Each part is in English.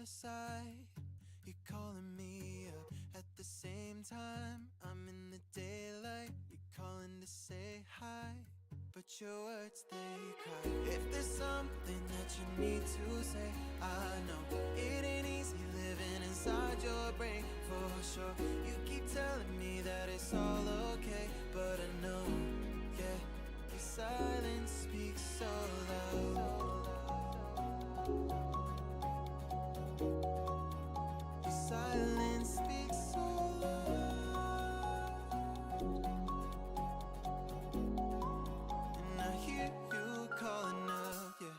other side. You're calling me up at the same time. I'm in the daylight. You're calling to say hi, but your words, they cry. If there's something that you need to say, I know it ain't easy living inside your brain, for sure. You keep telling me that it's all okay, but I know, yeah, your silence speaks so loud. Your silence speaks so loud, and I hear you calling up, yeah.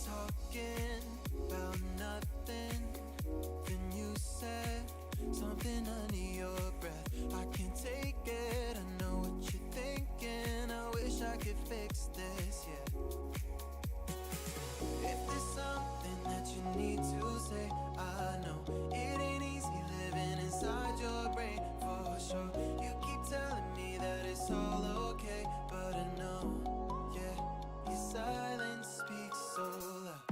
Talking about nothing, then you said something under your breath. I can't take it, I know what you're thinking. I wish I could fix this, yeah. If there's something that you need to say, I know it ain't easy living inside your brain, for sure. You keep telling me that it's all okay, but I know, yeah, your silence speaks so loud.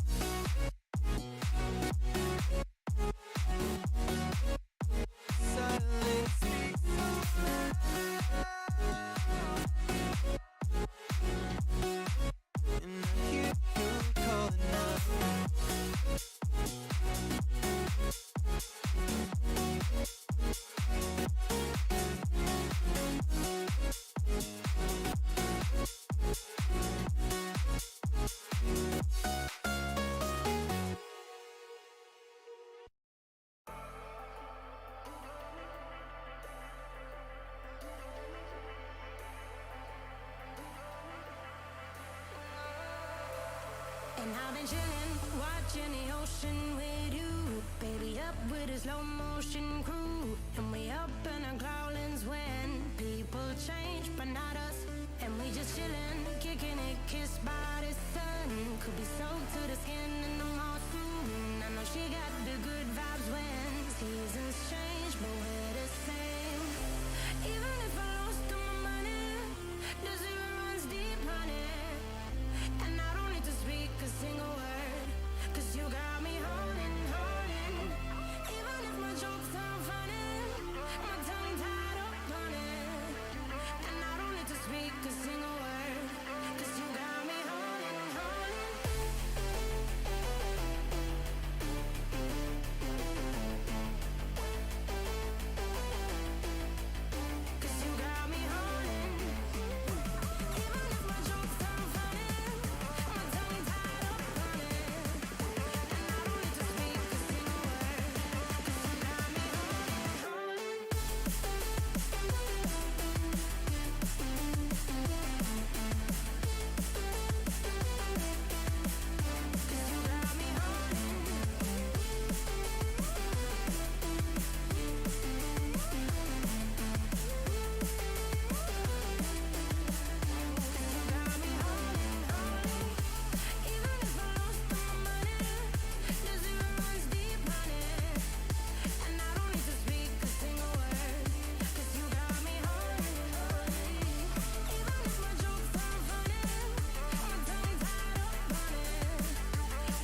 Silence speaks so loud, and I hear you calling out. And I've been chillin', watching the ocean with you. Baby, up with a slow motion crew. And we up in our growlings when people change, but not us. And we just chillin', kicking it, kissed by the sun. Could be soaked to the skin in the mall soon. I know she got the good vibes when seasons change, but we're the same. Even if I lost all my money, the zero runs deep, honey. And I don't need to speak a single word, 'cause you got me holding, holding. Even if my jokes aren't funny, my tongue tied up on it. And I don't need to speak a single word, 'cause you got me holding, holding. 'Cause you got me holding. Even if my jokes aren't funny, my tongue tied up on it. And I don't need to speak a single word, 'cause you got me holding, holding. 'Cause you got me holding, holding. Even if I lost all my money, the zero runs deep, honey. And I don't need to speak a single word, 'cause you got me holding, holding. Even if my jokes aren't funny, my tongue tied up on it.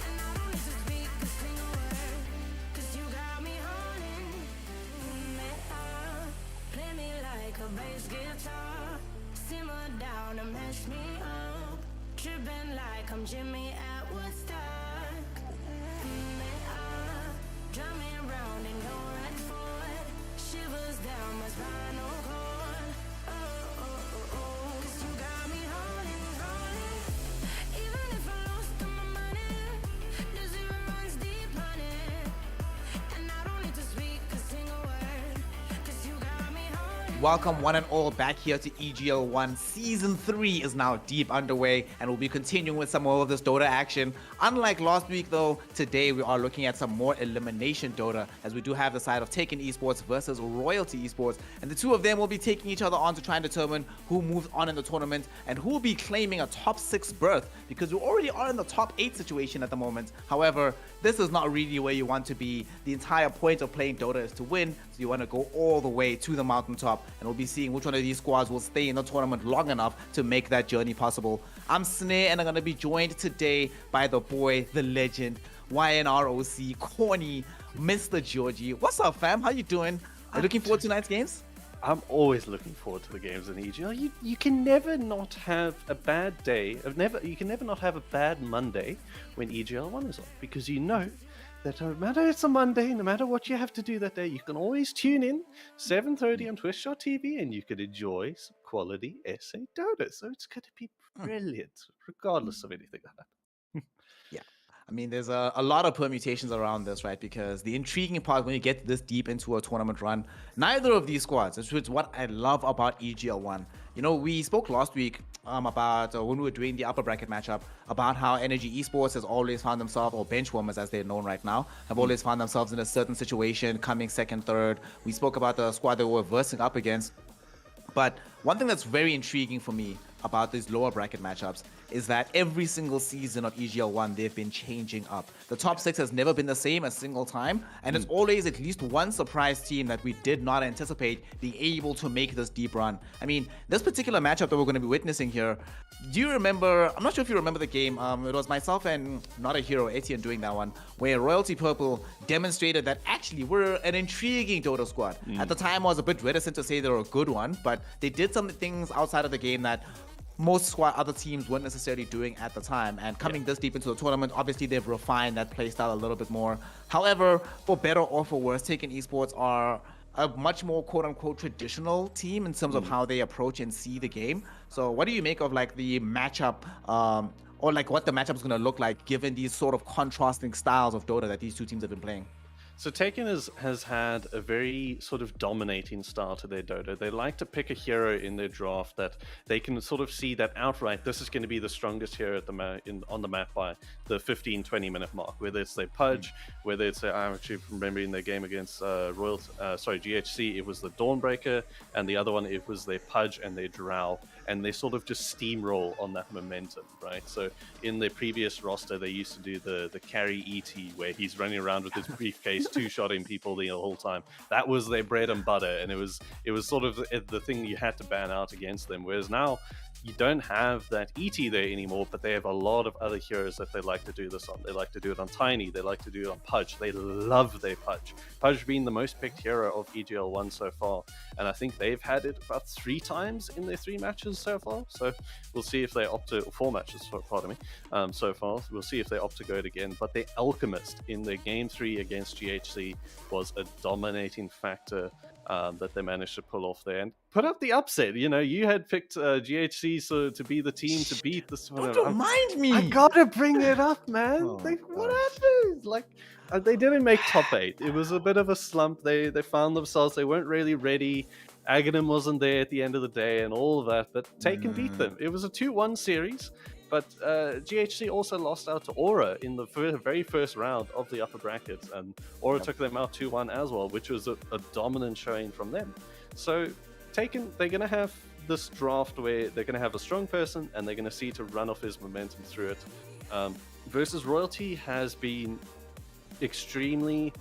And I don't need to speak a single word, 'cause you got me holding me up. Play me like a bass guitar, simmer down and mash me up. Tripping like I'm Jimmy at Woodstock. Me up, drumming round and going forward. Shivers down my spinal cord. Oh, oh, oh, oh. 'Cause you got me holding, holding. Even if I lost all my money, the zero runs deep, honey. And I don't need to speak a single word, 'cause you got me holding. Welcome one and all back here to EGL 1. Season 3 is now deep underway and we'll be continuing with some more of this Dota action. Unlike last week though, today we are looking at some more elimination Dota as we do have the side of Taken Esports versus Royalty Esports, and the two of them will be taking each other on to try and determine who moves on in the tournament and who will be claiming a top 6 berth, because we already are in the top 8 situation at the moment. However, this is not really where you want to be. The entire point of playing Dota is to win, so you want to go all the way to the mountaintop, and we'll be seeing which one of these squads will stay in the tournament long enough to make that journey possible. I'm Snare, and I'm going to be joined today by the boy, the legend, YNROC, Corny, Mr. Georgie. What's up, fam? How you doing? Are you looking forward to tonight's games? I'm always looking forward to the games in EGL. You can never not have a bad day. You can never not have a bad Monday when EGL 1 is on, because you know that no matter it's a Monday, no matter what you have to do that day, you can always tune in 7:30 on Twitch.tv and you can enjoy some quality SA Dota. So it's going to be brilliant, regardless of anything like that. Yeah. I mean, there's a lot of permutations around this, right? Because the intriguing part when you get this deep into a tournament run, neither of these squads, which is what I love about EGL 1. You know, we spoke last week about when we were doing the upper bracket matchup about how Energy Esports has always found themselves, or Benchwarmers as they're known right now, have always found themselves in a certain situation, coming second, third. We spoke about the squad they were versing up against. But one thing that's very intriguing for me about these lower bracket matchups is that every single season of EGL 1, they've been changing up. The top 6 has never been the same a single time, and it's always at least one surprise team that we did not anticipate being able to make this deep run. I mean, this particular matchup that we're going to be witnessing here, do you remember, I'm not sure if you remember the game, it was myself and Not a Hero, Etienne, doing that one, where Royalty Purple demonstrated that actually we're an intriguing Dota squad. At the time, I was a bit reticent to say they're a good one, but they did some things outside of the game that most other teams weren't necessarily doing at the time, and coming this deep into the tournament, obviously they've refined that playstyle a little bit more. However, for better or for worse, Taken Esports are a much more quote-unquote traditional team in terms of how they approach and see the game. So what do you make of like the matchup, or like what the matchup is going to look like given these sort of contrasting styles of Dota that these two teams have been playing? So Taken has had a very sort of dominating style to their Dota. They like to pick a hero in their draft that they can sort of see that outright, this is going to be the strongest hero at on the map by the 15-20 minute mark. Whether it's their Pudge, whether it's I'm actually remembering their game against GHC, it was the Dawnbreaker, and the other one it was their Pudge and their Drow, and they sort of just steamroll on that momentum, right? So in their previous roster, they used to do the carry ET, where he's running around with his briefcase, two-shotting people the whole time. That was their bread and butter, and it was sort of the thing you had to ban out against them. Whereas now you don't have that ET there anymore, but they have a lot of other heroes that they like to do this on. They like to do it on Tiny, they like to do it on Pudge. They love their Pudge. Pudge being the most picked hero of EGL 1 so far, and I think they've had it about 3 times in their 3 matches so far. So we'll see if they opt to, 4 matches, pardon me, so far. We'll see if they opt to go it again. But the Alchemist in their game 3 against GHC was a dominating factor that they managed to pull off there and put up the upset. You know, you had picked GHC to be the team to beat this one. Don't remind me. I gotta bring it up, man. What happened? Like, they didn't make top 8. It was a bit of a slump. They found themselves, they weren't really ready. Aghanim wasn't there at the end of the day and all of that, but Taken beat them. It was a 2-1 series. But GHC also lost out to Aura in the very first round of the upper brackets, and Aura took them out 2-1 as well, which was a dominant showing from them. So Taken, they're going to have this draft where they're going to have a strong person and they're going to see to run off his momentum through it. Versus Royalty has been extremely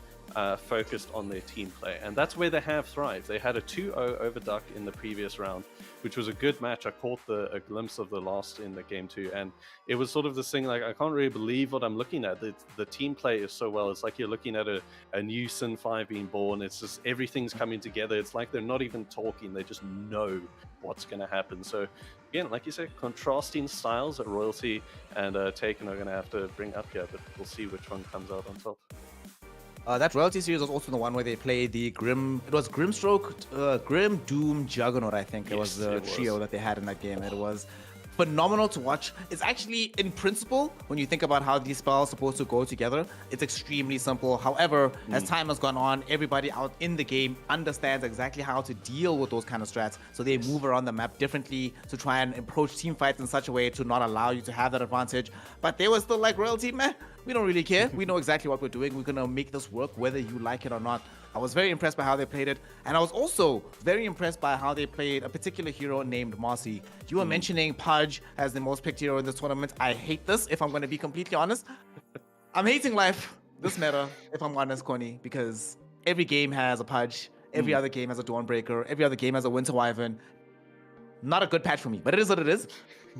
focused on their team play, and that's where they have thrived. They had a 2-0 over Duck in the previous round, which was a good match. I caught a glimpse of the last in the game 2, and it was sort of this thing like, I can't really believe what I'm looking at. The team play is so well. It's like you're looking at a new Sin 5 being born. It's just everything's coming together. It's like they're not even talking. They just know what's going to happen. So again, like you said, contrasting styles at Royalty and Taken are going to have to bring up here, but we'll see which one comes out on top. That Royalty series was also the one where they played the Grim Doom Juggernaut, I think. It was the trio that they had in that game. It was phenomenal to watch. It's actually, in principle, when you think about how these spells are supposed to go together, it's extremely simple. However, as time has gone on, everybody out in the game understands exactly how to deal with those kind of strats. So they move around the map differently to try and approach team fights in such a way to not allow you to have that advantage. But they were still like, royalty, meh, we don't really care. We know exactly what we're doing. We're going to make this work whether you like it or not. I was very impressed by how they played it, and I was also very impressed by how they played a particular hero named Marcy. You were mentioning Pudge as the most picked hero in this tournament. I hate this, if I'm going to be completely honest. I'm hating life, this meta, if I'm honest, Corny, because every game has a Pudge, every other game has a Dawnbreaker, every other game has a Winter Wyvern. Not a good patch for me, but it is what it is.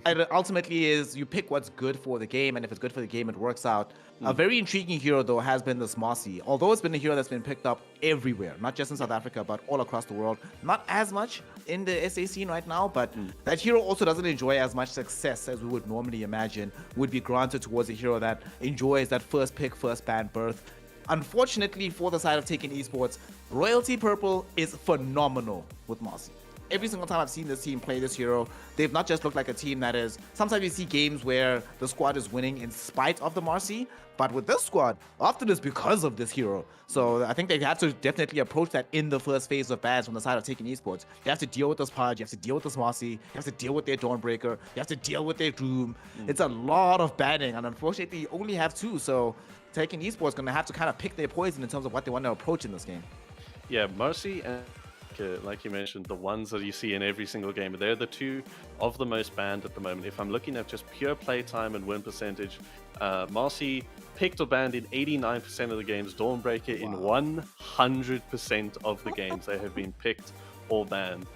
And ultimately is you pick what's good for the game, and if it's good for the game, it works out. A very intriguing hero, though, has been this Marcy. Although it's been a hero that's been picked up everywhere, not just in South Africa, but all across the world. Not as much in the SA scene right now, but that hero also doesn't enjoy as much success as we would normally imagine would be granted towards a hero that enjoys that first pick, first ban berth. Unfortunately, for the side of taking esports, Royalty Purple is phenomenal with Marcy. Every single time I've seen this team play this hero, they've not just looked like a team that is... Sometimes you see games where the squad is winning in spite of the Marcy, but with this squad, often it's because of this hero. So I think they have to definitely approach that in the first phase of bans from the side of taking esports. You have to deal with this Pudge, you have to deal with this Marcy, you have to deal with their Dawnbreaker, you have to deal with their Doom. It's a lot of banning, and unfortunately you only have two, so taking esports is going to have to kind of pick their poison in terms of what they want to approach in this game. Yeah, Marcy and like you mentioned, the ones that you see in every single game, they're the two of the most banned at the moment. If I'm looking at just pure playtime and win percentage, Marcy picked or banned in 89% of the games, Dawnbreaker in 100% of the games they have been picked or banned.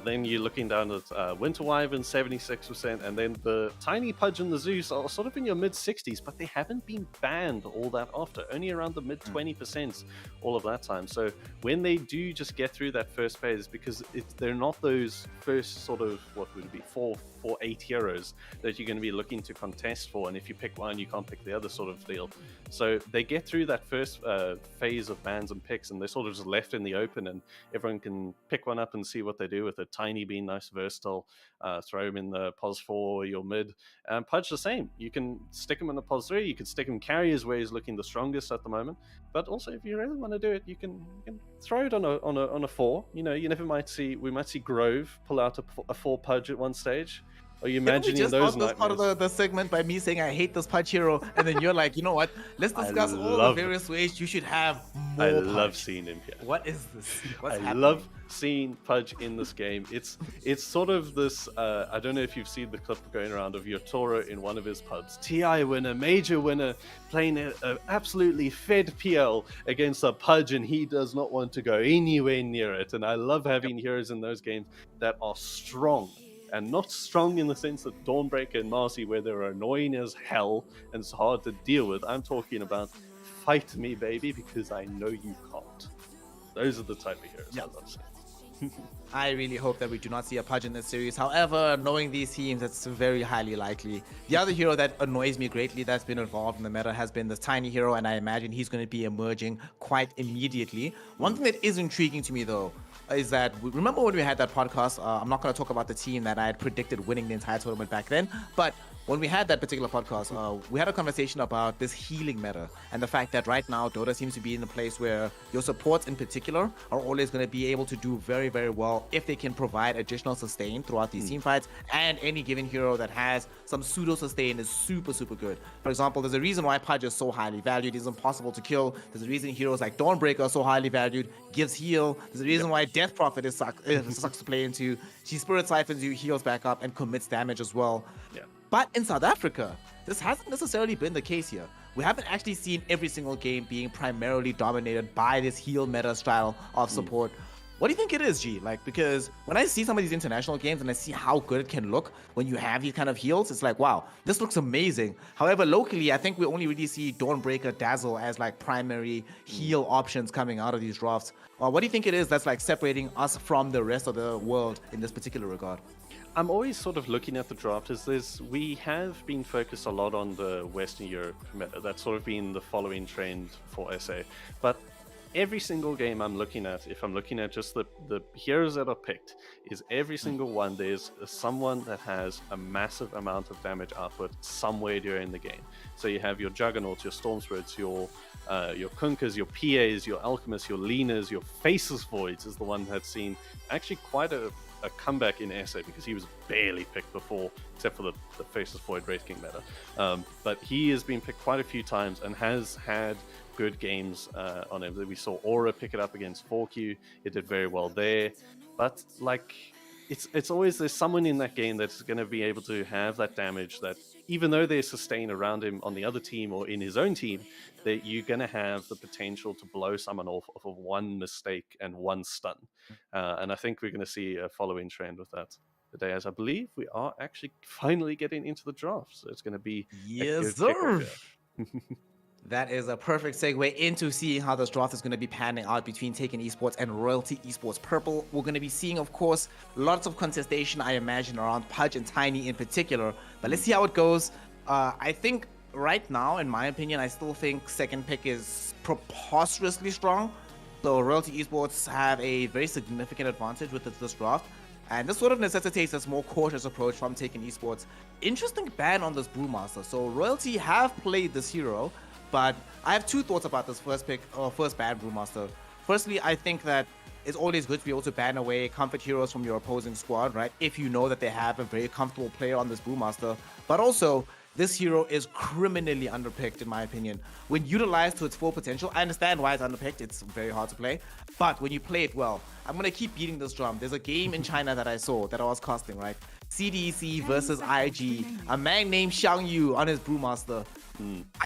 Then you're looking down at Winter Wyvern, 76%, and then the Tiny Pudge and the Zeus are sort of in your mid-60s, but they haven't been banned all that often, only around the mid-20% all of that time. So when they do just get through that first phase, because they're not those first sort of, what would it be, 4-8 heroes that you're going to be looking to contest for, and if you pick one, you can't pick the other sort of deal. So they get through that first phase of bans and picks, and they're sort of just left in the open, and everyone can pick one up and see what they do with it. Tiny being nice, versatile, throw him in the pos 4 or your mid, and Pudge the same. You can stick him in the pos 3, you can stick him carriers where he's looking the strongest at the moment, but also if you really want to do it, you can throw it on a 4. You know, we might see Grove pull out a 4 Pudge at one stage. Are you imagining those nightmares? This part of the segment by me saying I hate this Pudge hero, and then you're like, you know what? Let's discuss all the various ways you should have more Pudge. Love seeing him here. What is this? What's happening? I love seeing Pudge in this game. It's sort of this. I don't know if you've seen the clip going around of Yotoro in one of his pubs. TI winner, major winner, playing an absolutely fed PL against a Pudge, and he does not want to go anywhere near it. And I love having heroes in those games that are strong. And not strong in the sense that Dawnbreaker and Marcy, where they're annoying as hell and it's hard to deal with. I'm talking about fight me, baby, because I know you can't. Those are the type of heroes I love seeing. I really hope that we do not see a Pudge in this series. However, knowing these teams, it's very highly likely. The other hero that annoys me greatly that's been involved in the meta has been this Tiny hero, and I imagine he's going to be emerging quite immediately. One thing that is intriguing to me, though, is that, remember when we had that podcast, I'm not going to talk about the team that I had predicted winning the entire tournament back then, but when we had that particular podcast, we had a conversation about this healing meta and the fact that right now Dota seems to be in a place where your supports in particular are always going to be able to do very, very well if they can provide additional sustain throughout these team fights, and any given hero that has some pseudo sustain is super, super good. For example, there's a reason why Pudge is so highly valued. It's impossible to kill. There's a reason heroes like Dawnbreaker are so highly valued, gives heal. There's a reason why Death Prophet sucks to play into. She Spirit Siphons you, heals back up, and commits damage as well. Yeah. But in South Africa, this hasn't necessarily been the case here. We haven't actually seen every single game being primarily dominated by this heal meta style of support. What do you think it is, G? Like, because when I see some of these international games and I see how good it can look when you have these kind of heals, it's like, wow, this looks amazing. However, locally, I think we only really see Dawnbreaker, Dazzle as like primary heal options coming out of these drafts. What do you think it is that's like separating us from the rest of the world in this particular regard? I'm always sort of looking at the draft as we have been focused a lot on the Western Europe meta. That's sort of been the following trend for SA. But every single game I'm looking at, if I'm looking at just the heroes that are picked, is every single one there's someone that has a massive amount of damage output somewhere during the game. So you have your Juggernauts, your Storm Spirits, your Kunkkas, your PAs, your Alchemists, your Leaners, your Faceless Voids is the one that's seen actually quite a comeback in SA, because he was barely picked before, except for the Faceless Void Wraith King meta. But he has been picked quite a few times and has had good games on him. We saw Aura pick it up against 4Q. It did very well there. But like, it's always there's someone in that game that's going to be able to have that damage that, even though there's sustain around him on the other team or in his own team, that you're going to have the potential to blow someone off of one mistake and one stun. And I think we're going to see a following trend with that today, as I believe we are actually finally getting into the draft. So it's going to be Yes, sir. That is a perfect segue into seeing how this draft is going to be panning out between Taken Esports and Royalty Esports Purple. We're going to be seeing, of course, lots of contestation, I imagine, around Pudge and Tiny in particular. But let's see how it goes. I think right now, in my opinion, I still think second pick is preposterously strong. So Royalty Esports have a very significant advantage with this draft. And this sort of necessitates this more cautious approach from Taken Esports. Interesting ban on this Brewmaster. So Royalty have played this hero, but I have two thoughts about this first pick, or first ban Brewmaster. Firstly, I think that it's always good to be able to ban away comfort heroes from your opposing squad, right? If you know that they have a very comfortable player on this Brewmaster. But also, this hero is criminally underpicked, in my opinion. When utilized to its full potential, I understand why it's underpicked. It's very hard to play. But when you play it well, I'm going to keep beating this drum. There's a game in China that I saw that I was casting, right? CDEC versus IG. A man named Xiang Yu on his Brewmaster.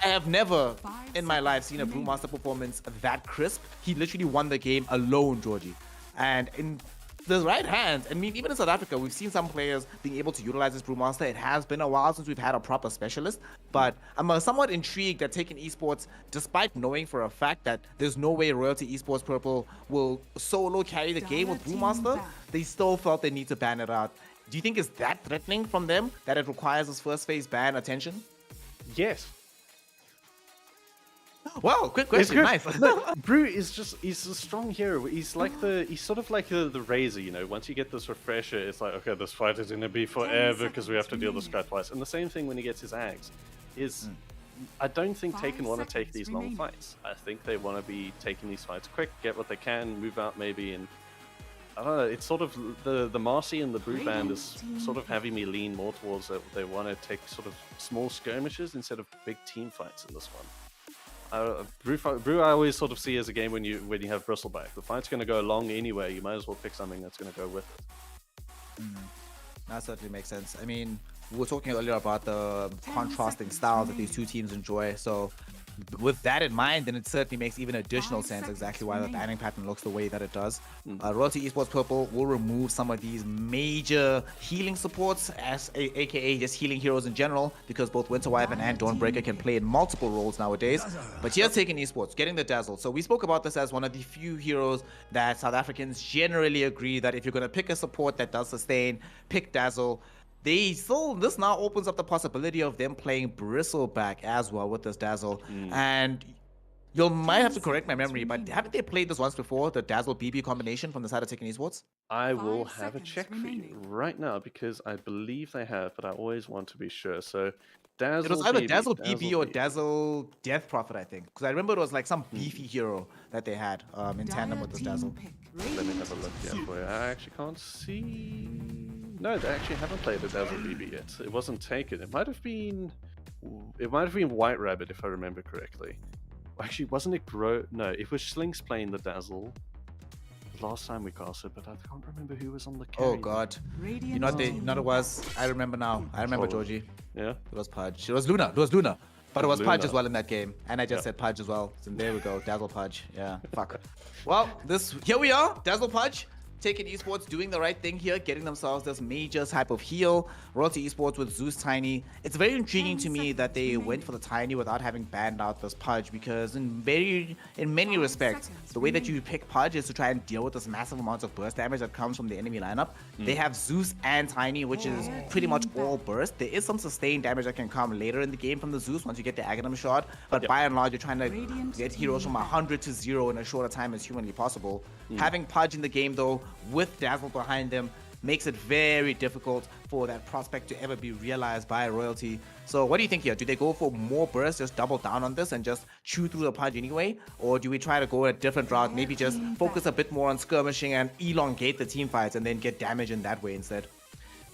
I have never in my life seen a Brewmaster performance that crisp. He literally won the game alone, Georgie. And in the right hands, I mean, even in South Africa, we've seen some players being able to utilize this Brewmaster. It has been a while since we've had a proper specialist, but I'm somewhat intrigued that Taken Esports, despite knowing for a fact that there's no way Royalty Esports Purple will solo carry the game with Brewmaster, they still felt they need to ban it out. Do you think it's that threatening from them that it requires this first phase ban attention? Yes. Wow, quick question. Nice. No, Brew he's a strong hero. He's sort of like the Razor, you know. Once you get this refresher, it's like, okay, this fight is gonna be forever because we have to deal with this guy twice. And the same thing when he gets his Ags is I don't think Taken want to take these long fights. I think they want to be taking these fights quick, get what they can, move out maybe, and I don't know, it's sort of the Marcy and the Brew band is sort of having me lean more towards that. They want to take sort of small skirmishes instead of big team fights in this one. Brew I always sort of see as a game when you have Bristleback. The fight's going to go long anyway. You might as well pick something that's going to go with it. That certainly makes sense. I mean, we were talking earlier about the contrasting styles that these two teams enjoy. So with that in mind, then it certainly makes even additional sense exactly why the banning pattern looks the way that it does. Royalty Esports Purple will remove some of these major healing supports, aka just healing heroes in general, because both Winter Wyvern and Dawnbreaker can play in multiple roles nowadays. But here's Taken Esports, getting the Dazzle. So we spoke about this as one of the few heroes that South Africans generally agree that if you're going to pick a support that does sustain, pick Dazzle. This now opens up the possibility of them playing Bristleback as well with this Dazzle. And you might have to correct my memory, but haven't they played this once before, the Dazzle BB combination from the side of Taken Esports? I will have a check for you right now because I believe they have, but I always want to be sure. So Dazzle, it was either BB, Dazzle BB or Dazzle Death Prophet, I think. Because I remember it was like some beefy hero that they had in tandem with this Dazzle. Let me have a look here for you. I actually can't see. No, they actually haven't played a Dazzle BB yet. It wasn't taken. It might have been White Rabbit if I remember correctly. Actually, wasn't it No, it was Slinks playing the Dazzle last time we cast it, but I can't remember who was on the carry. Oh god. You know what it was? I remember now. I remember, Georgie. Yeah? It was Pudge. It was Luna. But it was Pudge as well in that game. And I just said Pudge as well. So there we go. Dazzle Pudge. Yeah. Fuck. Well, here we are. Dazzle Pudge. Taken Esports doing the right thing here, getting themselves this major type of heal. Royalty Esports with Zeus Tiny. It's very intriguing to me that they went for the Tiny without having banned out this Pudge, because in many respects, the way that you pick Pudge is to try and deal with this massive amount of burst damage that comes from the enemy lineup. They have Zeus and Tiny, which is pretty much all burst. There is some sustained damage that can come later in the game from the Zeus once you get the Aghanim shot, but by and large, you're trying to get heroes from 100 to 0 in a shorter time as humanly possible. Having Pudge in the game, though, with Dazzle behind them, makes it very difficult for that prospect to ever be realized by Royalty. So what do you think here? Do they go for more bursts, just double down on this and just chew through the Pudge anyway? Or do we try to go a different route, maybe just focus a bit more on skirmishing and elongate the team fights and then get damage in that way instead?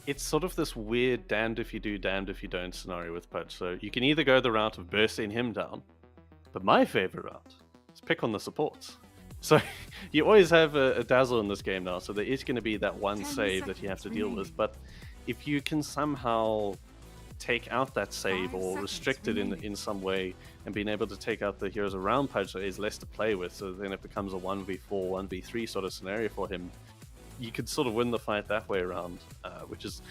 It's sort of this weird damned if you do, damned if you don't scenario with Pudge. So you can either go the route of bursting him down, but my favorite route is pick on the supports. So you always have a Dazzle in this game now, so there is going to be that one save that you have to deal with. But if you can somehow take out that save or restrict it in some way and being able to take out the heroes around Pudge so there's less to play with, so then it becomes a 1v4, 1v3 sort of scenario for him, you could sort of win the fight that way around, which is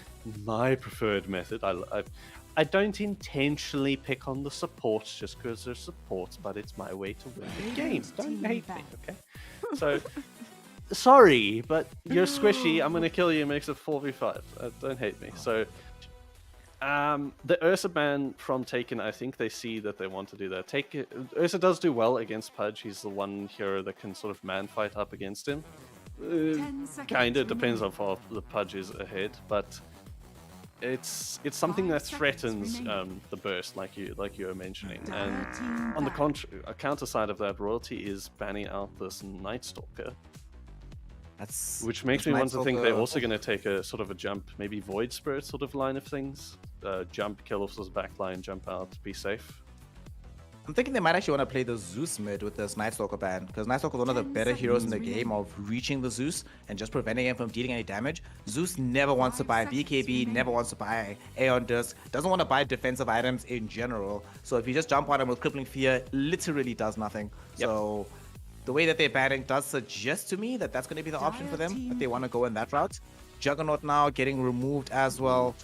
my preferred method. I don't intentionally pick on the supports just because they're supports, but it's my way to win the game. Don't hate me, okay? So, sorry, but you're squishy. I'm going to kill you. It makes it 4v5. Don't hate me. So, the Ursa ban from Taken, I think they see that they want to do that. Ursa does do well against Pudge. He's the one hero that can sort of man fight up against him. Kind of depends on how far the Pudge is ahead, but it's something that threatens the burst, like you were mentioning. And on the counter side of that, Royalty is banning out this Night Stalker, which makes me want to think they're also going to take a sort of a jump, maybe Void Spirit sort of line of things. Jump, kill off this back line, jump out, be safe. I'm thinking they might actually want to play the Zeus mid with this Night Stalker ban, because Night Stalker is one of the better heroes in the game of reaching the Zeus and just preventing him from dealing any damage. Zeus never wants to buy BKB, never wants to buy Aeon Disc, doesn't want to buy defensive items in general. So if you just jump on him with Crippling Fear, literally does nothing. Yep. So the way that they're banning does suggest to me that that's going to be the option for them, that they want to go in that route. Juggernaut now getting removed as well.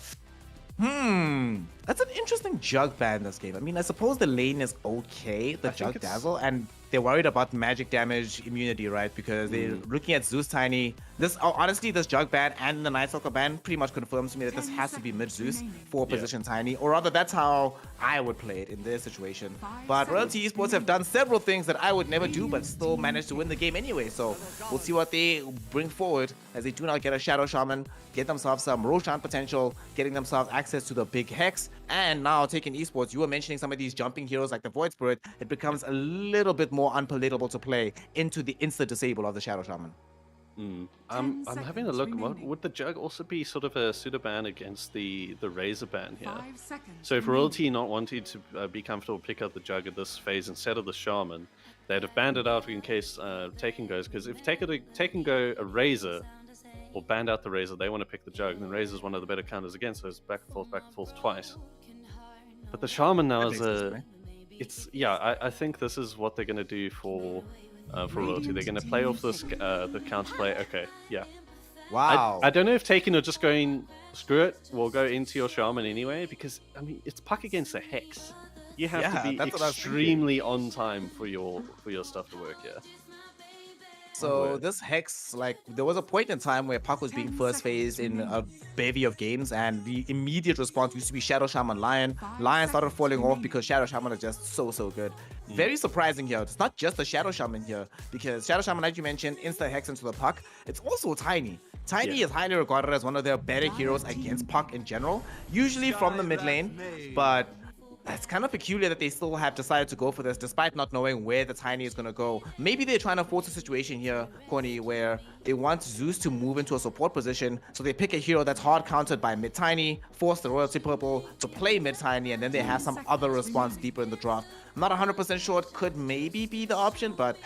That's an interesting Jug ban in this game. I mean, I suppose the lane is okay, the Jug Dazzle, and they're worried about magic damage immunity, right? Because they're looking at Zeus Tiny. Honestly, this Jug ban and the Night Stalker ban pretty much confirms to me that this has to be mid Zeus for position Tiny, or rather, that's how I would play it in this situation. But Royalty Esports have done several things that I would never do, but still managed to win the game anyway. So we'll see what they bring forward as they do not get a Shadow Shaman, get themselves some Roshan potential, getting themselves access to the big Hex, and now taking Esports. You were mentioning some of these jumping heroes like the Void Spirit. It becomes a little bit more unpalatable to play into the insta-disable of the Shadow Shaman. I'm having a look. Would the Jug also be sort of a pseudo ban against the Razor ban here? So if Royalty not wanting to be comfortable pick up the Jug at this phase instead of the Shaman, they'd have banned it out in case Taken goes. Because if Taken go a Razor or banned out the Razor, they want to pick the Jug, and then Razor is one of the better counters against those back and forth twice. But the Shaman now is I think this is what they're going to do for Royalty. They're going to play off this the counterplay. Okay, yeah. Wow. I don't know if Taken are just going, screw it, we'll go into your Shaman anyway, because, I mean, it's Puck against a Hex. You have to be extremely on time for your stuff to work, So this Hex, like, there was a point in time where Puck was being first phased in a bevy of games, and the immediate response used to be Shadow Shaman Lion. Lion started falling off because Shadow Shaman is just so good. Very surprising here. It's not just the Shadow Shaman here, because Shadow Shaman, like you mentioned, insta Hex into the Puck. It's also Tiny. Tiny is highly regarded as one of their better heroes against Puck in general, usually from the mid lane, but it's kind of peculiar that they still have decided to go for this despite not knowing where the Tiny is going to go. Maybe they're trying to force a situation here, Corny, where they want Zeus to move into a support position, so they pick a hero that's hard countered by mid Tiny, force the Royalty Purple to play mid Tiny, and then they have some other response deeper in the draft. I'm not 100% sure. It could maybe be the option, but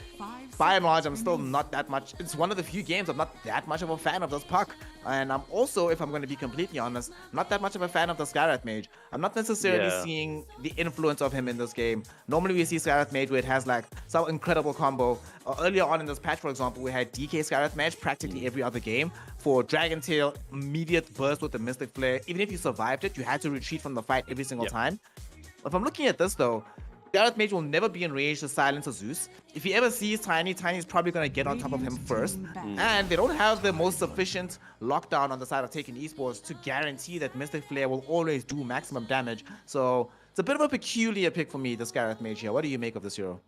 by and large, I'm still not that much. It's one of the few games I'm not that much of a fan of this puck. And I'm also, if I'm going to be completely honest, not that much of a fan of the Skyrath Mage. I'm not necessarily Yeah. seeing the influence of him in this game. Normally we see Skyrath Mage where it has like some incredible combo. Earlier on in this patch, for example, we had DK Skyrath Mage practically every other game. For Dragon Tail, immediate burst with the Mystic Flare. Even if you survived it, you had to retreat from the fight every single time. If I'm looking at this though, Skyrath Mage will never be in range to silence a Zeus. If he ever sees Tiny, Tiny's probably going to get on top of him first. And they don't have the most sufficient lockdown on the side of taking Esports to guarantee that Mystic Flare will always do maximum damage. So it's a bit of a peculiar pick for me, the Skyrath Mage here. What do you make of this hero?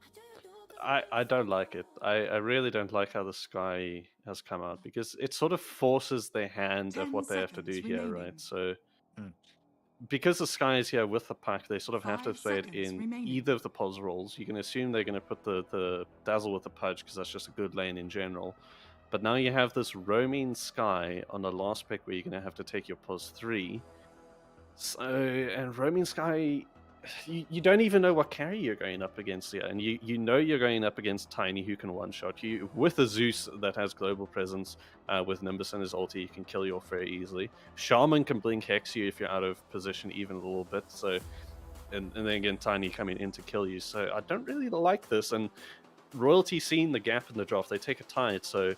I don't like it. I really don't like how the Sky has come out because it sort of forces their hand of what they have to do here, right? So because the Sky is here with the pack, they sort of have to play it in either of the pos roles. You can assume they're going to put the Dazzle with the Pudge because that's just a good lane in general. But now you have this roaming Sky on the last pick where you're going to have to take your pos 3. So, and roaming Sky, you don't even know what carry you're going up against here. And you know you're going up against Tiny who can one-shot you. With a Zeus that has global presence, with Nimbus and his ulti, you can kill you off very easily. Shaman can blink Hex you if you're out of position even a little bit. So, and then again, Tiny coming in to kill you. So I don't really like this. And Royalty seeing the gap in the draft, they take a tide. So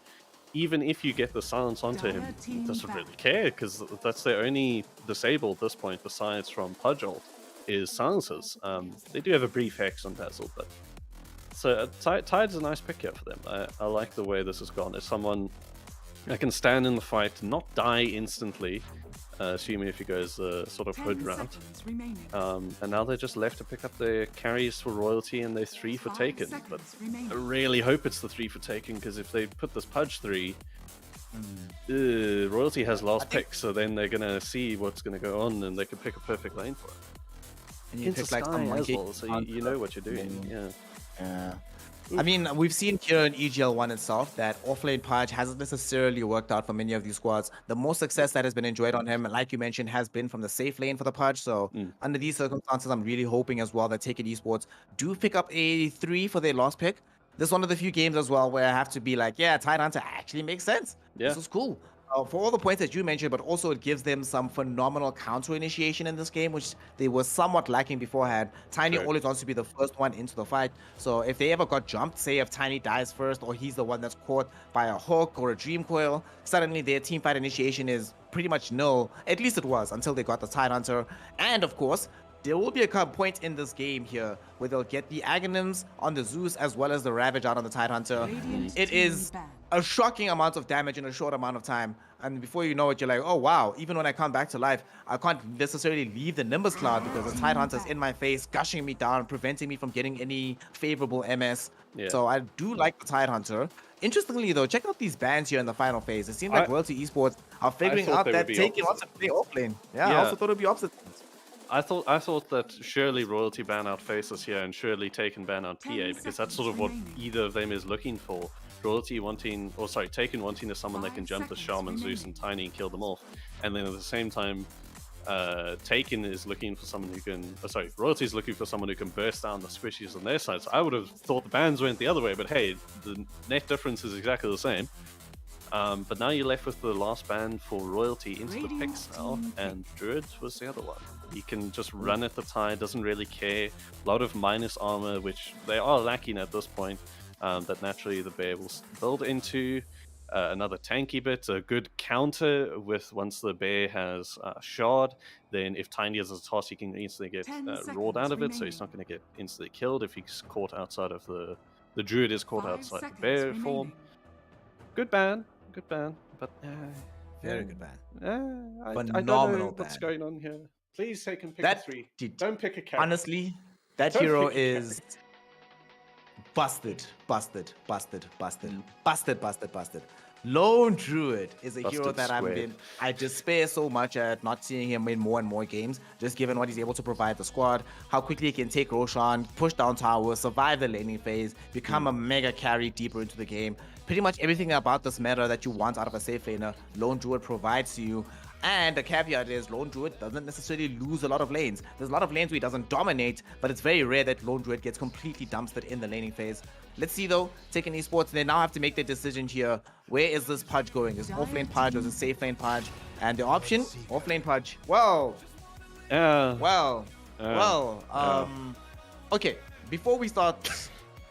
even if you get the silence onto him, he doesn't really care because that's their only disable at this point besides from Pudge ult. Is silences. They do have a brief Hex on Dazzle, but so Tide's a nice pick here for them. I like the way this has gone. As someone that can stand in the fight, not die instantly, assuming if he goes sort of hood route. And now they're just left to pick up their carries for Royalty and their 3 for Taken. But I really hope it's the 3 for Taken because if they put this Pudge 3, Royalty has last pick, so then they're gonna see what's gonna go on and they can pick a perfect lane for it. And you pick like some as well, so you know what you're doing. Yeah. I mean, we've seen here in EGL 1 itself that offlane Pudge hasn't necessarily worked out for many of these squads. The most success that has been enjoyed on him, like you mentioned, has been from the safe lane for the Pudge. So under these circumstances, I'm really hoping as well that Taken Esports do pick up a 3 for their last pick. This is one of the few games as well where I have to be like, yeah, Tidehunter actually makes sense. Yeah. This is cool. For all the points that you mentioned, but also it gives them some phenomenal counter initiation in this game, which they were somewhat lacking beforehand. Tiny always wants to be the first one into the fight. So if they ever got jumped, say if Tiny dies first or he's the one that's caught by a hook or a dream coil, suddenly their team fight initiation is pretty much nil. At least it was until they got the Tidehunter. And of course, there will be a point in this game here where they'll get the Aghanims on the Zeus as well as the Ravage out on the Tidehunter. It is a shocking amount of damage in a short amount of time. And before you know it, you're like, oh wow, even when I come back to life, I can't necessarily leave the Nimbus Cloud because the Tidehunter's in my face, gushing me down, preventing me from getting any favorable MS. Yeah. So I do like the Tidehunter. Interestingly though, check out these bans here in the final phase. It seems like Royalty Esports are figuring out that Taken wants to play offlane. Yeah, I also thought it would be opposite. I thought that surely Royalty ban out Faceless here and surely Taken ban out PA because that's sort of what either of them is looking for. Royalty wanting, or sorry, Taken wanting to someone that can jump the Shaman, Zeus, and Tiny and kill them off. And then at the same time, Taken is looking for someone who can, Royalty is looking for someone who can burst down the squishies on their side. So I would have thought the bans went the other way, but hey, the net difference is exactly the same. But now you're left with the last ban for Royalty into the picks now, and Druid was the other one. He can just run at the tide, doesn't really care. A lot of minus armor, which they are lacking at this point, that naturally the bear will build into. Another tanky bit, a good counter with once the bear has shard, then if Tiny has a toss, he can instantly get roared out of it, so he's not going to get instantly killed if he's caught outside of the Druid is caught outside the bear form. Good ban, but very good ban. I don't know what's going on here. Please take and pick a 3. Don't pick a character. Honestly, that hero is busted. Lone Druid is a hero that I despair so much at not seeing him in more and more games, just given what he's able to provide the squad, how quickly he can take Roshan, push down towers, survive the laning phase, become a mega carry deeper into the game. Pretty much everything about this meta that you want out of a safe laner, Lone Druid provides to you. And the caveat is Lone Druid doesn't necessarily lose a lot of lanes. There's a lot of lanes where he doesn't dominate, but it's very rare that Lone Druid gets completely dumpstered in the laning phase. Let's see though, taking Esports, they now have to make their decision here. Where is this Pudge going? Is offlane Pudge or is it safe lane Pudge? And the option, offlane Pudge. Well, okay, before we start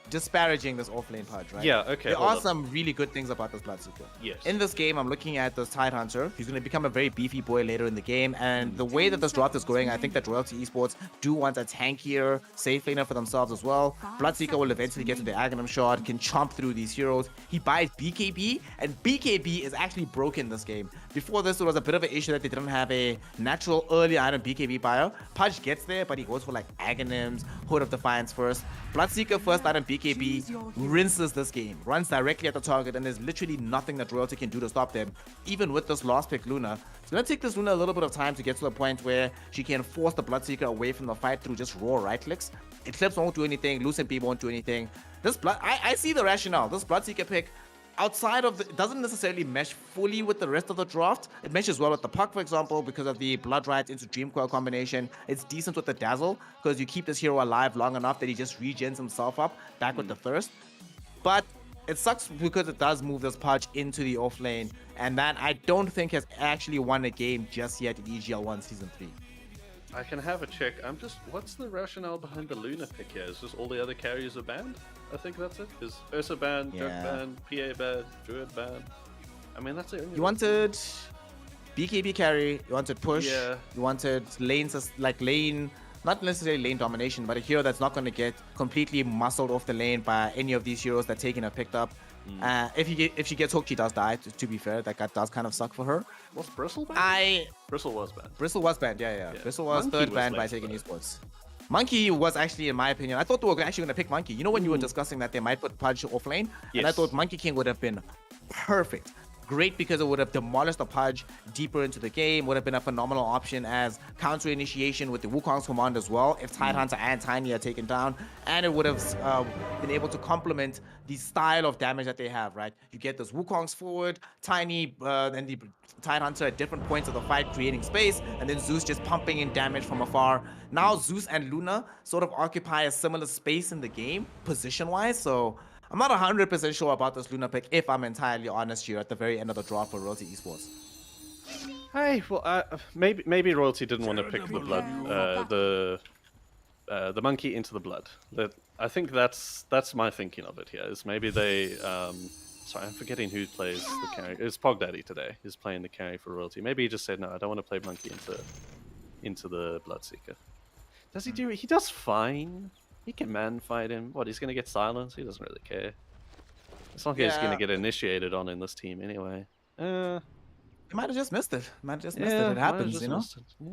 disparaging this offlane Pudge, right? Yeah, okay. There are some really good things about this Bloodseeker. Yes. In this game, I'm looking at this Tidehunter. He's going to become a very beefy boy later in the game. And the way that this draft is going, I think that Royalty Esports do want a tankier, safe laner for themselves as well. Bloodseeker will eventually get to the Aghanim shot, can chomp through these heroes. He buys BKB, and BKB is actually broken this game. Before this, there was a bit of an issue that they didn't have a natural early item BKB buyer. Pudge gets there, but he goes for like Aghanims, Hood of Defiance first. Bloodseeker first item BKB rinses this game, runs directly at the target, and there's literally nothing that Royalty can do to stop them. Even with this last pick Luna, it's gonna take this Luna a little bit of time to get to the point where she can force the Bloodseeker away from the fight through just raw right clicks. Eclipse won't do anything, Lucent Beam won't do anything. This I see the rationale. This Bloodseeker pick, outside of it doesn't necessarily mesh fully with the rest of the draft. It meshes well with the Puck, for example, because of the Blood Riot into Dream Coil combination. It's decent with the Dazzle because you keep this hero alive long enough that he just regens himself up back with the Thirst. But it sucks because it does move this Pudge into the off lane, and that I don't think has actually won a game just yet in EGL 1 Season 3. I can have a check. What's the rationale behind the Luna pick here? Is just all the other carriers are banned? I think that's it. Is Ursa banned, Dirk banned, PA banned, Druid banned? I mean, that's it. You wanted BKB carry, you wanted push, Yeah. you wanted lanes, like lane, not necessarily lane domination, but a hero that's not going to get completely muscled off the lane by any of these heroes that Taken have picked up. If she gets hooked, she does die. To be fair, that does kind of suck for her. Was Bristle banned? Bristle was banned. Bristle was banned, yeah. Bristle was Monkey third was banned by late, Taken though. Esports. Monkey was actually, in my opinion, I thought they were actually going to pick Monkey. You know when you were discussing that they might put Pudge off lane? And I Yes. thought Monkey King would have been perfect. Great because it would have demolished the Pudge deeper into the game, would have been a phenomenal option as counter initiation with the Wukong's command as well if Tidehunter and Tiny are taken down, and it would have been able to complement the style of damage that they have, right? You get those Wukong's forward, Tiny and the Tidehunter at different points of the fight creating space, and then Zeus just pumping in damage from afar. Now Zeus and Luna sort of occupy a similar space in the game, position-wise, so I'm not 100% sure about this Luna pick, if I'm entirely honest here at the very end of the draft for Royalty Esports. Hey, well, maybe Royalty didn't want to pick the blood, the monkey into the blood. I think that's my thinking of it here. Is maybe they, sorry, I'm forgetting who plays the carry. It's Pog Daddy today. He's playing the carry for Royalty. Maybe he just said, no, I don't want to play monkey into the Bloodseeker. Does he do it? He does fine. He can man fight him. What, he's going to get silenced? He doesn't really care. It's not like he's going to get initiated on in this team anyway. He might have just missed it. It might have happens, just you know? missed it. Yeah,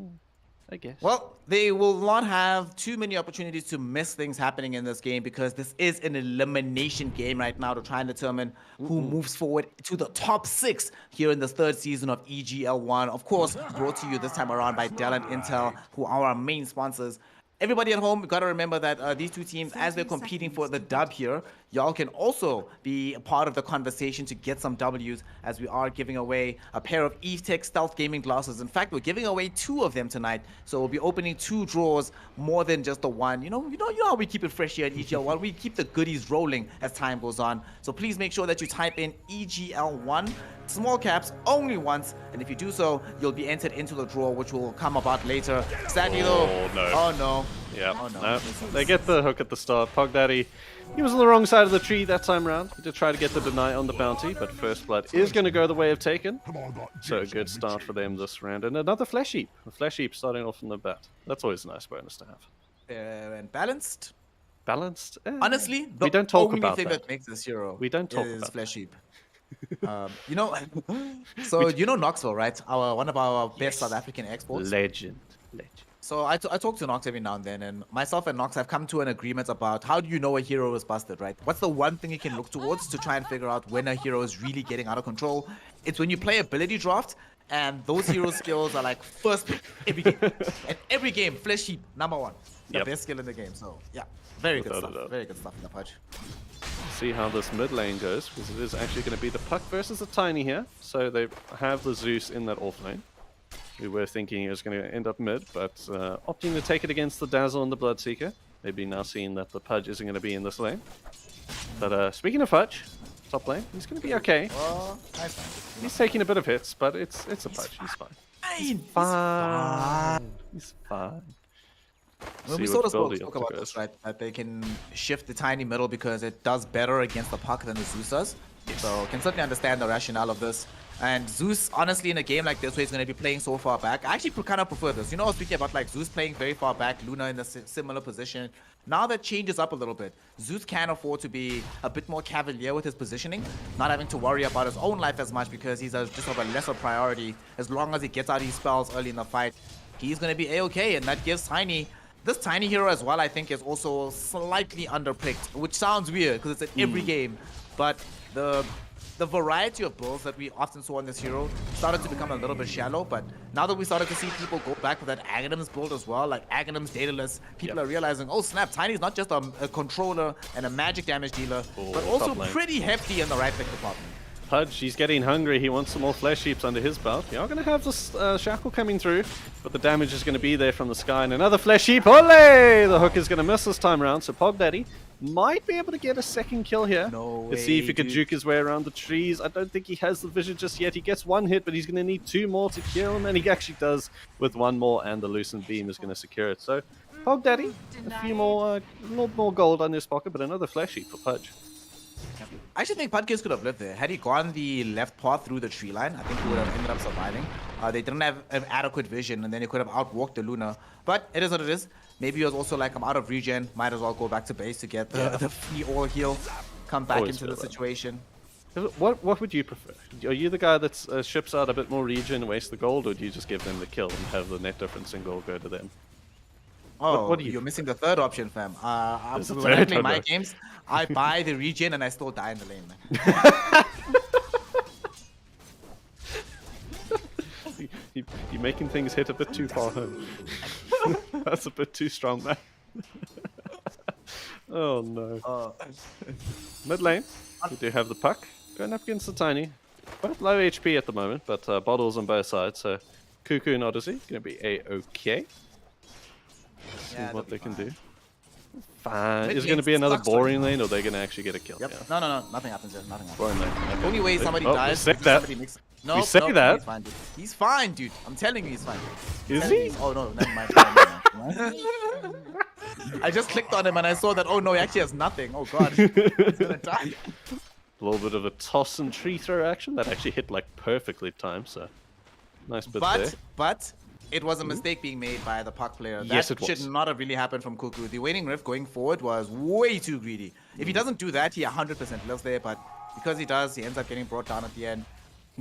I guess. Well, they will not have too many opportunities to miss things happening in this game because this is an elimination game right now to try and determine who moves forward to the top 6 here in this 3rd season of EGL 1. Of course, brought to you this time around by Dell and Intel, who are our main sponsors. Everybody at home, you gotta remember that these two teams, as they're competing for the dub here, y'all can also be a part of the conversation to get some W's, as we are giving away a pair of Evetech Stealth Gaming Glasses. In fact, we're giving away 2 of them tonight, so we'll be opening 2 draws more than just the one. You know how we keep it fresh here at EGL1. We keep the goodies rolling as time goes on. So please make sure that you type in EGL1, small caps, only once, and if you do so, you'll be entered into the draw, which will come about later. Sadly though, oh no. Yeah, Oh, no. no. They get the hook at the start. Pog Daddy, he was on the wrong side of the tree that time round. He did try to get the deny on the bounty, but First Blood is going to go the way of Taken. So a good start for them this round. And another Flesh Heap. A Flesh Heap starting off from the bat. That's always a nice bonus to have. And balanced. Balanced? Honestly, the we don't talk only about thing that. that makes this hero We don't talk is about Flesh Heap. You know, so you know Knoxville, right? One of our best South African exports. Legend. So I talk to Nox every now and then, and myself and Nox have come to an agreement about how do you know a hero is busted, right? What's the one thing you can look towards to try and figure out when a hero is really getting out of control? It's when you play ability draft, and those hero skills are like first pick every game. And every game, Flesh Heap, #1. The best skill in the game, so yeah. Very good Without a stuff. doubt. Very good stuff in the Pudge. See how this mid lane goes, because it is actually going to be the Puck versus the Tiny here. So they have the Zeus in that off lane. We were thinking it was going to end up mid, but opting to take it against the Dazzle and the Bloodseeker. Maybe now seeing that the Pudge isn't going to be in this lane. But speaking of Pudge, top lane, he's going to be okay. Nice. He's taking a bit of hits, but it's a Pudge. He's fine. He's fine. He's fine. Well, we See sort what of build he spoke opts about goes. this, right? That they can shift the tiny middle because it does better against the puck than the Zeus does. So can certainly understand the rationale of this. And Zeus, honestly, in a game like this where he's going to be playing so far back, I actually kind of prefer this. You know, I was speaking about like Zeus playing very far back, Luna in a similar position. Now that changes up a little bit. Zeus can afford to be a bit more cavalier with his positioning, not having to worry about his own life as much because he's just of a lesser priority. As long as he gets out his spells early in the fight, he's going to be A-okay, and that gives Tiny... This Tiny hero as well, I think, is also slightly underpicked, which sounds weird because it's in every game. But the variety of builds that we often saw in this hero started to become a little bit shallow. But now that we started to see people go back with that Aghanim's build as well, like Aghanim's Daedalus, people are realizing, oh snap, Tiny's not just a controller and a magic damage dealer, but also pretty hefty in the right pick department. Pudge, he's getting hungry. He wants some more flesh heaps under his belt. We are going to have this shackle coming through, but the damage is going to be there from the sky. And another flesh heap. Ole! The hook is going to miss this time around. So Pog Daddy might be able to get a second kill here. No Let's see if he way, could juke his way around the trees. I don't think he has the vision just yet. He gets one hit, but he's going to need two more to kill him. And he actually does with one more, and the loosened beam is going to secure it. So Pog Daddy, a few more, a little more gold on his pocket, but another flesh heap for Pudge. I actually think Pudkis could have lived there. Had he gone the left path through the tree line, I think he would have ended up surviving. They didn't have adequate vision, and then he could have outwalked the Luna. But it is what it is. Maybe he was also like, I'm out of regen, might as well go back to base to get the free all heal, come back Always into the feel that. situation. What would you prefer? Are you the guy that ships out a bit more regen and wastes the gold, or do you just give them the kill and have the net difference in gold go to them? Oh, what do you you're missing the third option, fam. There's a When I third play my one. games, I buy the regen and I still die in the lane, man. You're making things hit a bit too far home. That's a bit too strong, man. Oh no. Mid lane, we do have the puck going up against the Tiny. Both low HP at the moment, but bottles on both sides. So Cuckoo and Odyssey going to be A-okay. See Yeah, what they'll they be can do. Fine. Mid Is it going to lane be another sucks right boring now. lane, or are they going to actually get a kill? Yep. Yeah. No, nothing happens here. Nothing happens. Boring lane. The only way somebody Oh, dies we is say if that. somebody makes... No, say that. He's fine, dude. He's fine, dude. I'm telling you, he's fine. Is he? Oh no, never mind. Never mind. I just clicked on him and I saw that. Oh no, he actually has nothing. Oh god, he's gonna die. A little bit of a toss and tree throw action that actually hit like perfectly timed. So nice bit there. But it was a mistake being made by the puck player. That Yes, it should was. not have really happened from Cuckoo. The waning rift going forward was way too greedy. If he doesn't do that, he 100% lives there. But because he does, he ends up getting brought down at the end.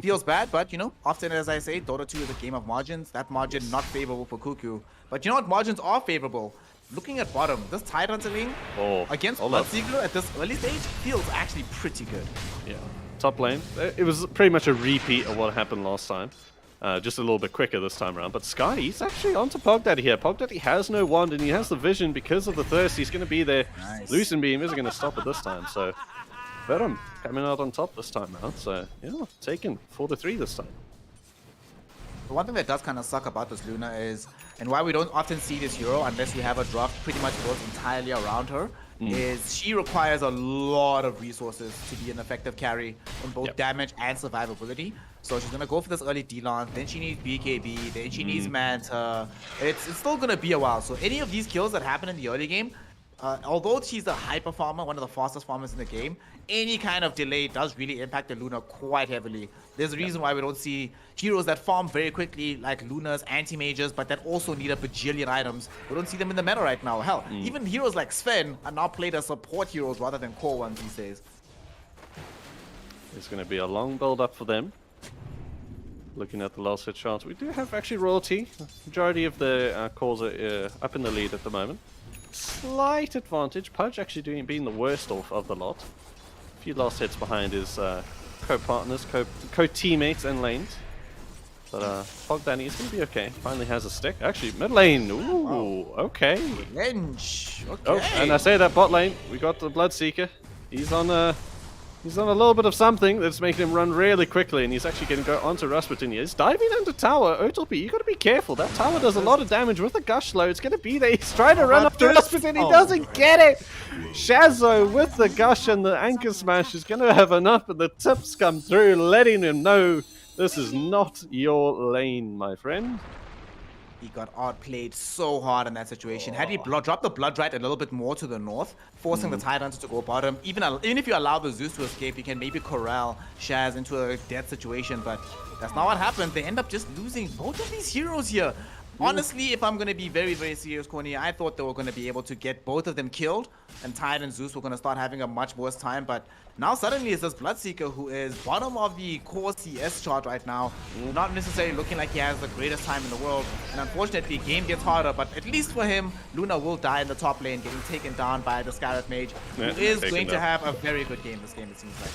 Feels bad, but you know, often as I say, Dota 2 is a game of margins. That margin not favorable for Cuckoo. But you know what? Margins are favorable. Looking at bottom, this Tyrant lane against hold up. Bloodseeker at this early stage feels actually pretty good. Yeah, top lane. It was pretty much a repeat of what happened last time. Just a little bit quicker this time around. But Sky, he's actually onto Pog Daddy here. Pog Daddy has no wand and he has the vision because of the thirst. He's going to be there. Nice. Loosen Beam isn't going to stop it this time. So, Venom coming out on top this time around. So, yeah, taken 4-3 this time. The one thing that does kind of suck about this Luna is, and why we don't often see this hero unless we have a draft pretty much built entirely around her, is she requires a lot of resources to be an effective carry in both damage and survivability. So she's gonna go for this early D-Lance, then she needs BKB, then she needs Manta. It's still gonna be a while. So any of these kills that happen in the early game, although she's a hyper farmer, one of the fastest farmers in the game, any kind of delay does really impact the Luna quite heavily. There's a reason why we don't see heroes that farm very quickly like Lunas, anti-mages, but that also need a bajillion items. We don't see them in the meta right now. Hell, even heroes like Sven are now played as support heroes rather than core ones these days. It's going to be a long build up for them. Looking at the last hit chance, we do have actually royalty. Majority of the cores are up in the lead at the moment. Slight advantage. Pudge actually being the worst off of the lot. A few last hits behind his co-partners, co-teammates and lanes. But Pog Danny is going to be okay. Finally has a stick. Actually, mid lane. Ooh, okay. Revenge. Okay. Oh, and I say that bot lane. We got the Bloodseeker. He's on He's done a little bit of something that's making him run really quickly, and he's actually going to go onto Rasputin. He's diving into tower. Otelby, you got to be careful. That tower does a lot of damage with the gush low. It's going to be there. He's trying to run up to Rasputin. He doesn't get it. Shazo with the gush and the anchor smash is going to have enough, and the tips come through, letting him know this is not your lane, my friend. He got outplayed so hard in that situation. Had he dropped the Blood Right a little bit more to the north, forcing the Tyrants to go bottom, even if you allow the Zeus to escape, you can maybe corral Shaz into a death situation, but that's not what happened. They end up just losing both of these heroes here. Honestly, if I'm going to be very, very serious, Corny, I thought they were going to be able to get both of them killed, and Tide and Zeus were going to start having a much worse time, but now suddenly it's this Bloodseeker who is bottom of the core CS chart right now, not necessarily looking like he has the greatest time in the world, and unfortunately, game gets harder, but at least for him, Luna will die in the top lane, getting taken down by the Scarlet Mage, who is going to have a very good game this game, it seems like.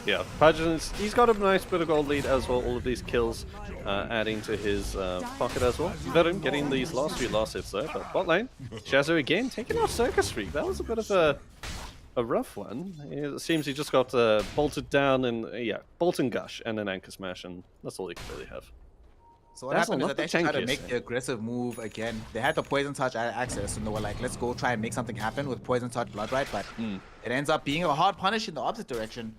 Yeah, Pudgeon's, he's got a nice bit of gold lead as well, all of these kills adding to his pocket as well. Verum getting these last few last hits though, but bot lane, Shazo again taking out Circus Freak. That was a bit of a rough one. It seems he just got bolted down and, bolt and gush and an anchor smash, and that's all he could really have. So what happened is that they actually tried to make the aggressive move again. They had the Poison Touch access, and they were like, let's go try and make something happen with Poison Touch Blood Right, but it ends up being a hard punish in the opposite direction.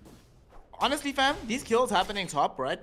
Honestly, fam, these kills happening top, right?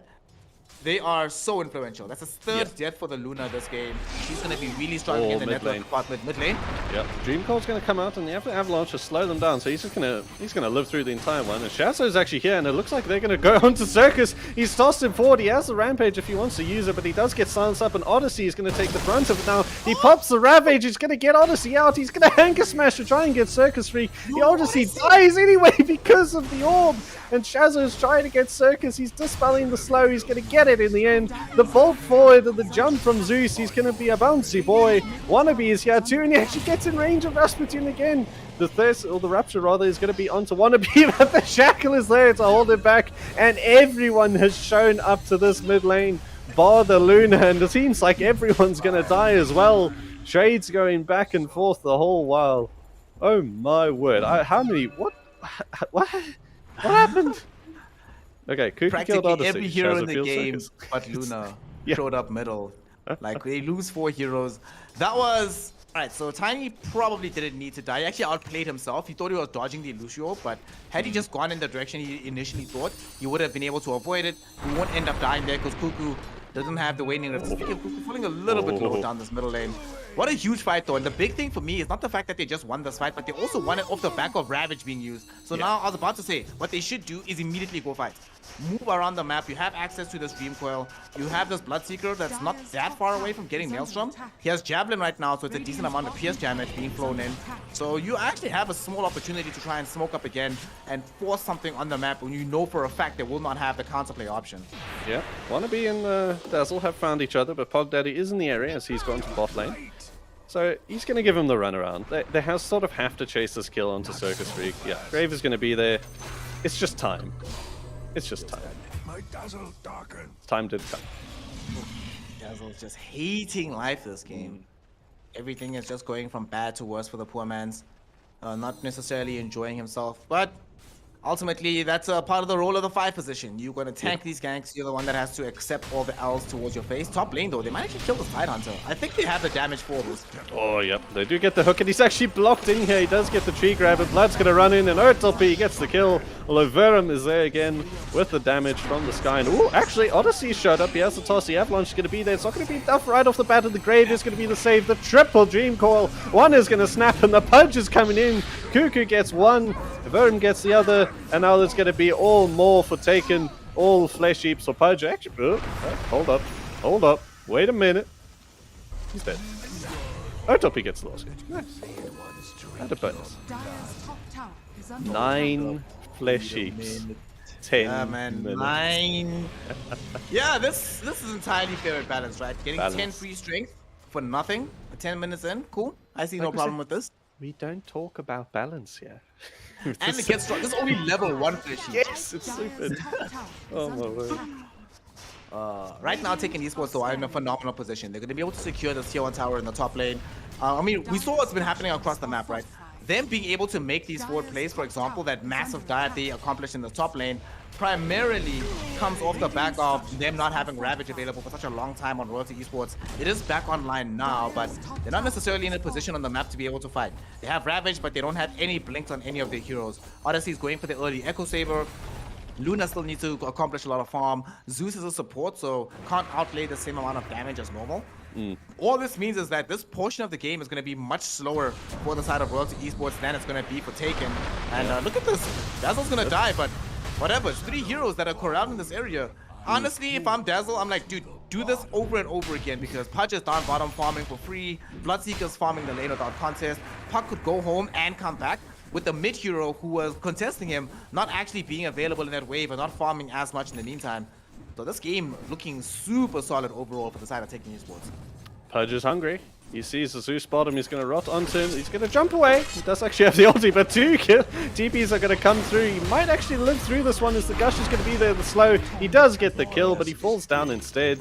They are so influential. That's his third death for the Luna this game. She's going to be really struggling in the network department mid lane. Yep, Dream Coil's going to come out, and the Avalanche to slow them down. So he's just gonna live through the entire one. And Shazo's actually here, and it looks like they're going to go onto Circus. He's tossed him forward. He has the Rampage if he wants to use it, but he does get silenced up, and Odyssey is going to take the brunt of it now. He pops the Ravage. He's going to get Odyssey out. He's going to anchor smash to try and get Circus free. The Odyssey dies anyway because of the orb. And Shazo's trying to get Circus. He's dispelling the slow. He's going to get it in the end. The bolt forward and the jump from Zeus. He's going to be a bouncy boy. Wannabe is here too, and he actually gets in range of Rasputin again. The Thirst, or the Rapture rather, is going to be onto Wannabe, but the Shackle is there to hold him back. And everyone has shown up to this mid lane, bar the Luna, and it seems like everyone's going to die as well. Shades going back and forth the whole while. Oh my word. How many? What? What happened? Okay, Kuki Practically killed Odyssey. every hero Shazo in the feels game Circus. but Luna showed up middle. Like, they lose 4 heroes. That was... Alright, so Tiny probably didn't need to die. He actually outplayed himself. He thought he was dodging the Lucio, but had he just gone in the direction he initially thought, he would have been able to avoid it. He won't end up dying there because Cuckoo doesn't have the waning rift. Speaking of Cuckoo, falling a little bit low down this middle lane. What a huge fight though, and the big thing for me is not the fact that they just won this fight, but they also won it off the back of Ravage being used. So now I was about to say, what they should do is immediately go fight. Move around the map, you have access to this Dream Coil, you have this Bloodseeker that's not that far away from getting Maelstrom. He has Javelin right now, so it's a decent amount of pierce damage being flown in. So you actually have a small opportunity to try and smoke up again and force something on the map when you know for a fact they will not have the counterplay option. Yeah, Wannabe and Dazzle have found each other, but Pog Daddy is in the area as he's gone to bot lane. So he's going to give him the runaround. They have to chase this kill onto Circus Freak. Yeah, Grave is going to be there. It's just time. It's just time. Time did come. Dazzle's just hating life this game. Everything is just going from bad to worse for the poor man's. Not necessarily enjoying himself, but ultimately that's a part of the role of the 5 position. You're going to tank these ganks. You're the one that has to accept all the L's towards your face. Top lane though, they might actually kill the Tide Hunter. I think they have the damage for this. Oh, yep. They do get the hook, and he's actually blocked in here. He does get the tree grab, and Blood's going to run in, and Ertelpi gets the kill. Although Verum is there again with the damage from the sky. And ooh, actually, Odyssey showed up. He has the toss. The Avalanche is going to be there. It's not going to be enough right off the bat, of the Grave is going to be the save. The triple Dream Coil. One is going to snap, and the Pudge is coming in. Cuckoo gets one. Verum gets the other. And now there's going to be all more for Taken. All flesh heaps for Pudge. Actually, hold up. Hold up. Wait a minute. He's dead. Ertelpi gets lost. Nice. And a bonus. 9 flesh heaps. 10 man, minutes. 9. Yeah, this is entirely fair and balanced, right? Getting 10 free strength for nothing. 10 minutes in, cool. I see no problem with this. We don't talk about balance here. And it gets strong. This is only level 1 flesh heap. Yes, it's stupid. Oh my word. Right now, taking Esports though are in a phenomenal position. They're going to be able to secure the tier 1 tower in the top lane. I mean, we saw what's been happening across the map, right? them being able to make these forward plays, for example, that massive dive they accomplished in the top lane, primarily comes off the back of them not having Ravage available for such a long time on Royalty Esports. It is back online now, but they're not necessarily in a position on the map to be able to fight. They have Ravage, but they don't have any blinks on any of their heroes. Odyssey is going for the early Echo Saber. Luna still needs to accomplish a lot of farm. Zeus is a support, so can't outlay the same amount of damage as normal. All this means is that this portion of the game is going to be much slower for the side of Royalty Esports than it's going to be for Taken. And look at this. Dazzle's going to die, but whatever. It's 3 heroes that are corralled in this area. Honestly, if I'm Dazzle, I'm like, dude, do this over and over again because Pudge is down bottom farming for free. Bloodseeker's farming the lane without contest. Puck could go home and come back with the mid hero who was contesting him not actually being available in that wave and not farming as much in the meantime. So this game looking super solid overall for the side of Taken Esports. Pudge is hungry. He sees the Zeus bottom. He's going to rot onto him. He's going to jump away. He does actually have the ulti, but 2 TPs are going to come through. He might actually live through this one as the Gush is going to be there, the slow. He does get the kill, but he falls down instead.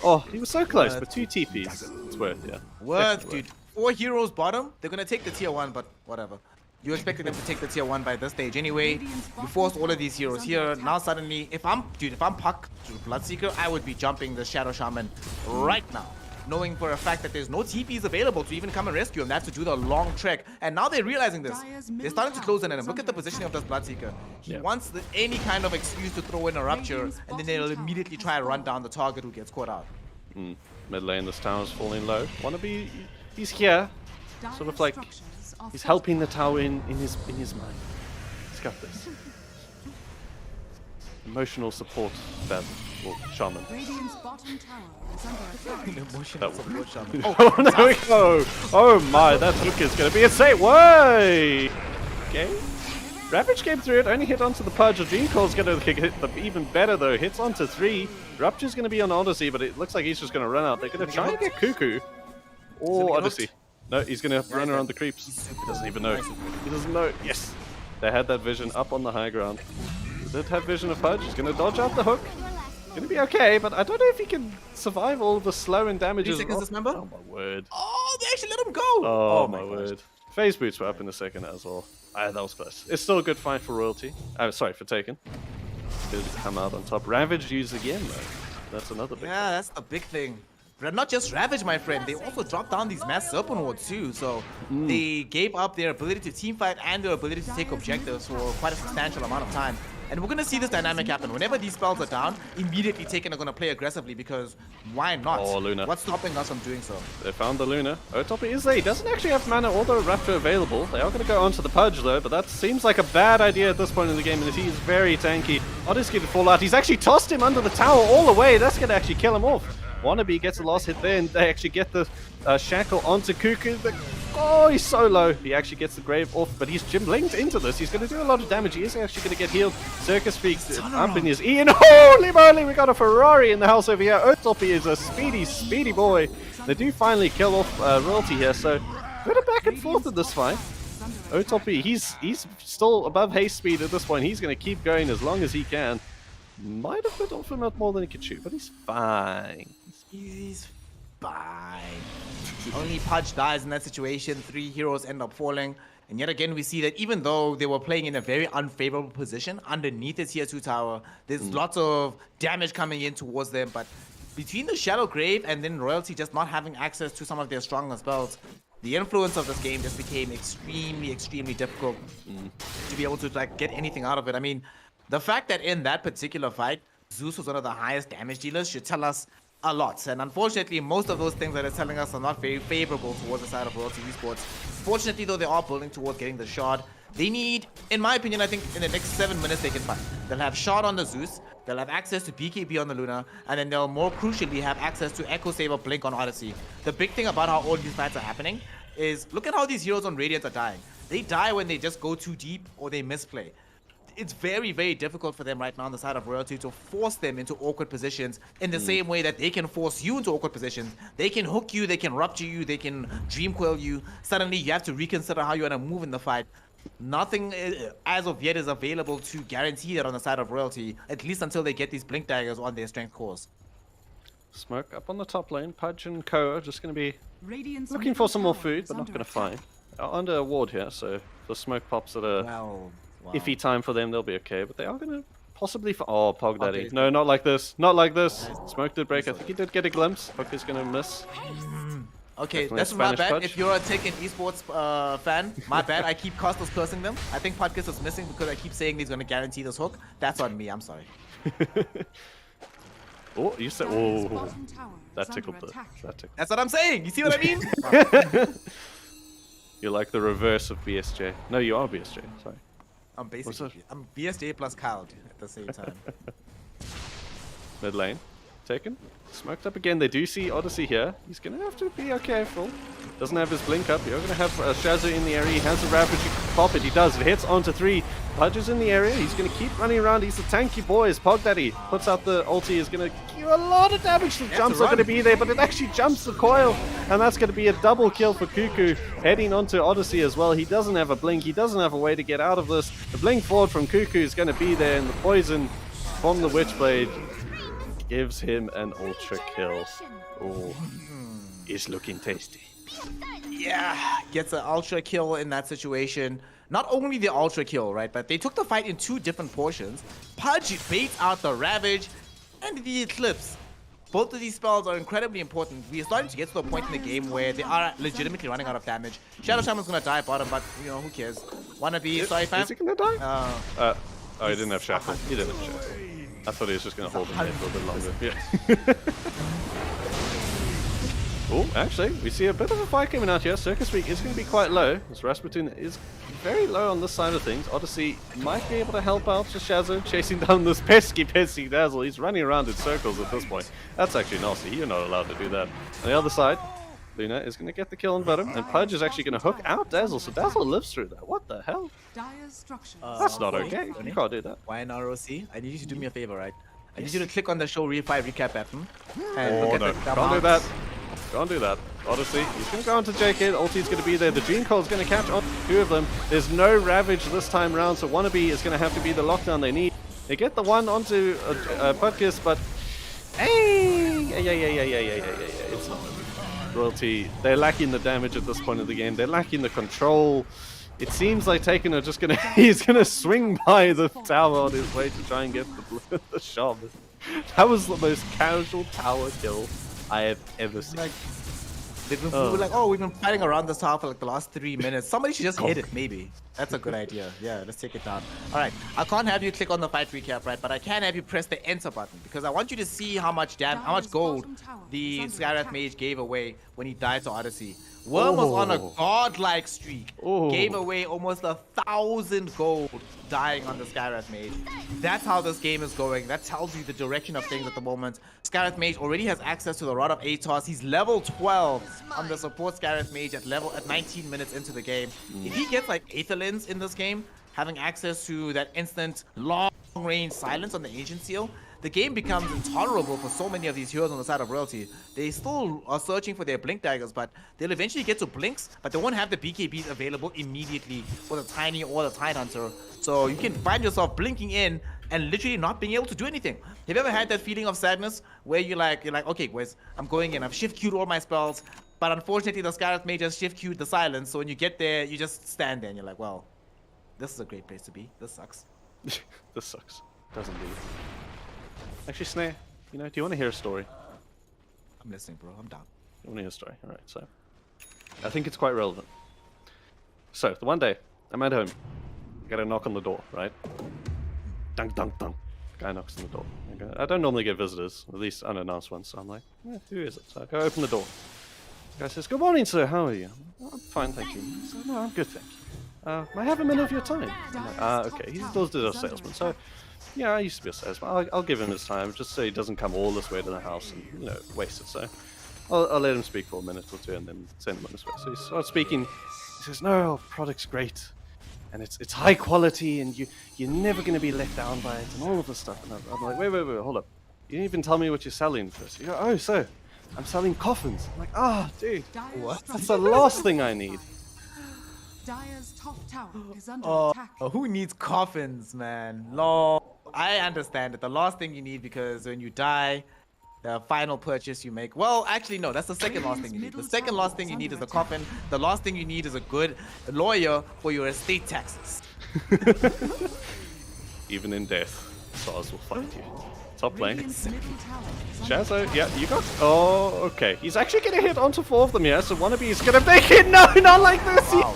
Oh, he was so close, but 2 TPs. It's worth, yeah. Worth, dude. 4 heroes bottom. They're going to take the tier 1, but whatever. You expected them to take the tier 1 by this stage anyway. You forced all of these heroes here. Now suddenly, if I'm Puck to Bloodseeker, I would be jumping the Shadow Shaman right now, knowing for a fact that there's no TPs available to even come and rescue him. That's to do the long trek. And now they're realizing this. They're starting to close in on him. Look at the positioning of this Bloodseeker. He wants any kind of excuse to throw in a Rupture, and then they'll immediately try and run down the target who gets caught out. Mid lane, this tower's falling low. Wannabe, he's here. Sort of like, he's helping the tower in his mind. He's got this. Emotional support, Bev, or Shaman. Emotional support Shaman. Oh, there we go! Oh my, that hook is going to be a safe way! Okay. Ravage came through it, only hit onto the Pudge. The Dream Call's going to hit them even better though. Hits onto 3. Rupture's going to be on Odyssey, but it looks like he's just going to run out. They're going to try and get Cuckoo. Or Odyssey. No, he's going to run around the creeps. He doesn't even know. He doesn't know. Yes! They had that vision up on the high ground. They did have vision of Pudge. He's going to dodge out the hook. Gonna be okay, but I don't know if he can survive all the slow and damages. 3 seconds dismember? Oh my word. Oh, they actually let him go! Oh my word. Phase boots were up in a second as well. That was close. It's still a good fight for Royalty. Sorry, for Taken. Good to come out on top. Ravage used again though. That's another big thing. That's the big thing. But not just Ravage, my friend. They also dropped down these mass Serpent Wards too. So they gave up their ability to teamfight and their ability to take objectives for quite a substantial amount of time. And we're going to see this dynamic happen. Whenever these spells are down, immediately Taken are going to play aggressively because why not? Oh, Luna. What's stopping us from doing so? They found the Luna. Otopi is there. He doesn't actually have mana or the Raptor available. They are going to go onto the Pudge though, but that seems like a bad idea at this point in the game, and he is very tanky. Odyssey to fall out. He's actually tossed him under the tower all the way. That's going to actually kill him off. Wannabe gets a last hit there, and they actually get the shackle onto Cuckoo. Oh, he's so low. He actually gets the grave off, but he's linked into this. He's going to do a lot of damage. He is actually going to get healed. Circus Freak up in his ear. And holy moly, we got a Ferrari in the house over here. Otopi is a speedy boy. They do finally kill off Royalty here, so bit of back and forth in this fight. Otopi, he's still above haste speed at this point. He's going to keep going as long as he can. Might have bit off him out more than he could shoot, but he's fine. He's fine. Only Pudge dies in that situation. 3 heroes end up falling. And yet again, we see that even though they were playing in a very unfavorable position underneath the tier 2 tower, there's lots of damage coming in towards them. But between the Shadow Grave and then Royalty just not having access to some of their stronger spells, the influence of this game just became extremely difficult to be able to get anything out of it. I mean, the fact that in that particular fight, Zeus was one of the highest damage dealers should tell us a lot. And unfortunately, most of those things that it's telling us are not very favorable towards the side of Royalty Esports. Fortunately, though, they are building towards getting the shard. They need, in my opinion, I think in the next 7 minutes they can fight. They'll have shard on the Zeus, they'll have access to BKB on the Luna, and then they'll more crucially have access to Echo Saber Blink on Odyssey. The big thing about how all these fights are happening is look at how these heroes on Radiant are dying. They die when they just go too deep or they misplay. It's very difficult for them right now on the side of Royalty to force them into awkward positions in the same way that they can force you into awkward positions. They can hook you, they can rupture you, they can dream coil you. Suddenly you have to reconsider how you want to move in the fight. Nothing as of yet is available to guarantee that on the side of Royalty, at least until they get these blink daggers on their strength cores. Smoke up on the top lane. Pudge and Co are just going to be looking for some more food, but not going to find. under a ward here, so if the smoke pops at a Wow. iffy time for them, they'll be okay. But they are gonna possibly. Oh, Pog Daddy. Okay. No, not like this. Not like this. Smoke did break. I think he did get a glimpse. Pog is gonna miss. Okay, Definitely that's my Spanish bad. punch. If you're a Tekken Esports fan, my bad. I keep Costas cursing them. I think Podcast is missing because I keep saying he's going to guarantee this hook. That's on me. I'm sorry. Oh, you said. Dire's Oh, bottom tower that is tickled under the. attack. That tickled. That's what I'm saying. You see what I mean? You're like the reverse of BSJ. No, you are BSJ. Sorry. I'm What's basically I'm BSJ plus Kyle at the same time. Mid lane. Taken. Smoked up again. They do see Odyssey here. He's going to have to be careful. Doesn't have his blink up. You're going to have Shazza in the area. He has a Ravage. You can pop it. He does. It hits onto 3. Pudge is in the area. He's going to keep running around. He's a tanky boy. His Pog Daddy puts out the ulti. Is going to do a lot of damage. The jumps are going to be there, but it actually jumps the coil. And that's going to be a double kill for Cuckoo. Heading onto Odyssey as well. He doesn't have a blink. He doesn't have a way to get out of this. The blink forward from Cuckoo is going to be there. And the poison from the Witchblade gives him an ultra kill. Oh, it's looking tasty. Yeah, gets an ultra kill in that situation. Not only the ultra kill, right, but they took the fight in 2 different portions. Pudge baits out the Ravage and the Eclipse. Both of these spells are incredibly important. We are starting to get to the point in the game where they are legitimately running out of damage. Shadow Shaman's gonna die bottom, but you know, who cares? Wanna be sorry fam? Is he gonna die? Oh, he didn't have He's shackle. He didn't have shackle. I thought he was just gonna hold him there for a bit longer. Yeah. Oh, actually, we see a bit of a fight coming out here. Circus Week is going to be quite low. As Rasputin is very low on this side of things. Odyssey might be able to help out just Shazza chasing down this pesky Dazzle. He's running around in circles at this point. That's actually nasty. You're not allowed to do that. On the other side, Luna is going to get the kill on bottom, and Pudge is actually going to hook out Dazzle. So Dazzle lives through that. What the hell? Dire's structures That's not are okay. fortified. You can't do that. Why an ROC? I need you to do me a favor, right? I need you to click on the show real 5 recap button and Oh look at no, the can't do that. Can't do that. Odyssey, he's going to go onto JK. Ulti's going to be there. The Dream Coil's going to catch on 2 of them. There's no Ravage this time round, so Wannabe is going to have to be the lockdown they need. They get the one onto Pudkiss, but hey, it's not. Royalty, they're lacking the damage at this point of the game. They're lacking the control. It seems like Taken are just gonna he's gonna swing by the tower on his way to try and get the shot. That was the most casual tower kill I have ever seen. Like, we were like, oh, we've been fighting around this tower for like the last 3 minutes. Somebody should just hit it, maybe. That's a good idea. Yeah, let's take it down. All right, I can't have you click on the fight recap, right? But I can have you press the enter button because I want you to see how much gold the Skyrath Mage gave away when he died to Odyssey. Worm was on a godlike streak. Gave away almost 1,000 gold dying on the Skyrath Mage. That's how this game is going. That tells you the direction of things at the moment. Skyrath Mage already has access to the Rod of Atos. He's level 12 on the support Skyrath Mage at 19 minutes into the game. If he gets like Aetherlins in this game, having access to that instant long-range silence on the Ancient Seal, the game becomes intolerable for so many of these heroes on the side of Royalty. They still are searching for their Blink Daggers, but they'll eventually get to Blinks, but they won't have the BKBs available immediately for the Tiny or the Tidehunter. So you can find yourself blinking in and literally not being able to do anything. Have you ever had that feeling of sadness where you're like, okay, Wes, I'm going in, I've shift queued all my spells, but unfortunately the Skyrath Mage just shift queued the silence, so when you get there, you just stand there and you're like, well, this is a great place to be. This sucks. This sucks. Doesn't do. Actually, Snare, you know, do you want to hear a story? I'm listening, bro. I'm down. You want to hear a story? All right, so I think it's quite relevant. So the one day I'm at home, I get a knock on the door, right? Dunk, dunk, dunk. Guy knocks on the door. I don't normally get visitors, at least unannounced ones. So I'm like, who is it? So I go open the door. The guy says, "Good morning, sir. How are you?" "I'm fine, thank you." He said, "No, I'm good, thank you. May I have a minute of your time?" I'm like, okay. He's still a salesman, so yeah, I used to be a salesman. I'll give him his time, just so he doesn't come all this way to the house and, you know, waste it. So I'll let him speak for a minute or two and then send him on his way. So he starts speaking. He says, "No, our product's great, and it's high quality, and you're never going to be let down by it, and all of this stuff." And I'm like, wait, hold up. You didn't even tell me what you're selling first. You go, "Oh, so I'm selling coffins." I'm like, dude, what? That's the last thing I need. Dire's top tower is under attack. Who needs coffins, man? Lol. I understand it. The last thing you need, because when you die, the final purchase you make. Well, actually, no, that's the second last thing you need. The second last thing you need is a coffin. The last thing you need is a good lawyer for your estate taxes. Even in death, stars will find you. Top lane. Shazzo, yeah, you got... Oh, okay. He's actually going to hit onto 4 of them here, so Wannabe is going to make it. No, not like this. Wow.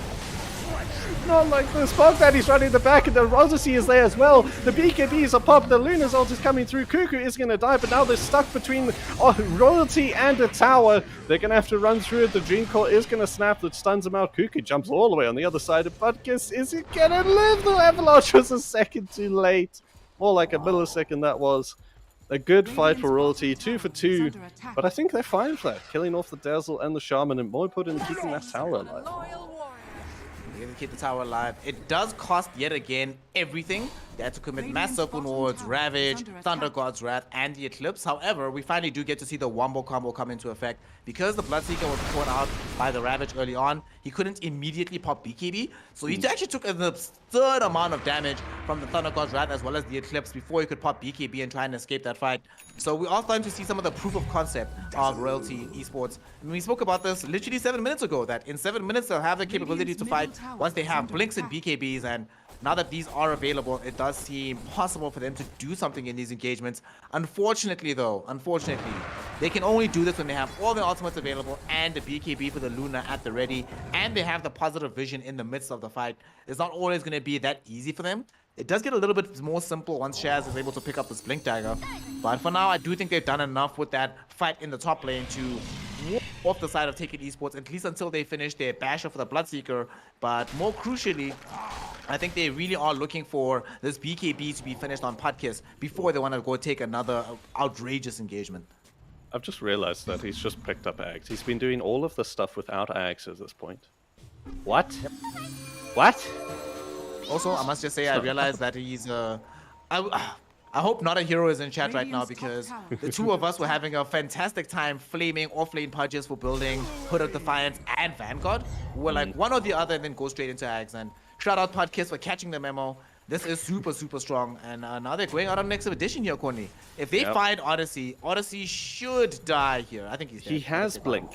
Not like this. Spark Daddy's running the back, and the Odyssey is there as well. The BKBs are popped. The Luna's ult is coming through. Cuckoo is going to die, but now they're stuck between Royalty and a tower. They're going to have to run through it. The Dream Core is going to snap that stuns him out. Cuckoo jumps all the way on the other side of Butkus. Is he going to live? The Avalanche was a second too late. More like a millisecond that was. A good fight for Royalty, 2 for 2, but I think they're fine for that. Killing off the Dazzle and the Shaman, and more important, keeping that tower alive. They're gonna keep the tower alive. It does cost yet again everything. They had to commit Mass Serpent Wards, Ravage, Thunder God's Wrath, and the Eclipse. However, we finally do get to see the Wombo combo come into effect. Because the Bloodseeker was caught out by the Ravage early on, he couldn't immediately pop BKB. So he actually took an absurd amount of damage from the Thunder God's Wrath as well as the Eclipse before he could pop BKB and try and escape that fight. So we are starting to see some of the proof of concept of Royalty Esports. And we spoke about this literally 7 minutes ago, that in 7 minutes they'll have the capability to fight once they have Blinks and BKBs, and now that these are available, it does seem possible for them to do something in these engagements. Unfortunately, though, they can only do this when they have all the ultimates available and the BKB for the Luna at the ready, and they have the positive vision in the midst of the fight. It's not always going to be that easy for them. It does get a little bit more simple once Shaz is able to pick up this Blink Dagger. But for now, I do think they've done enough with that fight in the top lane to walk off the side of Taken Esports, at least until they finish their basher for the Bloodseeker. But more crucially, I think they really are looking for this BKB to be finished on Putkiss before they want to go take another outrageous engagement. I've just realized that he's just picked up Ags. He's been doing all of this stuff without Ags at this point. What? Yep. What? Also, I must just say, I realized that he's I hope not a hero is in chat right now, because the two of us were having a fantastic time flaming off-lane Pudges for building Hood of Defiance and Vanguard. We were like one or the other and then go straight into Ags. And shout out Pudkiss for catching the memo. This is super, super strong. And now they're going out on next edition here, CORNY. If they find Odyssey, Odyssey should die here. I think he's dead. He has Blink.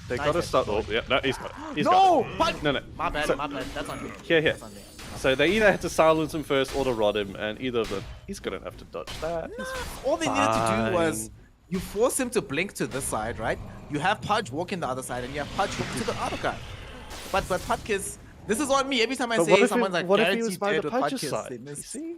They gotta start. Oh, yeah, no, he's not. He's no! Got no, no. My bad, so, my bad. That's on me. Here. That's on me. So they either had to silence him first or to rod him, and either of them, he's gonna have to dodge that. No. All they needed to do was you force him to blink to this side, right? You have Pudge walking the other side, and you have Pudge walk to the other guy. But Pudkiss, this is on me. Every time I say someone's like guaranteed dead with Pudkiss, they miss. See?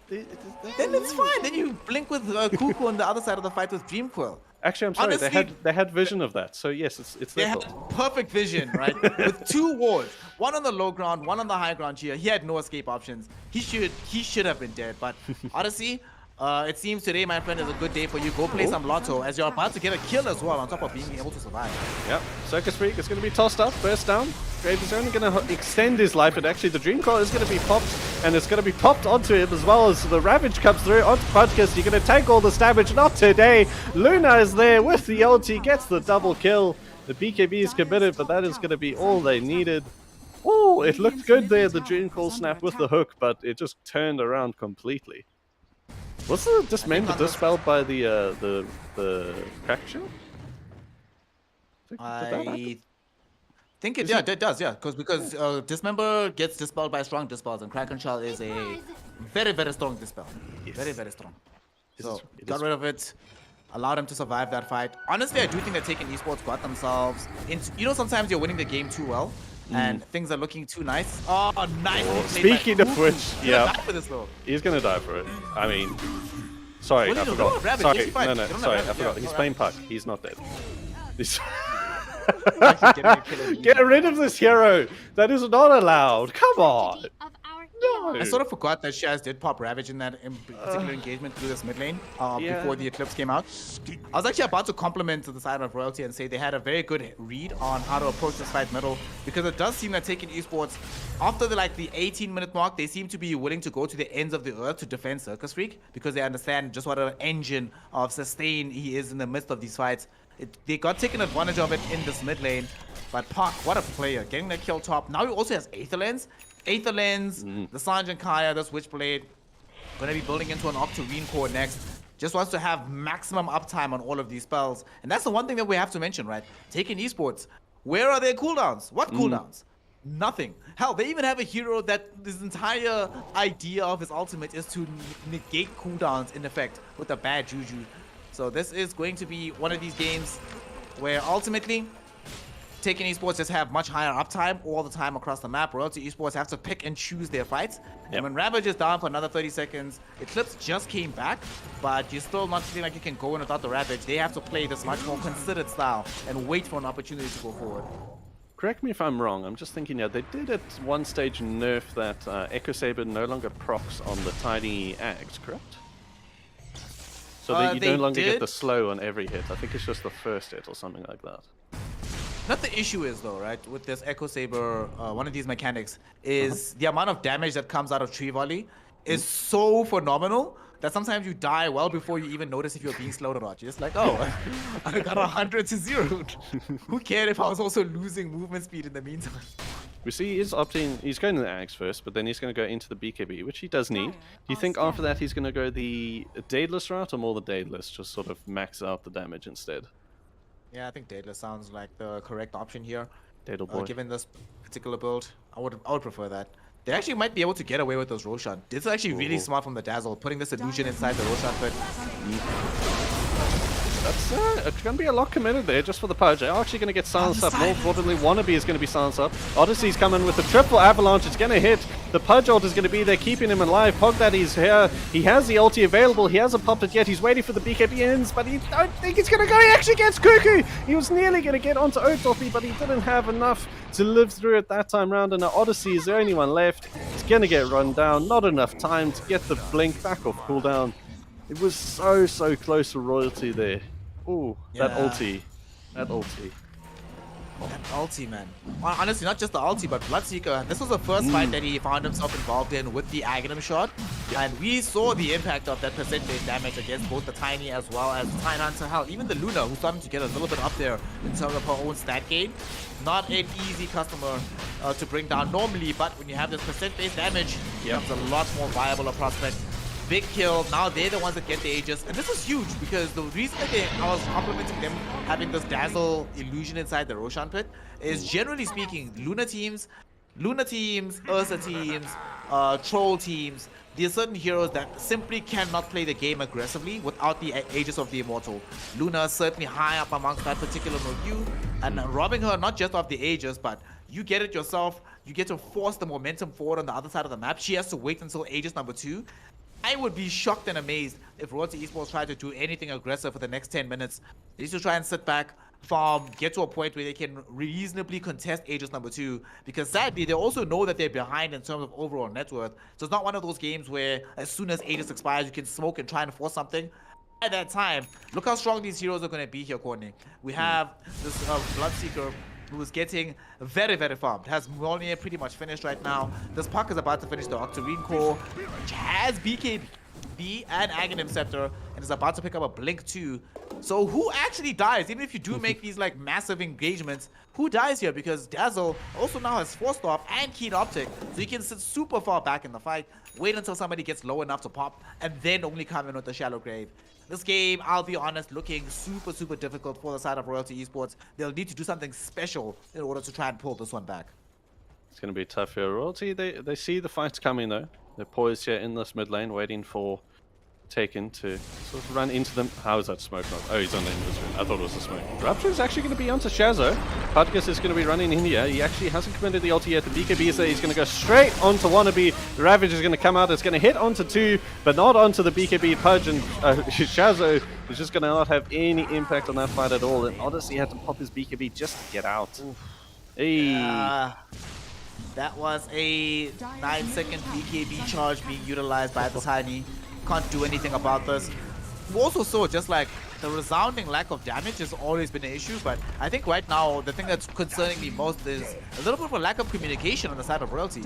Then it's fine. Then you blink with Cuckoo on the other side of the fight with Dreamcoil. Actually, I'm sorry. Honestly, they had vision of that. So yes, it's they their had fault. perfect vision, right? With 2 wards, one on the low ground, one on the high ground here. He had no escape options. He should have been dead. But Odyssey, it seems today, my friend, is a good day for you. Go play some Lotto, as you're about to get a kill as well on top of being able to survive. Yep. Circus Freak is going to be tossed up, burst down. Grave is only going to extend his life, but actually the Dream Core is going to be popped, and it's going to be popped onto him as well as the Ravage comes through onto Pudkiss. You're going to tank all this damage. Not today. Luna is there with the ulti, gets the double kill. The BKB is committed, but that is going to be all they needed. Oh, it looked good there, the Dream Core snap with the hook, but it just turned around completely. Was the dismember dispelled by the crack shell? I think it does, yeah, because Dismember gets dispelled by strong dispels, and Kraken Shell is a very, very strong dispel. Yes. Very, very strong. So got rid of it, allowed him to survive that fight. Honestly, I do think that Taken Esports got themselves into, you know, sometimes you're winning the game too well, and things are looking too nice. Oh, nice. Speaking of which, yeah, he's gonna die for it. I mean, sorry, I forgot. Sorry, sorry, I forgot. He's playing Puck. He's not dead. Get rid of this hero. That is not allowed. Come on. No. I sort of forgot that Shaz did pop Ravage in that particular engagement through this mid lane before the Eclipse came out. I was actually about to compliment to the side of Royalty and say they had a very good read on how to approach this fight middle, because it does seem that Taken Esports, after the 18-minute mark, they seem to be willing to go to the ends of the earth to defend Circus Freak, because they understand just what an engine of sustain he is in the midst of these fights. They got taken advantage of it in this mid lane, but Park, what a player, getting the kill top. Now he also has Aether Lens, the Sange and Kaya, the Switchblade, gonna be building into an Octarine core next. just wants to have maximum uptime on all of these spells. And that's the one thing that we have to mention, right? Taking esports, where are their cooldowns? What cooldowns? Nothing. Hell, they even have a hero that this entire idea of his ultimate is to negate cooldowns in effect with a bad juju. So this is going to be one of these games where ultimately Taken Esports just have much higher uptime all the time across the map. Royalty Esports have to pick and choose their fights. And when Ravage is down for another 30 seconds, Eclipse just came back, but you're still not feeling like you can go in without the Ravage. They have to play this much more considered style and wait for an opportunity to go forward. Correct me if I'm wrong, I'm just thinking, they did at one stage nerf that Echo Saber no longer procs on the tiny Ags, correct? So that you no longer get the slow on every hit. I think it's just the first hit or something like that. Not the issue is though, right, with this Echo Saber, one of these mechanics, is the amount of damage that comes out of Tree Volley is so phenomenal that sometimes you die well before you even notice if you're being slowed or not. You're just like, oh, I got 100 to 0. Who cared if I was also losing movement speed in the meantime? We see he's going to the Ags first, but then he's going to go into the BKB, which he does need. Do you think after that he's going to go the Daedalus route or more the Daedalus, just sort of max out the damage instead? Yeah, I think Daedalus sounds like the correct option here. Daedal boy. Given this particular build, I would prefer that. They actually might be able to get away with those Roshan. This is actually really smart from the Dazzle, putting this illusion inside the Roshan pit. That's it's going to be a lot committed there just for the Pudge. They're actually going to get silenced up. More importantly, Wannabe is going to be silenced up. Odyssey's coming with the triple avalanche. It's going to hit. The Pudge ult is going to be there, keeping him alive. Pogdaddy's here. He has the ulti available. He hasn't popped it yet. He's waiting for the BKB ends, but he don't think he's going to go. He actually gets Cuckoo. He was nearly going to get onto Otopi, but he didn't have enough to live through it that time round. And now Odyssey is the only one left. He's going to get run down. Not enough time to get the blink back off cooldown. It was so close to Royalty there. Ooh, that ulti. That ulti. That ulti, man. Honestly, not just the ulti, but Bloodseeker. This was the first fight that he found himself involved in with the Aghanim shot. And we saw the impact of that percentage damage against both the Tiny as well as the Tine Hunter. Hell, even the Luna, who's starting to get a little bit up there in terms of her own stat gain. Not an easy customer to bring down normally, but when you have this percent-based damage, it becomes a lot more viable a prospect. Big kill. Now they're the ones that get the Aegis. And this is huge because the reason that I was complimenting them having this Dazzle illusion inside the Roshan pit is, generally speaking, Luna teams, Ursa teams, Troll teams, there are certain heroes that simply cannot play the game aggressively without the Aegis of the Immortal. Luna is certainly high up amongst that particular milieu, and robbing her not just of the Aegis, but you get it yourself, you get to force the momentum forward on the other side of the map. She has to wait until Aegis number 2. I would be shocked and amazed if Royalty Esports tried to do anything aggressive for the next 10 minutes. They used to try and sit back, farm, get to a point where they can reasonably contest Aegis number 2. Because sadly, they also know that they're behind in terms of overall net worth. So it's not one of those games where as soon as Aegis expires, you can smoke and try and force something. At that time, look how strong these heroes are going to be here, CORNY. We have this Bloodseeker who is getting very farmed. Has Mjolnir pretty much finished right now. This Puck is about to finish the Octarine core, which has BKB and Aghanim Scepter, and is about to pick up a Blink too. So who actually dies? Even if you do make these like massive engagements, who dies here? Because Dazzle also now has Force Off and Keen Optic, so you can sit super far back in the fight, wait until somebody gets low enough to pop, and then only come in with the Shallow Grave. This game, I'll be honest, looking super difficult for the side of Royalty Esports. They'll need to do something special in order to try and pull this one back. It's going to be tough here. Royalty, they see the fight's coming though. They're poised here in this mid lane, waiting for Taken to sort of run into them. How is that smoke not? Oh, he's on the Invis. I thought it was the smoke. Rapture is actually going to be onto Shazo. Pudgus is going to be running in here. He actually hasn't committed the ulti yet. The BKB is there. He's going to go straight onto Wannabe. The Ravage is going to come out. It's going to hit onto 2, but not onto the BKB Pudge. And Shazo is just going to not have any impact on that fight at all. And Odyssey had to pop his BKB just to get out. Hey. That was a 9-second BKB charge being utilized by the Tiny. Can't do anything about this. We also saw just like the resounding lack of damage has always been an issue, but I think right now the thing that's concerning me most is a little bit of a lack of communication on the side of Royalty.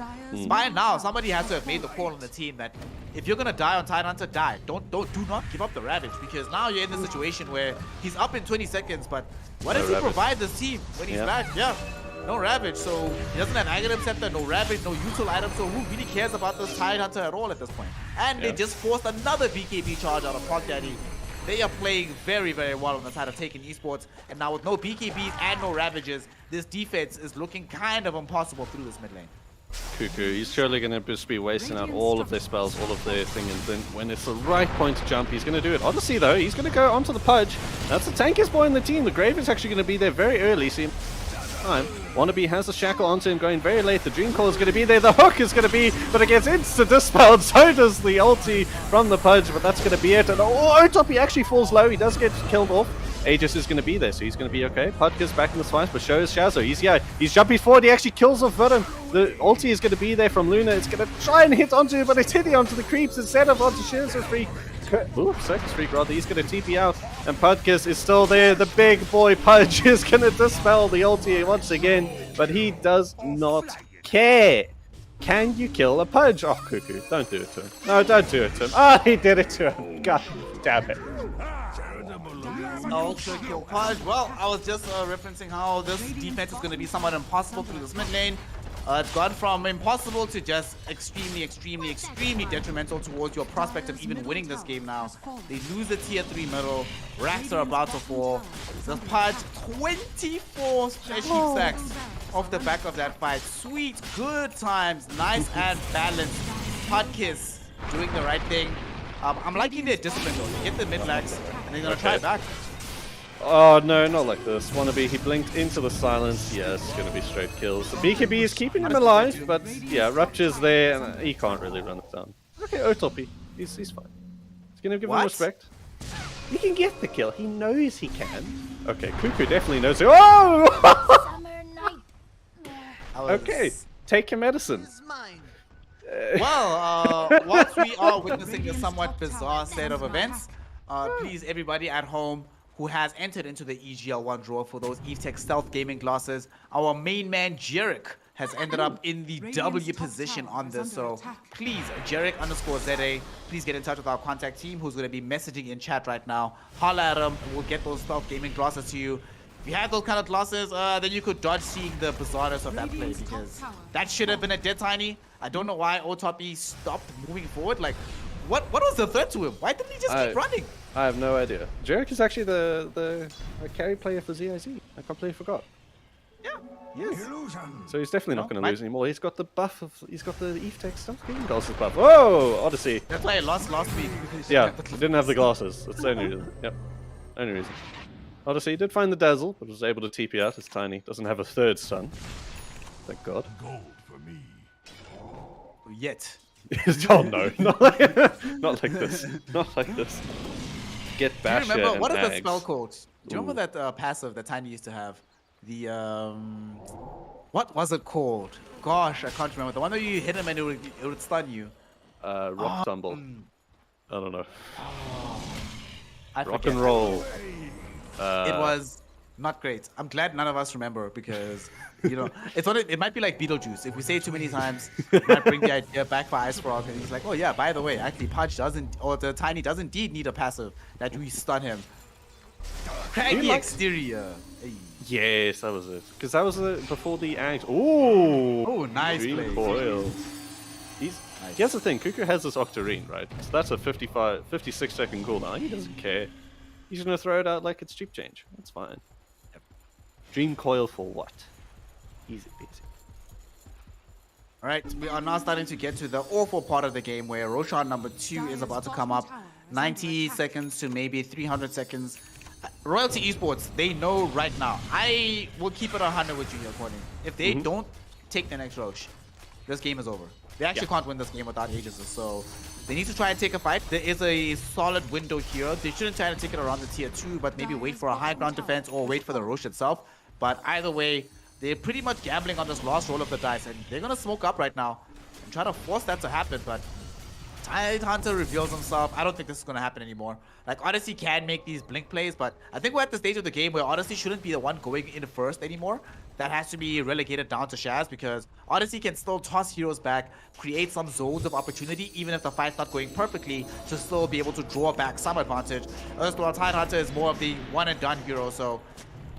By now, somebody has to have made the call on the team that if you're gonna die on Tide Hunter, die. Do not give up the Ravage, because now you're in the situation where he's up in 20 seconds, but what does he provide this team when he's back? no Ravage, so he doesn't have Aghanim Scepter, no Ravage, no useful item, so who really cares about this Tidehunter at all at this point? And they just forced another BKB charge out of Pog Daddy. They are playing very, very well on the side of taking Esports, and now with no BKBs and no Ravages, this defense is looking kind of impossible through this mid lane. Cuckoo, he's surely going to just be wasting out all of their spells, all of their thing, and then when it's the right point to jump, he's going to do it. Odyssey, though, he's going to go onto the Pudge. That's the tankiest boy in the team. The Grave is actually going to be there very early, so time. Wannabe has the shackle onto him going very late. The Dream Call is going to be there. The hook is going to be, but it gets insta-dispelled. So does the ulti from the Pudge, but that's going to be it. And Otop, actually falls low. He does get killed off. Aegis is going to be there, so he's going to be okay. Pudge's back in the slice, but shows Shazo. He's jumping forward. He actually kills off Venom. The ulti is going to be there from Luna. It's going to try and hit onto it, but it's hitting onto the creeps instead of onto Shazo's Freak. Circus Freak rather. He's going to TP out, and Pudge's is still there. The big boy Pudge is going to dispel the ulti once again, but he does not care. Can you kill a Pudge? Oh, Cuckoo, don't do it to him. No, don't do it to him. Oh, he did it to him. God damn it. Ultra kill Pudge. Well, I was just referencing how this defense is going to be somewhat impossible through this mid lane. It's gone from impossible to just extremely detrimental towards your prospect of even winning this game now. They lose the tier 3 middle. Racks are about to fall. The Pudge, 24 special sacks off the back of that fight. Sweet, good times, nice and balanced. Pudkiss doing the right thing. I'm liking their discipline though. They get the mid-lags and they're going to try it back. Oh no, not like this. Wannabe, he blinked into the silence. Yeah, it's going to be straight kills. The BKB is keeping him alive, but yeah, Rupture's there and he can't really run it down. Okay, Otopy, he's fine. He's going to give him respect. He can get the kill. He knows he can. Okay, Cuckoo definitely knows it. Oh! Okay, take your medicine. Well, whilst we are witnessing a somewhat bizarre set of events, please, everybody at home who has entered into the EGL 1 draw for those Evetech Stealth Gaming Glasses, our main man, Jerick, has ended up in the W position on this. So please, Jerick_ZA, please get in touch with our contact team who's going to be messaging in chat right now. Holla at him, we'll get those Stealth Gaming Glasses to you. If you had those kind of glasses, then you could dodge seeing the bizarreness of that play, because that should have been a dead Tiny. I don't know why Otopy stopped moving forward. Like, what was the threat to him? Why didn't he just keep running? I have no idea. Jerick is actually the carry player for ZIZ. I completely forgot. Yeah, yes. So he's definitely not going to lose anymore. He's got the buff of, he's got the Evetech Stealth Gaming Glasses buff. Whoa, Odyssey. That's why I lost last week. Yeah, he didn't have the glasses. That's the only reason. Yep, only reason. Odyssey did find the Dazzle, but was able to TP out. It's tiny. Doesn't have a third stun. Thank God. Gold for me. Yet. Oh no, not like this. Not like this. Get Basher. Do you remember, what is the Ags. spell called? Do you remember that passive that Tiny used to have? The, what was it called? Gosh, I can't remember. The one that you hit him and it would stun you. Rock Tumble. I don't know. I Rock forget. and Roll. It was not great. I'm glad none of us remember, because, you know, it might be like Beetlejuice. If we say it too many times, it might bring the idea back for Ice Frog, and he's like, oh yeah, by the way, actually Pudge doesn't, or the Tiny does indeed need a passive that we stun him. Craggy exterior. Hey. Yes, that was it. Because that was before the Ags. Ooh! Oh, nice play. Recoil. Here's the thing, Cuckoo has this Octarine, right? So that's a 56 second cooldown. He doesn't care. He's gonna throw it out like it's cheap change. That's fine. Yep. Dream Coil for what? Easy peasy. Alright, we are now starting to get to the awful part of the game where Roshan number 2 is about to come up. 90 seconds to maybe 300 seconds. Royalty Esports, they know right now. I will keep it 100 with you here, Courtney. If they don't take the next Roche, this game is over. They actually can't win this game without Aegis, so they need to try and take a fight. There is a solid window here. They shouldn't try to take it around the tier 2, but maybe wait for a high ground defense or wait for the Roche itself. But either way, they're pretty much gambling on this last roll of the dice, and they're going to smoke up right now and try to force that to happen, but Tidehunter reveals himself. I don't think this is going to happen anymore. Like, Odyssey can make these blink plays, but I think we're at the stage of the game where Odyssey shouldn't be the one going in first anymore. That has to be relegated down to Shaz, because Odyssey can still toss heroes back, create some zones of opportunity, even if the fight's not going perfectly, to still be able to draw back some advantage. While Tidehunter is more of the one-and-done hero, so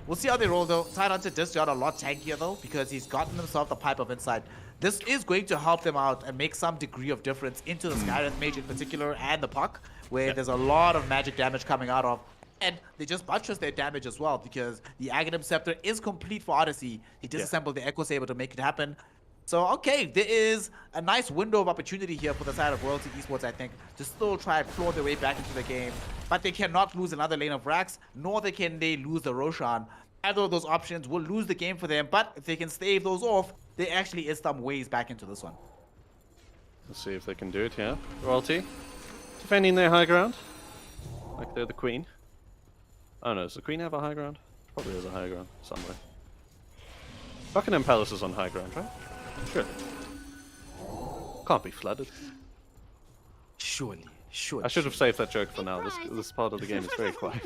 We'll see how they roll though. Tidehunter does got a lot tankier though because he's gotten himself the Pipe of Insight. This is going to help them out and make some degree of difference into the Skyreth Mage in particular and the Puck, where there's a lot of magic damage coming out of. And they just buttress their damage as well because the Aghanim Scepter is complete for Odyssey. He disassembled the Echo Saber to make it happen. So, okay, there is a nice window of opportunity here for the side of Royalty Esports, I think, to still try and claw their way back into the game. But they cannot lose another lane of Rax, nor can they lose the Roshan. Either of those options will lose the game for them, but if they can stave those off, there actually is some ways back into this one. Let's see if they can do it here. Royalty defending their high ground, like they're the queen. Oh no, does the queen have a high ground? Probably has a high ground somewhere. Buckingham Palace is on high ground, right? Sure. Can't be flooded. Surely. I should have saved that joke for now. This part of the game is very quiet.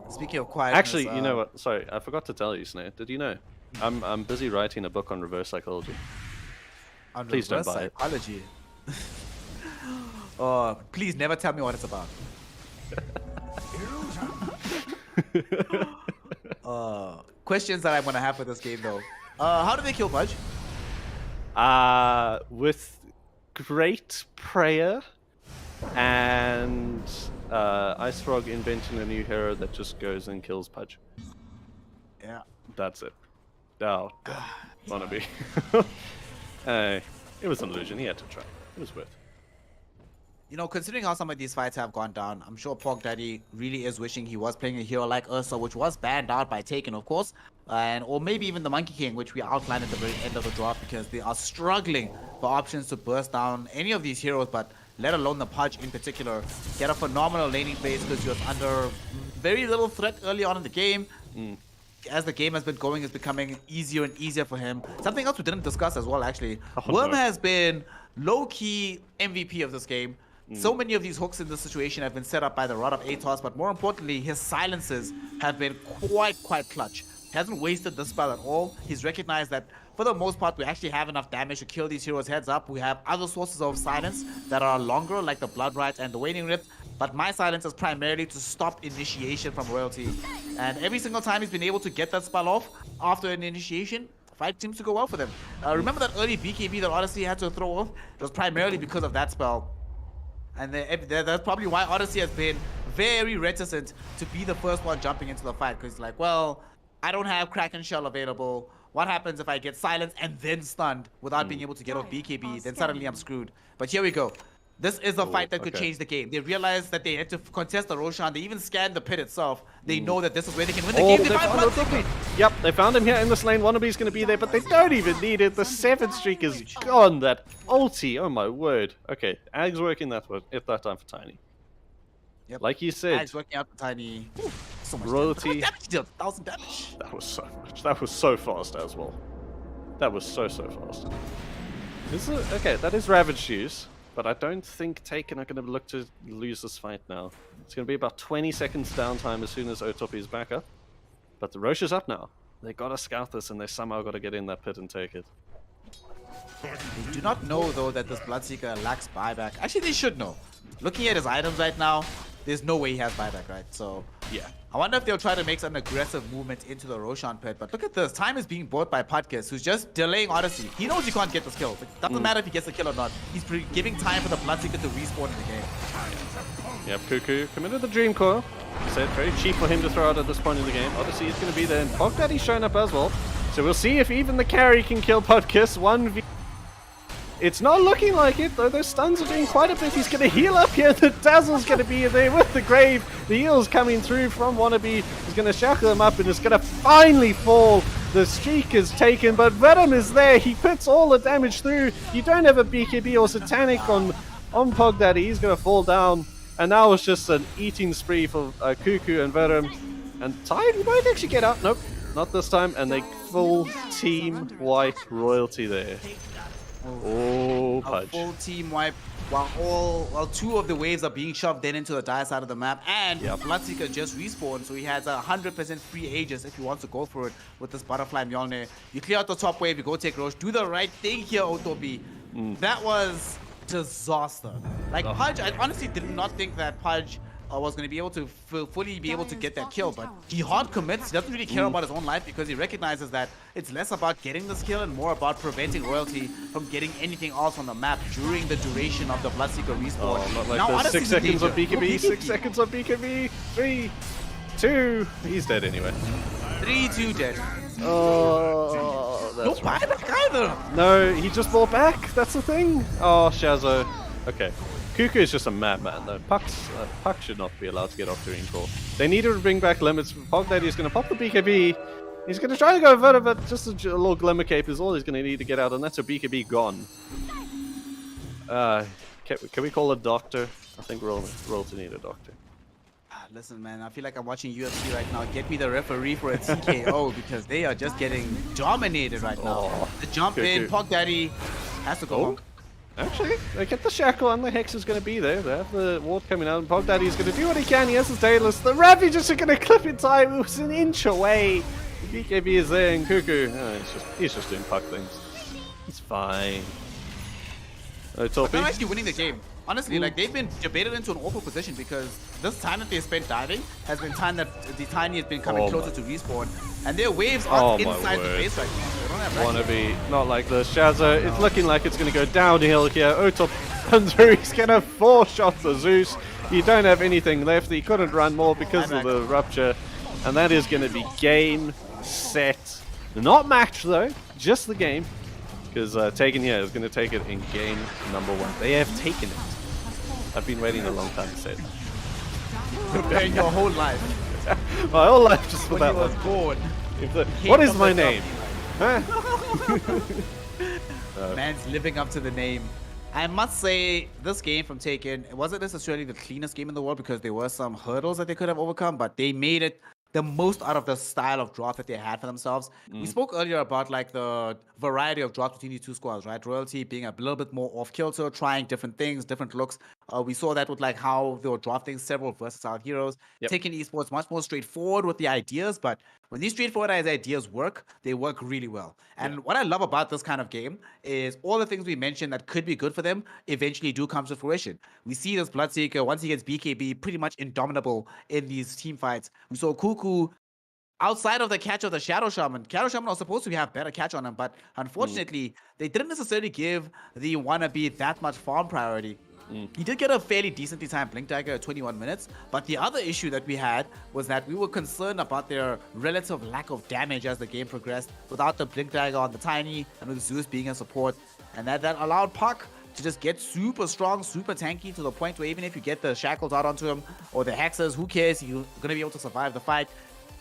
Speaking of quiet, actually, you know what? Sorry, I forgot to tell you, Snare. Did you know? I'm busy writing a book on reverse psychology. On Please don't reverse buy it. psychology. Please never tell me what it's about. Questions that I'm gonna have for this game though. How do they kill Pudge? With great prayer and Ice Frog inventing a new hero that just goes and kills Pudge. Yeah. That's it. Oh, wannabe. Hey, it was an illusion. He had to try. It was worth it. You know, considering how some of these fights have gone down, I'm sure Pog Daddy really is wishing he was playing a hero like Ursa, which was banned out by Taken, of course, or maybe even the Monkey King, which we outlined at the very end of the draft, because they are struggling for options to burst down any of these heroes, but let alone the Pudge in particular. Get a phenomenal laning phase because he was under very little threat early on in the game. As the game has been going, it's becoming easier and easier for him. Something else we didn't discuss as well, actually. Worm has been low-key MVP of this game. So many of these hooks in this situation have been set up by the Rod of Atos, but more importantly, his silences have been quite clutch. He hasn't wasted this spell at all. He's recognized that for the most part, we actually have enough damage to kill these heroes heads up. We have other sources of silence that are longer, like the Blood Rite and the Waning Rift, but my silence is primarily to stop initiation from Royalty. And every single time he's been able to get that spell off after an initiation, fight seems to go well for them. Remember that early BKB that Odyssey had to throw off? It was primarily because of that spell. And that's probably why Odyssey has been very reticent to be the first one jumping into the fight. Because like, well, I don't have Kraken Shell available. What happens if I get silenced and then stunned without being able to get off BKB? Then suddenly I'm screwed. But here we go. This is a fight that could change the game. They realized that they had to contest the Roshan. They even scanned the pit itself. They know that this is where they can win the game. They find Bloodseeker. Yep, they found him here in this lane. Wannabe's going to be there, but they don't even need it. The 7 streak is gone. That ulti, oh my word. Okay, Ag's working that time for Tiny. Yep. Like you said. Ag's working out for Tiny. Ooh, so much Royalty. Damage. 1,000 damage. That was so much. That was so fast as well. That was so fast. Okay, that is Ravage use. But I don't think Taken are going to look to lose this fight now. It's going to be about 20 seconds downtime as soon as Otop is back up. But the Roche is up now. They got to scout this and they somehow got to get in that pit and take it. They do not know though that this Bloodseeker lacks buyback. Actually, they should know. Looking at his items right now, there's no way he has buyback, right? So yeah. I wonder if they'll try to make some aggressive movement into the Roshan pit. But look at this. Time is being bought by Putkus, who's just delaying Odyssey. He knows he can't get this kill. It doesn't matter if he gets the kill or not. He's giving time for the Bloodseeker to respawn in the game. Yep, Cuckoo committed the Dream Coil. He said very cheap for him to throw out at this point in the game. Odyssey is going to be there. And Pog Daddy's shown up as well. So we'll see if even the carry can kill Putkus. 1v. It's not looking like it, though. Those stuns are doing quite a bit. He's going to heal up here. The Dazzle's going to be there with the Grave. The heal's coming through from Wannabe. He's going to shackle him up and it's going to finally fall. The streak is taken, but Venom is there. He puts all the damage through. You don't have a BKB or Satanic on Pog Daddy. He's going to fall down. And now it's just an eating spree for Cuckoo and Venom. And Tide might actually get out. Nope, not this time. And they full team wipe Royalty there. Oh, Pudge. A full team wipe while 2 of the waves are being shoved in into the dire side of the map, and Bloodseeker just respawned, so he has 100% free Aegis if he wants to go for it with this Butterfly Mjolnir. You clear out the top wave, you go take Roche, do the right thing here, Otobi. That was disaster. Like Pudge, I honestly did not think that Pudge was going to be able to fully be able to get that kill, but he hard commits. He doesn't really care about his own life because he recognizes that it's less about getting this kill and more about preventing Royalty from getting anything else on the map during the duration of the Bloodseeker respawn. Oh, not like Now, the honestly, 6 seconds of danger. BKB, 6 seconds of BKB, 3, 2, he's dead anyway. 3-2 dead. Oh, No that's right. buyback either. No, he just bought back, that's the thing. Oh, Shazo. Okay. Cuckoo is just a madman though. Puck should not be allowed to get off the recall. They need to bring back limits. Pog Daddy is going to pop the BKB. He's going to try to go further, but just a little Glimmer Cape is all he's going to need to get out, and that's a BKB gone. Can we call a doctor? I think Royalty need a doctor. Listen, man, I feel like I'm watching UFC right now. Get me the referee for a TKO because they are just getting dominated right now. Oh, The jump in, Pog Daddy has to go home. Actually, they get the shackle and the hex is going to be there. They have the ward coming out, and Pog Daddy is going to do what he can. He has his Daedalus. The Ravage is going to clip in time. It was an inch away. The BKB is there, and Cuckoo, he's just doing puck things. It's fine. They're actually winning the game. Honestly, like they've been debated into an awful position because this time that they spent diving has been time that the Tiny has been coming closer to respawn, and their waves aren't inside the base right now. They don't have Wannabe, not like this. Shazo, it's looking like it's going to go downhill here. Otop Hunter, he's going to 4-shot the Zeus. You don't have anything left. He couldn't run more because of the rupture, and that is going to be game, set, not match though, just the game. Because Taken here is going to take it in game number 1. They have taken it. I've been waiting a long time to say it. Preparing your whole life. My whole life just for When that he was one. born. What is my name? Huh? Man's living up to the name. I must say, this game from Taken, it wasn't necessarily the cleanest game in the world because there were some hurdles that they could have overcome, but they made it the most out of the style of draft that they had for themselves. We spoke earlier about like the variety of drafts between these two squads, right? Royalty being a little bit more off kilter, trying different things, different looks. We saw that with like how they were drafting several versatile heroes. Taking Esports much more straightforward with the ideas, but when these straightforward ideas work, they work really well. And what I love about this kind of game is all the things we mentioned that could be good for them eventually do come to fruition. We see this Bloodseeker, once he gets BKB, pretty much indomitable in these team fights. We saw Cuckoo outside of the catch of the Shadow Shaman. Shadow Shaman was supposed to have better catch on him, but unfortunately, they didn't necessarily give the wannabe that much farm priority. He did get a fairly decently timed Blink Dagger at 21 minutes, but the other issue that we had was that we were concerned about their relative lack of damage as the game progressed without the Blink Dagger on the Tiny and with Zeus being a support, and that allowed Puck to just get super strong, super tanky to the point where even if you get the shackles out onto him or the hexes, who cares? You're going to be able to survive the fight.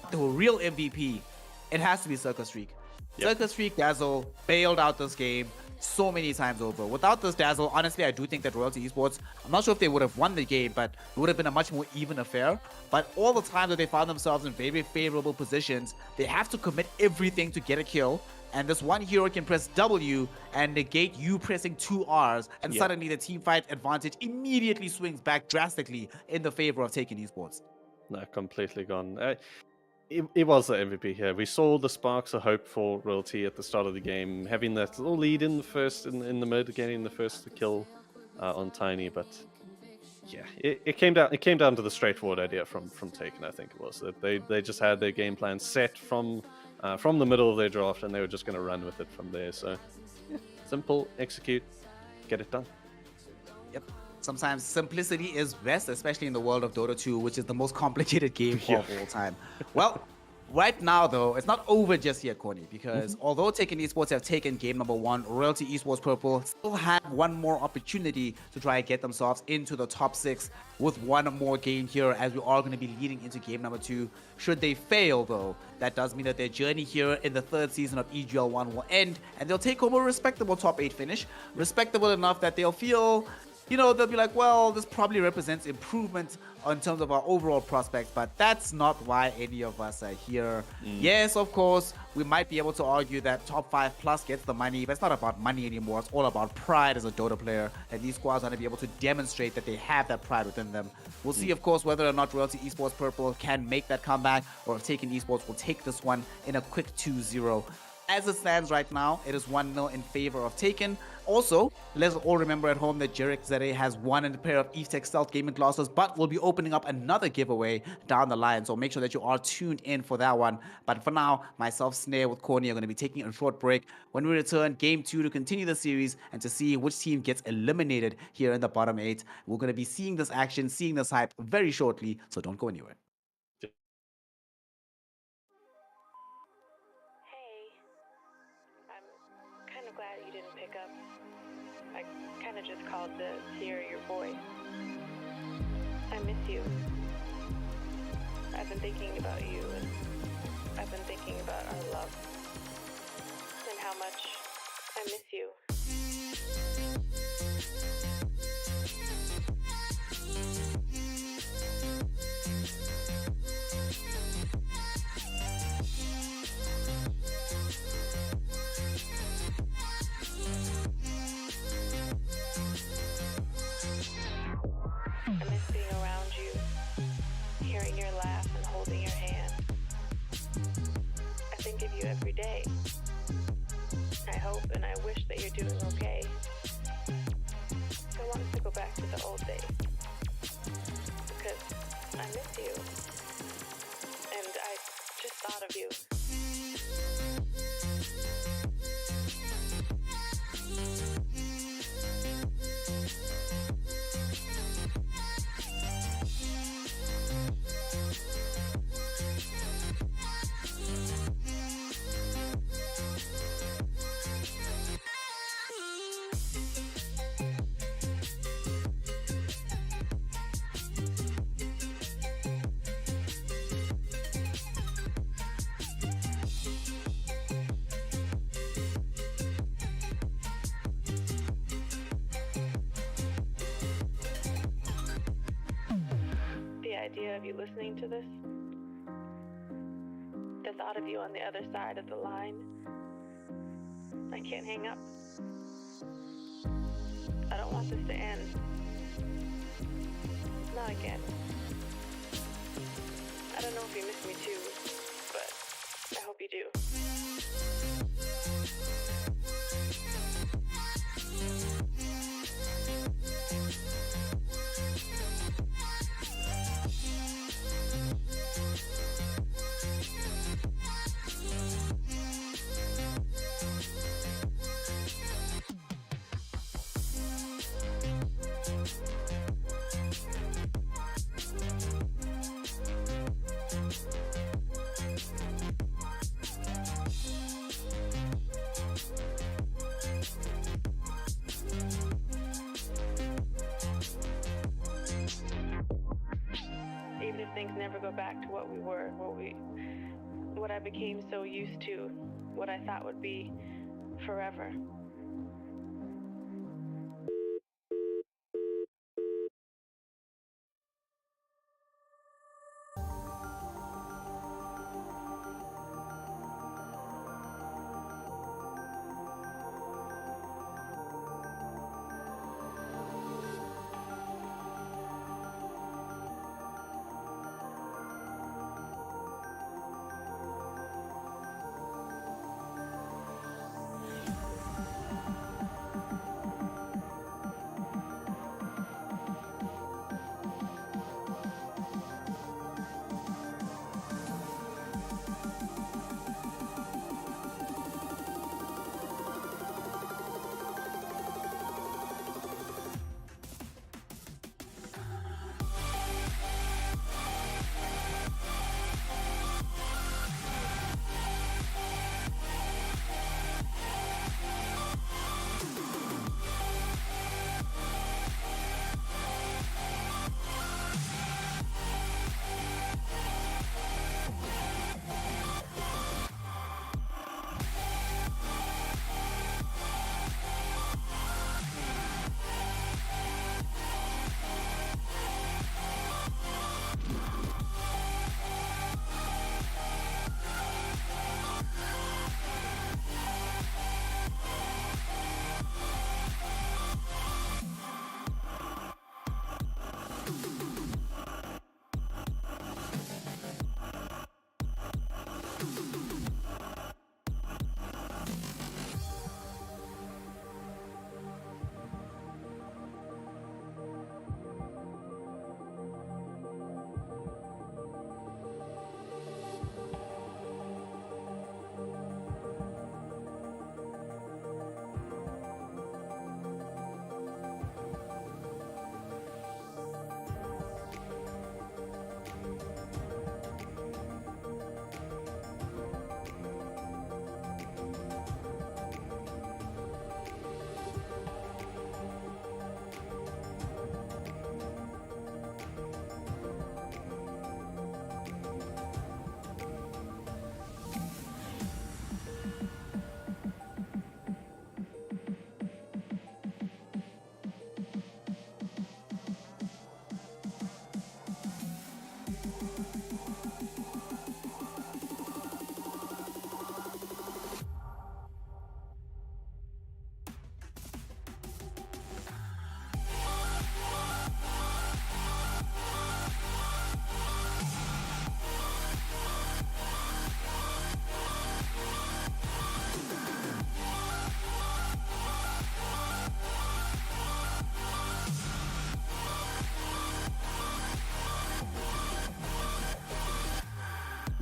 The real MVP, it has to be Circus Freak. Circus Freak Dazzle bailed out this game so many times over. Without this Dazzle, honestly, I do think that Royalty Esports, I'm not sure if they would have won the game, but it would have been a much more even affair. But all the time that they found themselves in very favorable positions, they have to commit everything to get a kill. And this one hero can press W and negate you pressing 2 Rs, and suddenly the team fight advantage immediately swings back drastically in the favor of Taken Esports. No, completely gone. It was the MVP here. We saw the sparks of hope for Royalty at the start of the game, having that little lead in the first, in the mid, getting the first kill on Tiny. But yeah, it came down to the straightforward idea from Taken. I think it was that they just had their game plan set from the middle of their draft, and they were just going to run with it from there. So yeah, simple, execute, get it done. Yep. Sometimes simplicity is best, especially in the world of Dota 2, which is the most complicated game of all time. Well, right now, though, it's not over just yet, Corny, because although Taken Esports have taken game number 1, Royalty Esports Purple still have one more opportunity to try and get themselves into the top 6 with one more game here, as we are going to be leading into game number 2. Should they fail, though, that does mean that their journey here in the 3rd season of EGL 1 will end, and they'll take home a respectable top 8 finish. Respectable enough that they'll feel, you know, they'll be like, well, this probably represents improvement in terms of our overall prospects, but that's not why any of us are here. Yes, of course, we might be able to argue that top 5 plus gets the money, but it's not about money anymore. It's all about pride as a Dota player, and these squads are going to be able to demonstrate that they have that pride within them. We'll see, of course, whether or not Royalty Esports Purple can make that comeback, or if Taken Esports will take this one in a quick 2-0. As it stands right now, it is 1-0 in favor of Taken. Also, let's all remember at home that Jarek Zere has won a pair of Evetech Stealth Gaming Glasses, but we'll be opening up another giveaway down the line, so make sure that you are tuned in for that one. But for now, myself, Snare, with Corny are going to be taking a short break. When we return, Game 2 to continue the series and to see which team gets eliminated here in the bottom 8. We're going to be seeing this action, seeing this hype very shortly, so don't go anywhere. Hey, I'm kind of glad you didn't pick up. I kind of just called to hear your voice. I miss you. I've been thinking about you, and I've been thinking about our love, and how much I miss you. I miss being around you, hearing your laugh and holding your hand. I think of you every day. I hope and I wish that you're doing okay. I want us to go back to the old days. Because I miss you. And I just thought of you. The idea of you listening to this, the thought of you on the other side of the line, I can't hang up. I don't want this to end. Not again. I don't know if you miss me too, but I hope you do. Even if things never go back to what we were, what I became so used to, what I thought would be forever.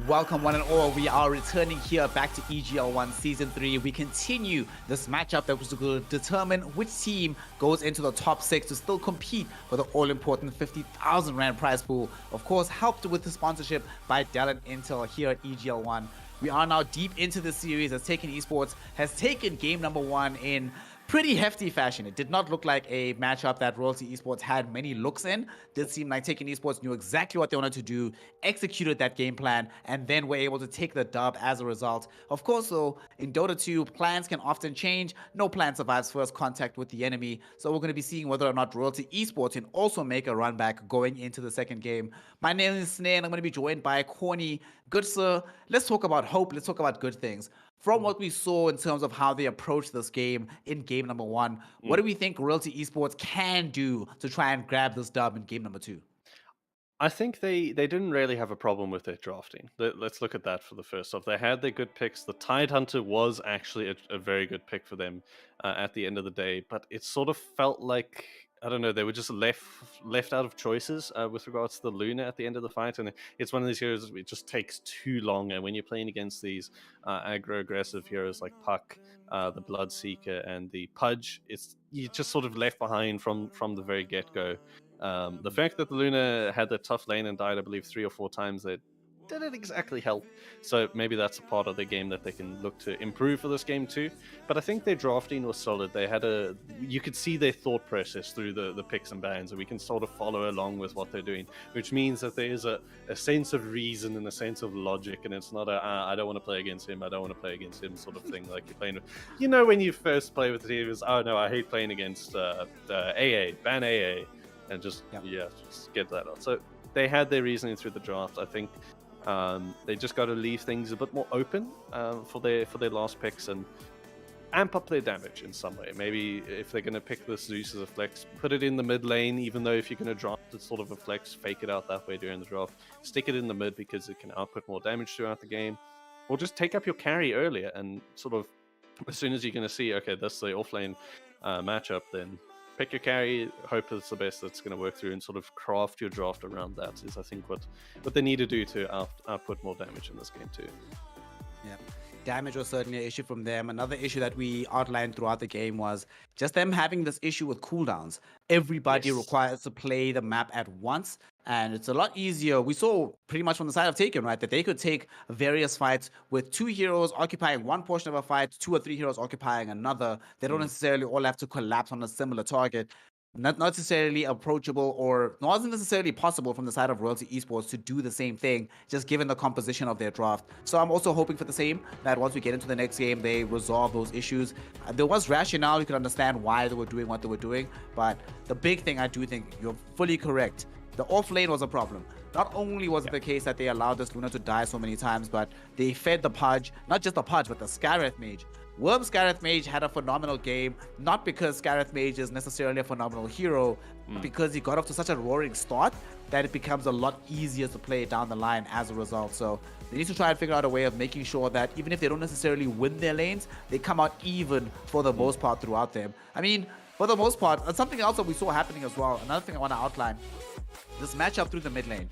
Welcome one and all. We are returning here back to EGL 1 Season 3. We continue this matchup that was going to determine which team goes into the top 6 to still compete for the all-important 50,000 Rand prize pool. Of course, helped with the sponsorship by Dell and Intel here at EGL 1. We are now deep into the series as Taken Esports has taken game number 1 in pretty hefty fashion. It did not look like a matchup that Royalty Esports had many looks in. Did seem like Taken Esports knew exactly what they wanted to do, executed that game plan, and then were able to take the dub as a result. Of course, though, in Dota 2, plans can often change. No plan survives first contact with the enemy. So we're going to be seeing whether or not Royalty Esports can also make a run back going into the second game. My name is Snare, and I'm going to be joined by CORNY. Good sir, let's talk about hope. Let's talk about good things. From what we saw in terms of how they approached this game in game number 1, what do we think Royalty Esports can do to try and grab this dub in game number 2? I think they didn't really have a problem with their drafting. Let's look at that for the first off. They had their good picks. The Tidehunter was actually a very good pick for them at the end of the day, but it sort of felt like, I don't know, they were just left out of choices with regards to the Luna at the end of the fight, and it's one of these heroes it just takes too long. And when you're playing against these aggro-aggressive heroes like Puck, the Bloodseeker, and the Pudge, you're just sort of left behind from the very get-go. The fact that the Luna had that tough lane and died, I believe, 3 or 4 times, that didn't exactly help. So maybe that's a part of the game that they can look to improve for this game too. But I think their drafting was solid. They had you could see their thought process through the picks and bans, and we can sort of follow along with what they're doing, which means that there is a sense of reason and a sense of logic, and it's not I don't want to play against him, I don't want to play against him sort of thing like you're playing with. You know, when you first play with the team, it's, oh no, I hate playing against AA, ban AA, and just get that out. So they had their reasoning through the draft. I think they just got to leave things a bit more open for their last picks and amp up their damage in some way. Maybe if they're going to pick this Zeus as a flex, put it in the mid lane, even though if you're going to draft it sort of a flex, fake it out that way during the draft. Stick it in the mid because it can output more damage throughout the game. Or just take up your carry earlier and sort of, as soon as you're going to see, okay, that's the offlane matchup, then pick your carry, hope it's the best that's going to work through, and sort of craft your draft around that is, I think, what they need to do to output more damage in this game too. Yeah, damage was certainly an issue from them. Another issue that we outlined throughout the game was just them having this issue with cooldowns. Everybody requires to play the map at once, and it's a lot easier. We saw pretty much from the side of Taken, right, that they could take various fights with 2 heroes occupying one portion of a fight, 2 or 3 heroes occupying another. They don't necessarily all have to collapse on a similar target. Not necessarily approachable, or wasn't necessarily possible from the side of Royalty Esports to do the same thing, just given the composition of their draft. So I'm also hoping for the same, that once we get into the next game, they resolve those issues. There was rationale, you can understand why they were doing what they were doing, but the big thing, I do think you're fully correct. The off lane was a problem. Not only was it the case that they allowed this Luna to die so many times, but they fed the Pudge, not just the Pudge, but the Scareth Mage. Worm Scareth Mage had a phenomenal game, not because Scareth Mage is necessarily a phenomenal hero, but because he got off to such a roaring start that it becomes a lot easier to play down the line as a result. So they need to try and figure out a way of making sure that even if they don't necessarily win their lanes, they come out even for the most part throughout them. I mean, for the most part, something else that we saw happening as well, another thing I want to outline, this matchup through the mid lane.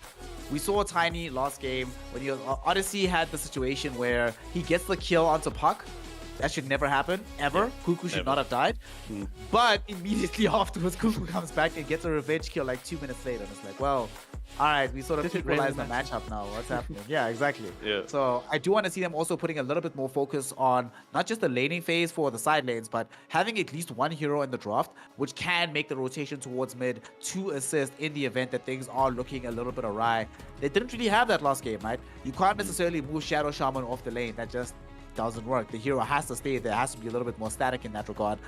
We saw Tiny last game when Odyssey had the situation where he gets the kill onto Puck. That should never happen, ever. Cuckoo should not have died. But immediately afterwards, Cuckoo comes back and gets a revenge kill like 2 minutes later. And it's like, well, all right, we sort of equalize the matchup now. What's happening? Yeah, exactly. Yeah. So I do want to see them also putting a little bit more focus on not just the laning phase for the side lanes, but having at least one hero in the draft, which can make the rotation towards mid to assist in the event that things are looking a little bit awry. They didn't really have that last game, right? You can't necessarily move Shadow Shaman off the lane. That just doesn't work. The hero has to stay there, has to be a little bit more static in that regard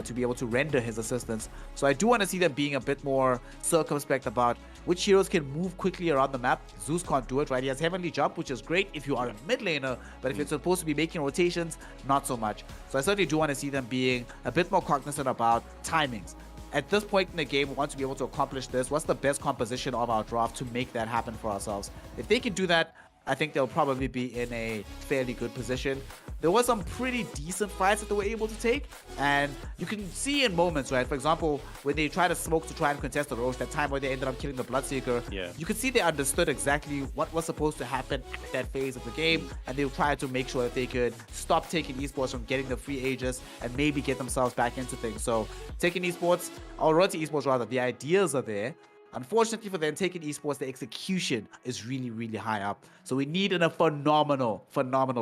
to be able to render his assistance. So I do want to see them being a bit more circumspect about which heroes can move quickly around the map. Zeus can't do it, right? He has Heavenly Jump, which is great if you are a mid laner, but if you're supposed to be making rotations, not so much. So I certainly do want to see them being a bit more cognizant about timings. At this point in the game, we want to be able to accomplish this. What's the best composition of our draft to make that happen for ourselves? If they can do that, I think they'll probably be in a fairly good position. there were some pretty decent fights that they were able to take, and you can see in moments, right? For example, when they try to smoke to try and contest the Roche, that time where they ended up killing the Bloodseeker, you could see they understood exactly what was supposed to happen at that phase of the game, and they tried to make sure that they could stop taking Esports from getting the free Aegis and maybe get themselves back into things. So taking Esports, or Royalty Esports rather, the ideas are there. Unfortunately for them, taking Esports, the execution is really, really high up. So we need a phenomenal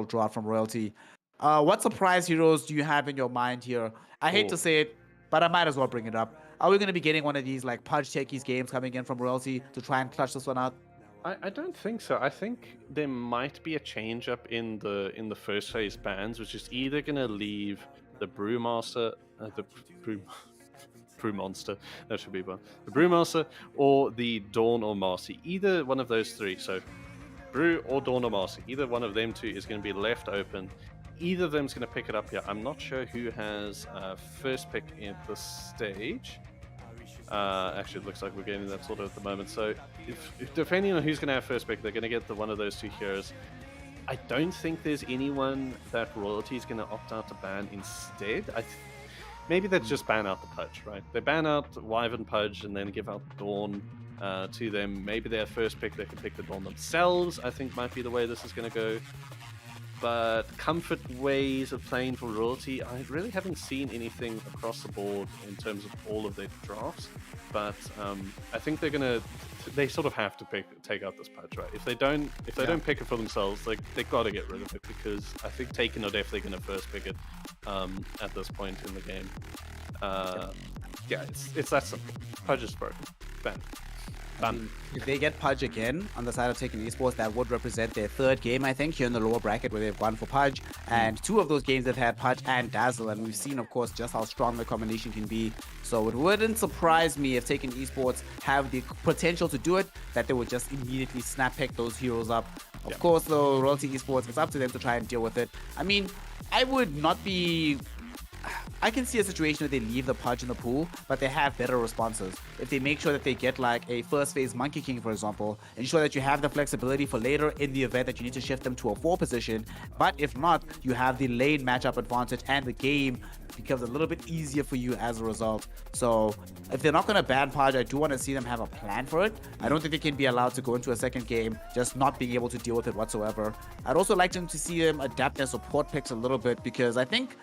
draft from Royalty. What surprise heroes do you have in your mind here? I hate to say it, but I might as well bring it up. Are we going to be getting one of these like Pudge Techies games coming in from Royalty to try and clutch this one out? I don't think so. I think there might be a change up in the first phase bans, which is either going to leave the Brewmaster, Brewmonster, that should be one. The Brewmaster or the Dawn or Marcy. Either one of those three. So Brew or Dawn or Marcy. Either one of them two is going to be left open. Either of them is going to pick it up here. I'm not sure who has first pick at this stage. Actually, it looks like we're getting that sort of at the moment. So if depending on who's going to have first pick, they're going to get one of those two heroes. I don't think there's anyone that Royalty is going to opt out to ban instead. Maybe they just ban out the Pudge, right? They ban out Wyvern Pudge and then give out Dawn to them. Maybe their first pick, they can pick the Dawn themselves, I think might be the way this is going to go. But comfort ways of playing for Royalty, I really haven't seen anything across the board in terms of all of their drafts. But I think they sort of have to take out this Pudge, right? If they don't pick it for themselves, they got to get rid of it, because I think Taken are definitely going to first pick it at this point in the game. Yeah, it's that simple. Pudge is broken. Ban. If they get Pudge again on the side of taking Esports, that would represent their third game, I think, here in the lower bracket where they've gone for Pudge. And two of those games they've had Pudge and Dazzle, and we've seen, of course, just how strong the combination can be. So it wouldn't surprise me if taking Esports have the potential to do it, that they would just immediately snap pick those heroes up. Of course, though, Royalty Esports, it's up to them to try and deal with it. I mean, I would not be... I can see a situation where they leave the Pudge in the pool, but they have better responses. If they make sure that they get like a first phase Monkey King, for example, ensure that you have the flexibility for later in the event that you need to shift them to a 4 position. But if not, you have the lane matchup advantage and the game becomes a little bit easier for you as a result. So if they're not going to ban Pudge, I do want to see them have a plan for it. I don't think they can be allowed to go into a second game just not being able to deal with it whatsoever. I'd also like them to see them adapt their support picks a little bit, because I think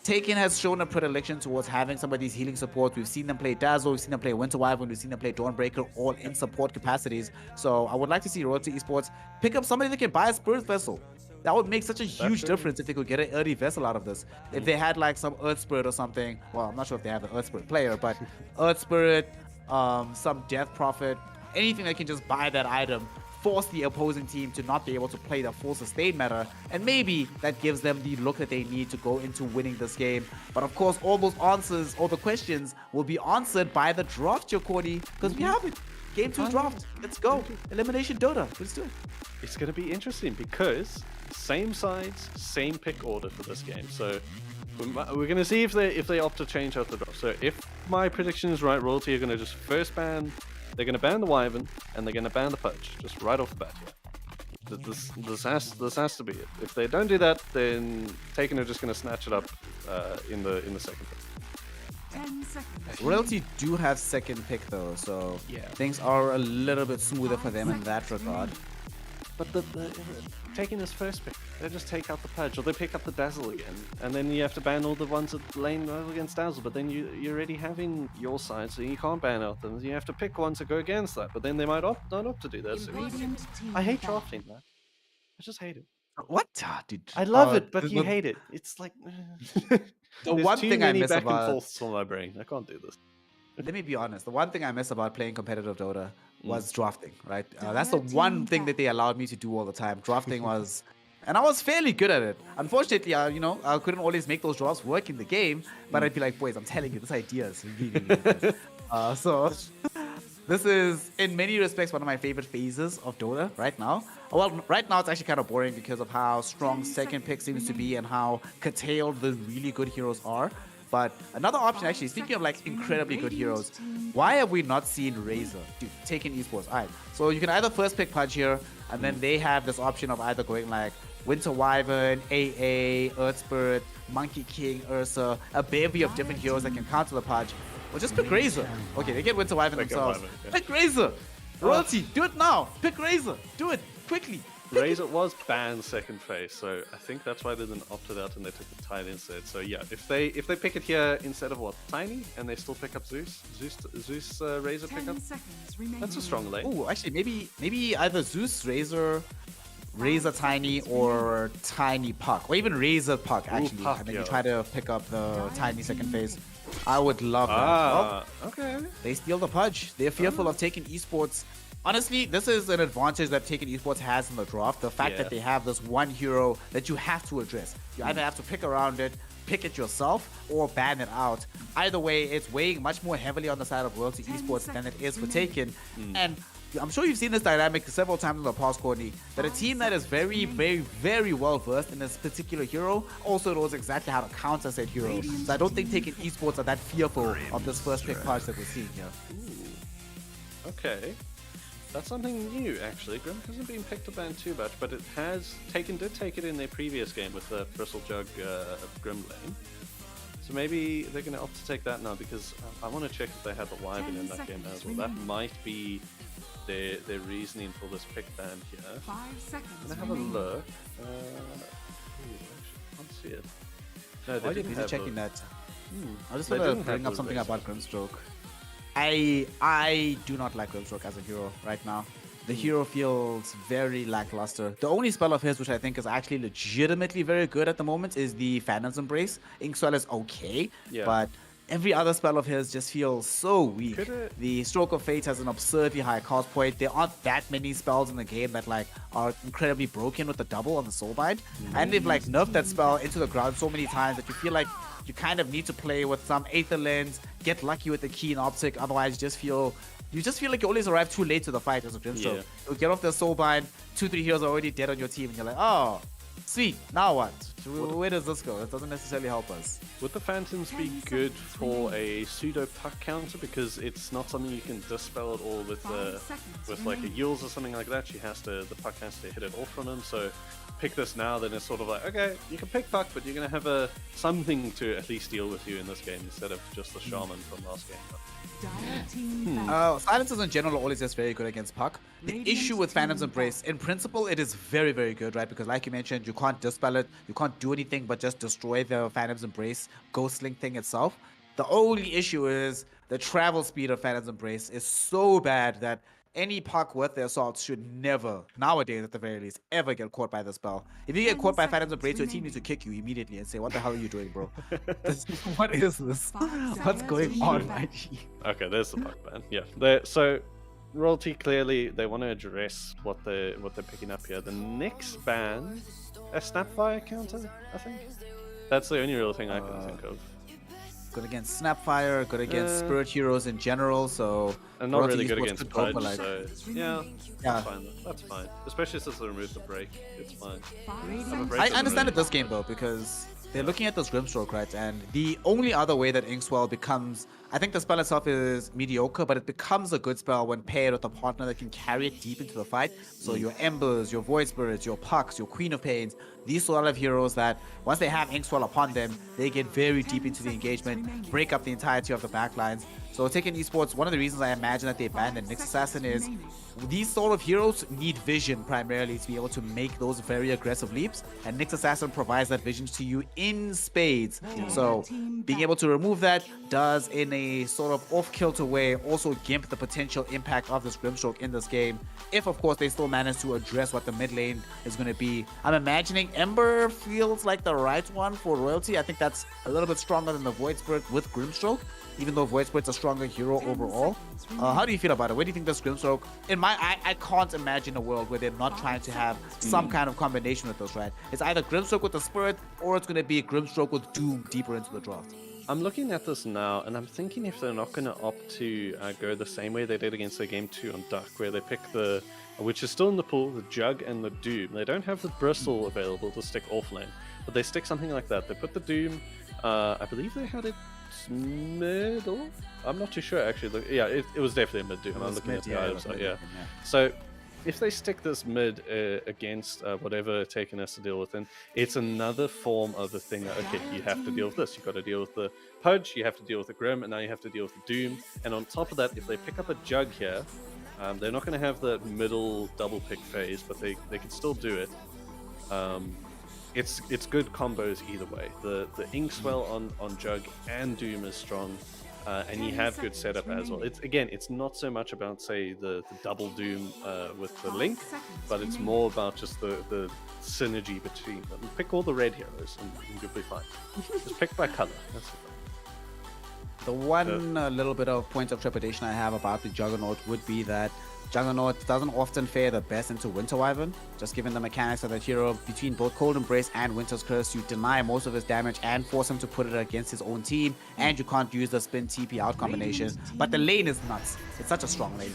Taken has shown a predilection towards having some of these healing supports. We've seen them play Dazzle, we've seen them play Winter Wyvern, we've seen them play Dawnbreaker, all in support capacities. So I would like to see Royalty Esports pick up somebody that can buy a Spirit Vessel. That would make such a huge difference if they could get an early vessel out of this. If they had like some Earth Spirit or something, well, I'm not sure if they have an Earth Spirit player, but Earth Spirit, some Death Prophet, anything that can just buy that item, force the opposing team to not be able to play the full sustain meta, and maybe that gives them the look that they need to go into winning this game. But of course, all those answers, all the questions will be answered by the draft, CORNY, because we have it. Game 2 draft. Let's go. Elimination Dota. Let's do it. It's going to be interesting because same sides, same pick order for this game. So we're going to see if they opt to change out the draft. So if my prediction is right, Royalty are going to just first ban. They're going to ban the Wyvern, and they're going to ban the Pudge, just right off the bat here. This has to be it. If they don't do that, then Taken are just going to snatch it up in the second pick. 10 seconds. Royalty do have second pick though, so things are a little bit smoother for them in that regard. But the Taking his first pick, they just take out the Pudge, or they pick up the Dazzle again, and then you have to ban all the ones that lane against Dazzle. But then you're already having your side, so you can't ban out them. You have to pick ones that go against that. But then they might not opt to do that. So I hate drafting that. I just hate it. What? Dude, I love it, but you hate it. It's like the one thing I miss back about and forths on my brain. I can't do this. Let me be honest. The one thing I miss about playing competitive Dota was drafting, right? That's the one thing that they allowed me to do all the time. Drafting was, and I was fairly good at it. Unfortunately, I couldn't always make those drafts work in the game, but I'd be like, boys, I'm telling you, this idea is really, really good. So this is, in many respects, one of my favorite phases of Dota right now. Well, right now it's actually kind of boring because of how strong second pick seems to be and how curtailed the really good heroes are. But another option, actually, speaking of like incredibly good heroes, why have we not seen Razor? Dude, taking Esports. Alright, so you can either first pick Pudge here, and then they have this option of either going like Winter Wyvern, AA, Earth Spirit, Monkey King, Ursa, a bevy of different heroes that can counter the Pudge. Or just pick Razor. Okay, they get Winter Wyvern Pick a themselves. Wyvern, yeah. Pick Razor! Royalty, do it now! Pick Razor! Do it! Quickly! Razor was banned second phase, so I think that's why they didn't opt it out and they took the Tiny instead. So yeah, if they pick it here instead of what, Tiny, and they still pick up Zeus Razor pickup, that's a strong lane. Oh, actually, maybe either Zeus, Razor, Tiny, or Tiny Puck, or even Razor Puck actually, Puck, and then yeah. you try to pick up the Tiny second phase. I would love that. Ah, Well, okay. they steal the Pudge. They're fearful of taking Esports. Honestly, this is an advantage that Taken Esports has in the draft. The fact Yeah. that they have this one hero that you have to address. You either have to pick around it, pick it yourself, or ban it out. Either way, it's weighing much more heavily on the side of Royalty Esports than it is for Taken. And I'm sure you've seen this dynamic several times in the past, Courtney, that a team that is very, very, very well versed in this particular hero also knows exactly how to counter said hero. So I don't think Taken Esports are that fearful of this first pick Pudge that we're seeing here. Okay. That's something new, actually. Grim hasn't been picked to ban too much, but it has did take it in their previous game with the Bristle Jug Grim lane. So maybe they're going to opt to take that now, because I want to check if they had the Wyvern in that game as well. That might be their reasoning for this pick ban here. 5 seconds. I'm going to have a look. Actually, I can't see it. No, they While you're didn't busy have checking the- that, I just They want to didn't bring have up the something Razor. about Grimstroke. I do not like Grimstroke as a hero right now. The hero feels very lackluster. The only spell of his which I think is actually legitimately very good at the moment is the Phantom's Embrace. Inkswell is okay, Yeah. but every other spell of his just feels so weak. Could it- The Stroke of Fate has an absurdly high cost point. There aren't that many spells in the game that like are incredibly broken with the double on the Soulbind. And they've like nerfed that spell into the ground so many times that you feel like you kind of need to play with some Aether Lens, get lucky with the Keen Optic, otherwise you just feel like you always arrive too late to the fight as a Grimstroke. Yeah. You get off the Soulbind, 2-3 heroes are already dead on your team, and you're like, oh, sweet, now what? Where does this go? It doesn't necessarily help us. Would the Phantoms be good for a pseudo puck counter, because it's not something you can dispel at all with like a Yules or something like that? The puck has to hit it off on him. So pick this now, then it's sort of like, okay, you can pick puck, but you're gonna have something to at least deal with you in this game instead of just the shaman from last game. Silences in general are always just very good against Puck. The issue with Phantom's Embrace, in principle, it is very, very good, right? Because like you mentioned, you can't dispel it, you can't do anything but just destroy the Phantom's Embrace Ghostling thing itself. The only issue is the travel speed of Phantom's Embrace is so bad that any Puck with their assault should never, nowadays at the very least, ever get caught by the spell. If you get caught by Phantom's Embrace, your team needs to kick you immediately and say, what the hell are you doing, bro? What is this? What's going on, IG? Okay, there's the puck ban. Yeah. So Royalty clearly they want to address what they're picking up here. The next ban, a Snapfire counter, I think. That's the only real thing I can think of. Good against Snapfire, good against Spirit Heroes in general, so... And not Royalty really good Esports against could go for, Pudge, like, so yeah, Yeah. that's fine. That's fine. Especially since they removed the break, it's fine. I understand it this game though, because they're looking at this Grimstroke, right? And the only other way that Inkswell becomes... I think the spell itself is mediocre, but it becomes a good spell when paired with a partner that can carry it deep into the fight. So your Embers, your Void Spirits, your Pucks, your Queen of Pains, these sort of heroes that once they have Inkswell upon them, they get very deep into the engagement, break up the entirety of the backlines. So taking Esports, one of the reasons I imagine that they banned the Nyx Assassin is these sort of heroes need vision primarily to be able to make those very aggressive leaps, and Nyx Assassin provides that vision to you in spades. So being able to remove that does, in a sort of off-kilter way, also gimp the potential impact of this Grimstroke in this game, if of course they still manage to address what the mid lane is going to be. I'm imagining Ember feels like the right one for Royalty. I think that's a little bit stronger than the Void Spirit with Grimstroke, even though Void Spirit's a stronger hero overall. How do you feel about it? Where do you think this Grimstroke... I can't imagine a world where they're not trying to have some kind of combination with those, right? It's either Grimstroke with the Spirit, or it's going to be Grimstroke with Doom deeper into the draft. I'm looking at this now, and I'm thinking if they're not going to opt to go the same way they did against their game 2 on Duck, where they pick the, which is still in the pool, the Jug and the Doom. They don't have the Bristle available to stick off lane, but they stick something like that. They put the Doom, I believe they had it middle? I'm not too sure actually. Yeah, it was definitely a mid Doom. I'm looking at the items, yeah. So if they stick this mid against whatever Taken has to deal with, then it's another form of the thing that, okay, you have to deal with this. You've got to deal with the Pudge, you have to deal with the Grim, and now you have to deal with the Doom. And on top of that, if they pick up a Jug here, they're not going to have that middle double pick phase, but they can still do it. It's good combos either way. The Inkswell on Jug and Doom is strong. And you have good setup as well. It's not so much about, say, the double Doom with the Link, but it's more about just the synergy between them. Pick all the red heroes and you'll be fine. Just pick by color. That's it. The one little bit of point of trepidation I have about the Juggernaut would be that Juggernaut doesn't often fare the best into Winter Wyvern, just given the mechanics of that hero. Between both Cold Embrace and Winter's Curse, you deny most of his damage and force him to put it against his own team, and you can't use the spin TP out combination. But the lane is nuts. It's such a strong lane.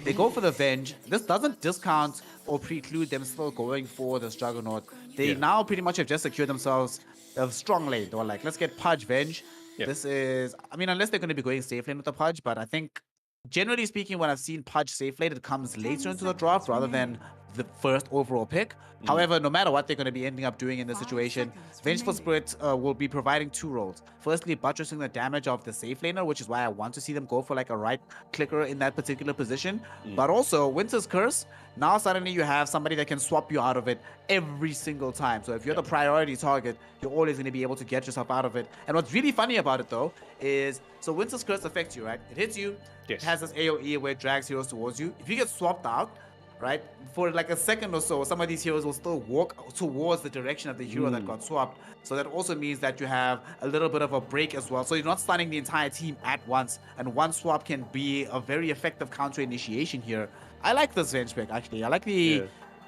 They go for the Venge. This doesn't discount or preclude them still going for this Juggernaut. They now pretty much have just secured themselves a strong lane. They were like, let's get Pudge Venge. This is, I mean, unless they're going to be going safe lane with the Pudge, but I think generally speaking, when I've seen Pudge safe lane, it comes later into the draft rather than the first overall pick. However, no matter what they're going to be ending up doing in this situation, Vengeful Spirit will be providing two roles. Firstly, buttressing the damage of the safe laner, which is why I want to see them go for like a right clicker in that particular position. But also, Winter's Curse, now suddenly you have somebody that can swap you out of it every single time. So if you're the priority target, you're always going to be able to get yourself out of it. And what's really funny about it though is, so Winter's Curse affects you, right? It hits you, it has this AoE where it drags heroes towards you. If you get swapped out, right, for like a second or so, some of these heroes will still walk towards the direction of the hero that got swapped. So that also means that you have a little bit of a break as well. So you're not stunning the entire team at once. And one swap can be a very effective counter initiation here. I like this Venge pick, actually. I like the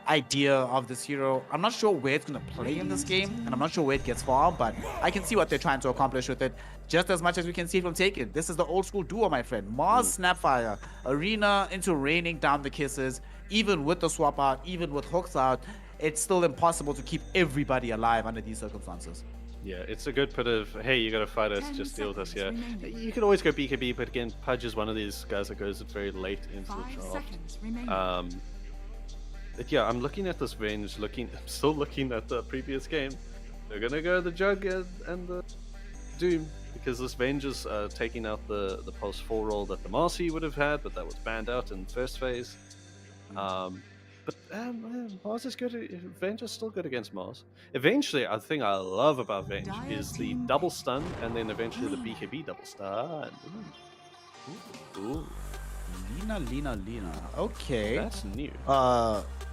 idea of this hero. I'm not sure where it's going to play in this game, and I'm not sure where it gets far, but I can see what they're trying to accomplish with it just as much as we can see from Taken. This is the old school duo, my friend. Mars, Snapfire, Arena into raining down the kisses. Even with the swap out, even with hooks out, it's still impossible to keep everybody alive under these circumstances. Yeah, it's a good bit of, hey, you got to fight us, just deal with us, yeah. You could always go BKB, but again, Pudge is one of these guys that goes very late into the draft. But yeah, I'm looking at this Venge, I'm still looking at the previous game. They're going to go the Jug and the Doom, because this Venge is taking out the Pulse 4 roll that the Marcy would have had, but that was banned out in the first phase. But Mars is good. Venge is still good against Mars. Eventually, the thing I love about Venge is the double stun, and then eventually the BKB double stun. Ooh. Lina. Okay. That's new.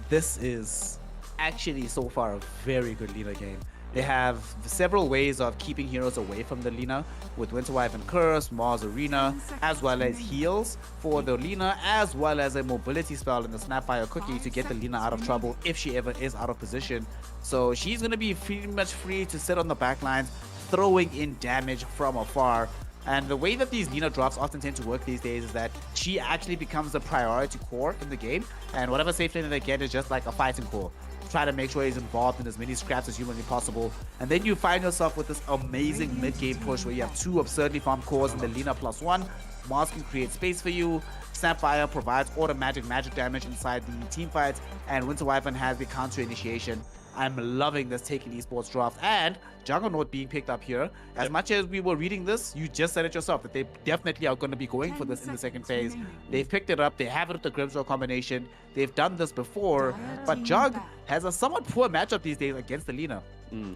This is actually so far a very good Lina game. They have several ways of keeping heroes away from the Lina with Winter Wyvern Curse, Mars Arena, as well as heals for the Lina, as well as a mobility spell in the Snapfire Cookie to get the Lina out of trouble if she ever is out of position. So she's going to be pretty much free to sit on the backlines, throwing in damage from afar. And the way that these Lina drops often tend to work these days is that she actually becomes the priority core in the game, and whatever safe lane they get is just like a fighting core. Try to make sure he's involved in as many scraps as humanly possible, and then you find yourself with this amazing mid-game push where you have two absurdly farmed cores in the Lina +1. Mars can create space for you, Snapfire provides automatic magic damage inside the team fights, and Winter Wyvern has the counter initiation. I'm loving this Taken Esports draft, and Juggernaut being picked up here. As much as we were reading this, you just said it yourself that they definitely are going to be going for this in the second phase. They've picked it up, they have it with the Grimswell combination, they've done this before, but Jug has a somewhat poor matchup these days against the Lina.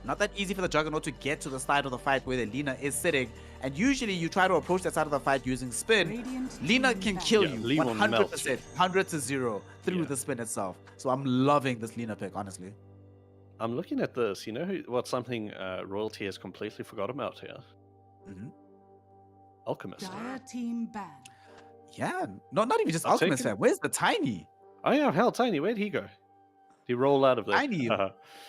Not that easy for the Juggernaut to get to the side of the fight where the Lina is sitting, and usually you try to approach that side of the fight using spin. Lina can kill you 100%, 100 to 0 through the spin itself. So I'm loving this Lina pick, honestly. I'm looking at this. You know what something Royalty has completely forgot about here? Alchemist. Team ban. Yeah, not even just Alchemist fan. Where's the Tiny? Oh yeah, hell, Tiny. Where'd he go? Did he roll out of there? Tiny.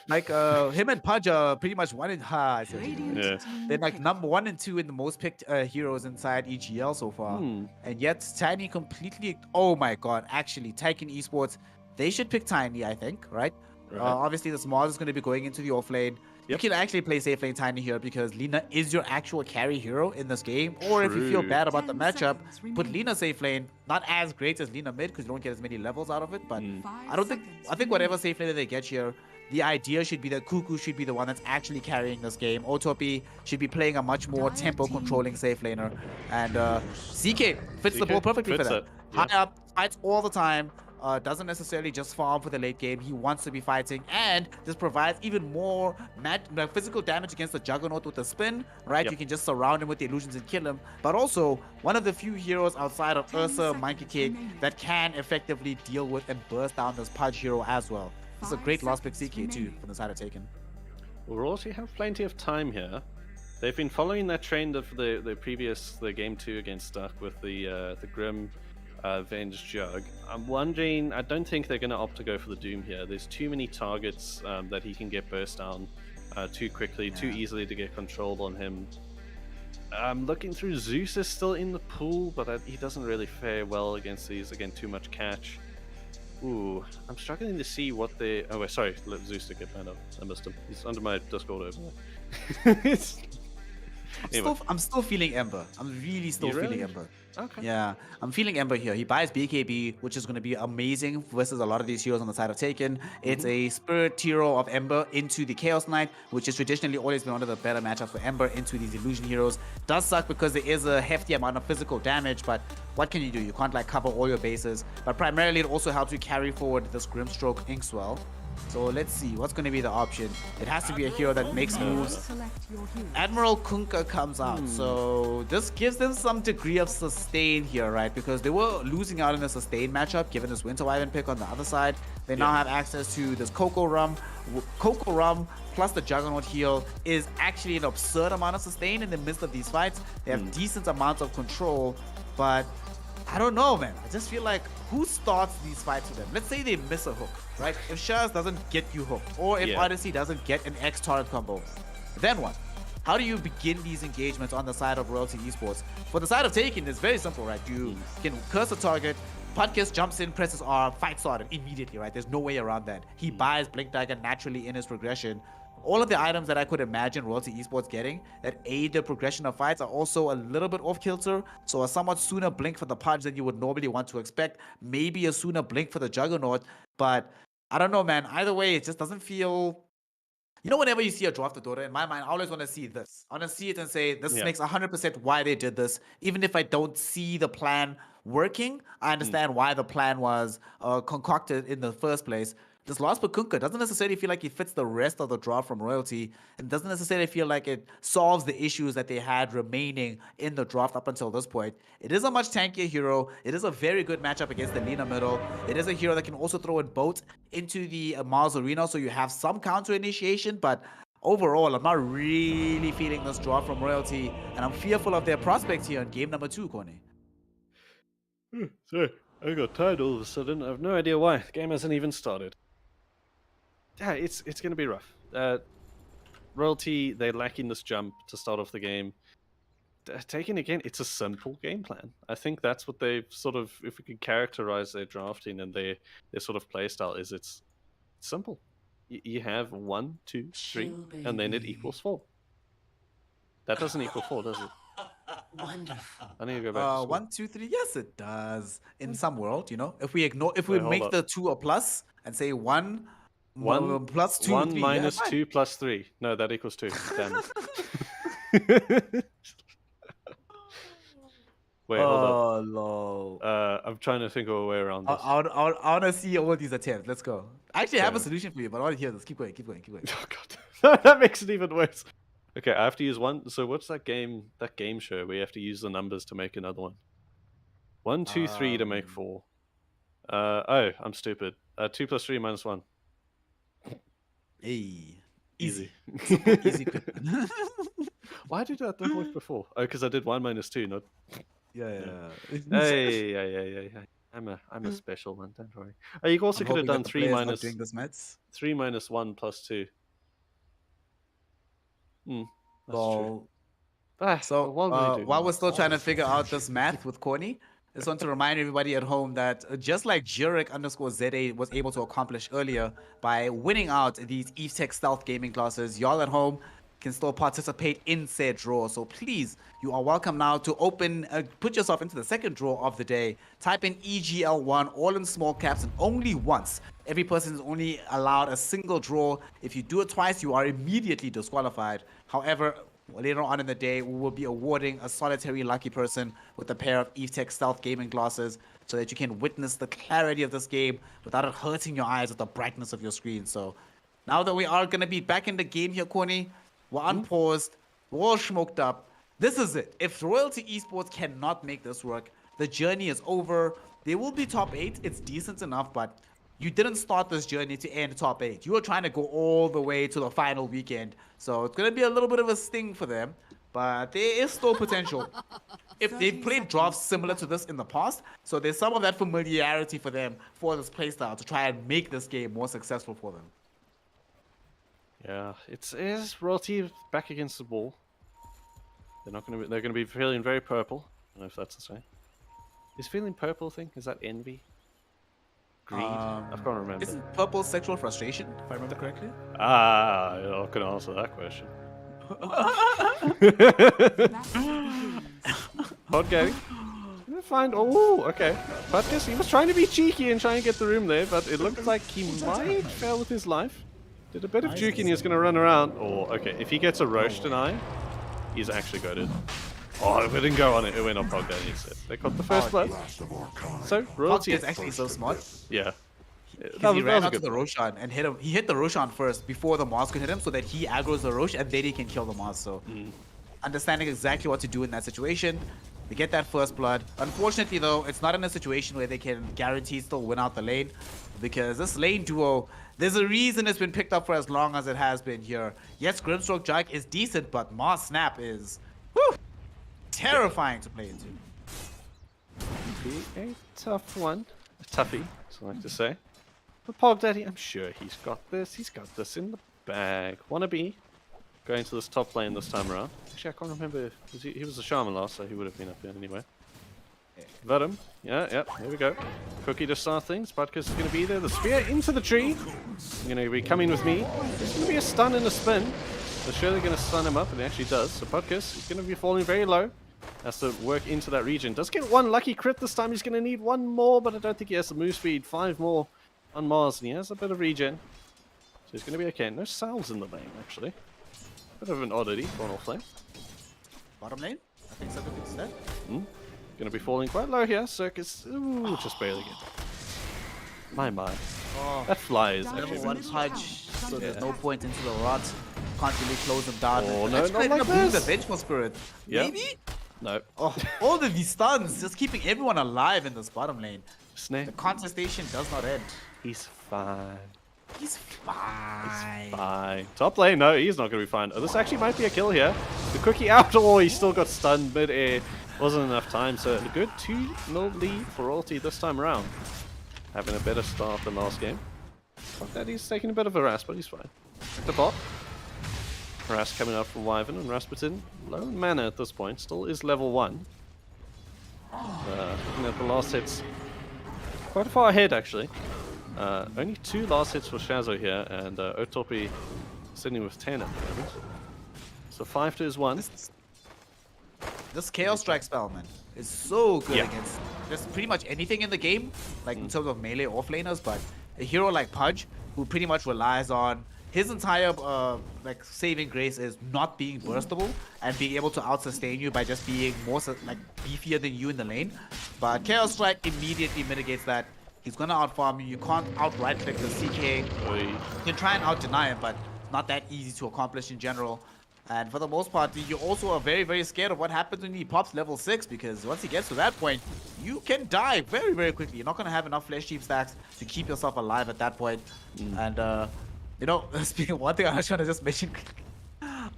Like him and Pudge are pretty much one in They're like number 1 and 2 in the most picked heroes inside EGL so far. And yet Tiny completely, oh my god, actually Taken Esports, they should pick Tiny, I think, right? Obviously the Mars is going to be going into the offlane. you can actually play safe lane Tiny here because Lina is your actual carry hero in this game. Or if you feel True. bad about the 10 matchup, seconds put remaining. Lina safe lane. Not as great as Lina mid because you don't get as many levels out of it. But I 5 think seconds whatever remaining. safe lane that they get here, the idea should be that Cuckoo should be the one that's actually carrying this game. Otopi should be playing a much more Dire tempo team controlling pick. safe laner. And CK fits the CK bill perfectly for fits that. it, yeah. High up, fights all the time. Doesn't necessarily just farm for the late game. He wants to be fighting, and this provides even more physical damage against the Juggernaut with the spin, right? Yep. You can just surround him with the illusions and kill him. But also, one of the few heroes outside of 10 Ursa, seconds Monkey King, remaining. that can effectively deal with and burst down this Pudge hero as well. This is a 5 great last pick seconds CK too remaining. from the side of Taken. We'll also have plenty of time here. They've been following that trend of the game 2 against Duck with the Grim Venge Jug. I'm wondering, I don't think they're going to opt to go for the Doom here. There's too many targets that he can get burst down too quickly, too easily to get control on him. Looking through, Zeus is still in the pool, but he doesn't really fare well against these. Again, too much catch. Ooh, I'm struggling to see what they... Oh, wait, sorry, let Zeus to get banned up. I missed him. He's under my Discord over there. Anyway. I'm still feeling Ember. I'm really still You really? feeling Ember. Okay. Yeah, I'm feeling Ember here. He buys BKB, which is going to be amazing versus a lot of these heroes on the side of Taken. It's a Spirit hero of Ember into the Chaos Knight, which has traditionally always been one of the better matchups for Ember into these Illusion heroes. Does suck because there is a hefty amount of physical damage, but what can you do? You can't like cover all your bases. But primarily, it also helps you carry forward this Grimstroke Inkswell. So let's see what's going to be the option. It has to be a hero that makes moves. Select your hero. Admiral Kunkka comes out, so this gives them some degree of sustain here, right? Because they were losing out in a sustain matchup, given this Winter Wyvern pick on the other side. They now have access to this Coco Rum. Coco Rum plus the Juggernaut heal is actually an absurd amount of sustain in the midst of these fights. They have decent amounts of control, but I don't know, man. I just feel like who starts these fights for them? Let's say they miss a hook, right? If Shaz doesn't get you hooked, or if Yeah. Odyssey doesn't get an X turret combo, then what? How do you begin these engagements on the side of Royalty Esports? For the side of Taken, it's very simple, right? You can curse a target, Podcast jumps in, presses R, fight started immediately, right? There's no way around that. He buys Blink Dagger naturally in his progression. All of the items that I could imagine Royalty Esports getting that aid the progression of fights are also a little bit off kilter. So a somewhat sooner blink for the Pudge than you would normally want to expect. Maybe a sooner blink for the Juggernaut. But I don't know, man. Either way, it just doesn't feel... You know, whenever you see a draft of Dota, in my mind, I always want to see this. I want to see it and say, this Yeah. makes 100% why they did this. Even if I don't see the plan working, I understand why the plan was concocted in the first place. This loss for Kunkka doesn't necessarily feel like it fits the rest of the draft from Royalty, and doesn't necessarily feel like it solves the issues that they had remaining in the draft up until this point. It is a much tankier hero. It is a very good matchup against the Lina middle. It is a hero that can also throw in boat into the Mars Arena, so you have some counter initiation, but overall, I'm not really feeling this draft from Royalty, and I'm fearful of their prospects here in game number 2, Corny. Sorry, I got tired all of a sudden. I have no idea why. The game hasn't even started. Yeah, it's going to be rough. Royalty, they're lacking this jump to start off the game. Taken again, it's a simple game plan. I think that's what they've sort of, if we could characterize their drafting and their sort of play style, is it's simple. You have 1, 2, 3, and then it equals 4. That doesn't equal 4, does it? Wonderful. I need to go back to school. 1, 2, 3. Yes, it does. In some world, you know, if we Wait, hold make up. the 2 a plus and say 1 1 plus 2, 1 3, minus yeah, fine. 2 plus 3. No, that equals 2. Damn it. Wait, hold up. Oh, lol. I'm trying to think of a way around this. I want to see all these attempts. Let's go. I actually have a solution for you, but I want to hear this. Keep going. Oh god, that makes it even worse. Okay, I have to use 1. So what's that game show where you have to use the numbers to make another one? 1, 2, 3 to make 4. Oh, I'm stupid. 2 plus 3 minus 1. Hey, Easy. easy. quick. Why did that not work before? Oh, because I did 1 minus 2, not. yeah. Hey. I'm a special one. Don't worry. Oh, you also I'm could have hoping that done the 3 player's not minus doing this maths. 3 minus 1 plus 2. That's true. Lol. Ah, So what will we do? while we're still trying to figure out this math with Corny, Just want to remind everybody at home that just like Jurek_ZA was able to accomplish earlier by winning out these Evetech Stealth gaming classes, y'all at home can still participate in said draw. So please, you are welcome now to put yourself into the second draw of the day. Type in EGL1, all in small caps, and only once. Every person is only allowed a single draw. If you do it twice, you are immediately disqualified. However, later on in the day, we will be awarding a solitary lucky person with a pair of Evetech Stealth gaming glasses so that you can witness the clarity of this game without it hurting your eyes with the brightness of your screen. So now that we are going to be back in the game here, Corny, we're unpaused, we're all smoked up. This is it. If Royalty Esports cannot make this work, the journey is over. They will be top 8. It's decent enough, but you didn't start this journey to end top 8. You were trying to go all the way to the final weekend. So it's going to be a little bit of a sting for them, but there is still potential. If they've played drafts similar to this in the past, so there's some of that familiarity for them for this playstyle to try and make this game more successful for them. Yeah, it's Royalty back against the wall. They're going to be feeling very purple. I don't know if that's the same. Is feeling purple a thing? Is that envy? Greed? I can't remember. Isn't purple sexual frustration, if I remember correctly? I can answer that question. Hot game. Find. Oh, okay. Butkus, he was trying to be cheeky and try and get the room there, but it looked like he might fail with his life. Did a bit of juking, he's going to run around. Oh, okay. If he gets a roach tonight, he's actually got it. Oh, we didn't go on it. It went on Pog Daddy instead. They caught the first blood. So, Royalty is actually so smart. Yeah. He ran out to the Roshan and hit him. He hit the Roshan first before the Mars could hit him so that he aggroes the Rosh and then he can kill the Mars. So, understanding exactly what to do in that situation. They get that first blood. Unfortunately, though, it's not in a situation where they can guarantee still win out the lane. Because this lane duo, there's a reason it's been picked up for as long as it has been here. Yes, Grimstroke Jug is decent, but Mars Snap is terrifying to play into. Be a tough one. A toughie, as I like to say. But Pog Daddy, I'm sure he's got this. He's got this in the bag. Wannabe going to this top lane this time around. Actually, I can't remember. He was a shaman last, so he would have been up there anyway. Got him. Yeah, here we go. Cookie to start things. Butkus is going to be there. The spear into the tree. Going to be coming with me. There's going to be a stun and a spin. They're surely going to stun him up, and it actually does. So Butkus is going to be falling very low. Has to work into that region. Does get one lucky crit this time. He's going to need one more, but I don't think he has the move speed. 5 more on Mars, and he has a bit of regen. So he's going to be okay. No salves in the lane, actually. Bit of an oddity for an off lane. Bottom lane? I think something is that. Gonna be falling quite low here. Circus, ooh, just barely get. My. That fly is Level actually 1 punch, so there's no point into the rot. Can't really close them down. Oh, no, Actually, not like boost this. the Vengeful Spirit. Yeah. Maybe? No. Oh, all of these stuns, just keeping everyone alive in this bottom lane. Snare. The contestation does not end. He's fine. He's fine. Fine. Top lane, no, he's not gonna be fine. Oh, this actually might be a kill here. The cookie out. Oh, he still got stunned mid-air. Wasn't enough time, so a good 2-0 lead for Royalty this time around. Having a better start than last game. But that he's taking a bit of a rasp, but he's fine. At the bot. Rasp coming out from Wyvern, and Rasputin, low in mana at this point, still is level 1. Looking at the last hits, quite far ahead actually. Only 2 last hits for Shazo here, and Otopi sitting with 10 at the moment. So 5 to his 1. This Chaos Strike spell, man, is so good Yeah. against just pretty much anything in the game, like in terms of melee offlaners, but a hero like Pudge, who pretty much relies on his entire like saving grace is not being burstable and being able to out-sustain you by just being more like beefier than you in the lane. But Chaos Strike immediately mitigates that. He's gonna out-farm you. You can't out-right click the CK. You can try and out-deny him, but not that easy to accomplish in general. And for the most part, you also are very, very scared of what happens when he pops level 6, because once he gets to that point, you can die very, very quickly. You're not going to have enough flesh sheep stacks to keep yourself alive at that point. And, you know, speaking of one thing I was trying to just mention,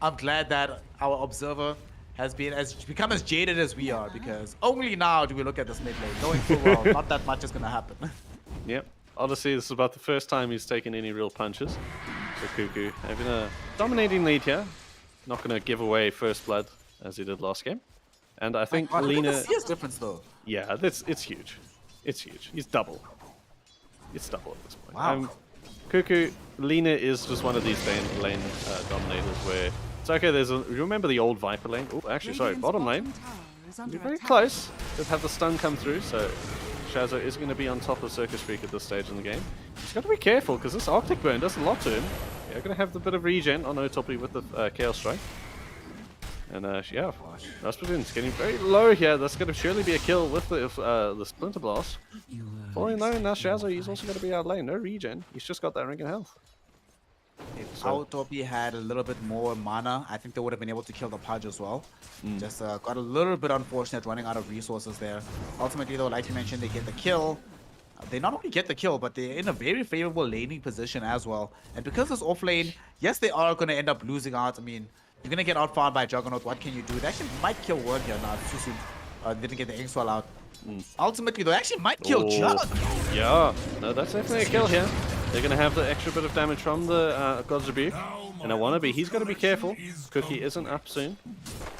I'm glad that our observer has become as jaded as we are, because only now do we look at this mid lane, knowing full well not that much is going to happen. Yep. Honestly, this is about the first time he's taken any real punches. So Cuckoo having a dominating lead here. Not going to give away first blood as he did last game. And I think Look at Lena... the CS difference though. Yeah, it's huge. It's huge. He's double. It's double at this point. Wow. Cuckoo, Lina is just one of these lane dominators where it's okay. You remember the old Viper lane? Oh, actually, sorry, bottom lane. You're very close. Just have the stun come through, so Shazza is going to be on top of Circus Freak at this stage in the game. He's got to be careful because this Arctic Burn does a lot to him. Yeah, going to have the bit of regen on Otopi with the Chaos Strike. And yeah, Rasputin's getting very low here. That's going to surely be a kill with the Splinter Blast. Falling low, now Shazza, he's also going to be out lane. No regen. He's just got that ring in health. If Autopi had a little bit more mana, I think they would have been able to kill the Pudge as well. Just got a little bit unfortunate running out of resources there. Ultimately though, like you mentioned, they get the kill. They not only get the kill, but they're in a very favorable laning position as well. And because this off lane, yes, they are going to end up losing out. I mean, you're going to get outfarmed by Juggernaut. What can you do? They actually might kill Word here now. It's too soon. Didn't get the Inkswell out. Ultimately, they actually might kill Jug. Yeah, no, that's definitely a kill here. They're going to have the extra bit of damage from the God's Rebuke. And I want to he's got to be careful. Cookie isn't up soon.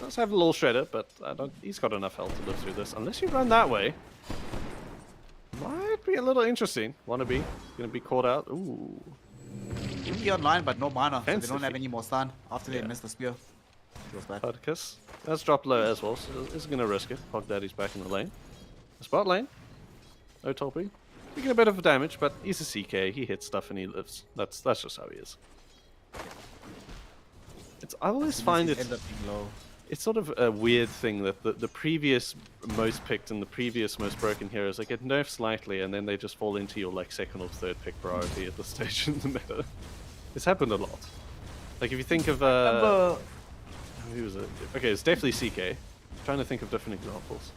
Does have a little shredder, but he's got enough health to live through this. Unless you run that way. Might be a little interesting. Wannabe going to be caught out. Ooh. Be online, but no mana, so they don't have any more stun after they miss the spear. Feels bad. Podicus. That's dropped low as well, so isn't going to risk it. Pog Daddy's back in the lane. The spot lane. No Tolpi. Taking a bit of damage, but he's a CK. He hits stuff and he lives. That's just how he is. I always find it's sort of a weird thing that the previous most picked and the previous most broken heroes, they get nerfed slightly and then they just fall into your like second or third pick priority at this stage in the meta. It's happened a lot. Like if you think of who was it? Okay, it's definitely CK. I'm trying to think of different examples.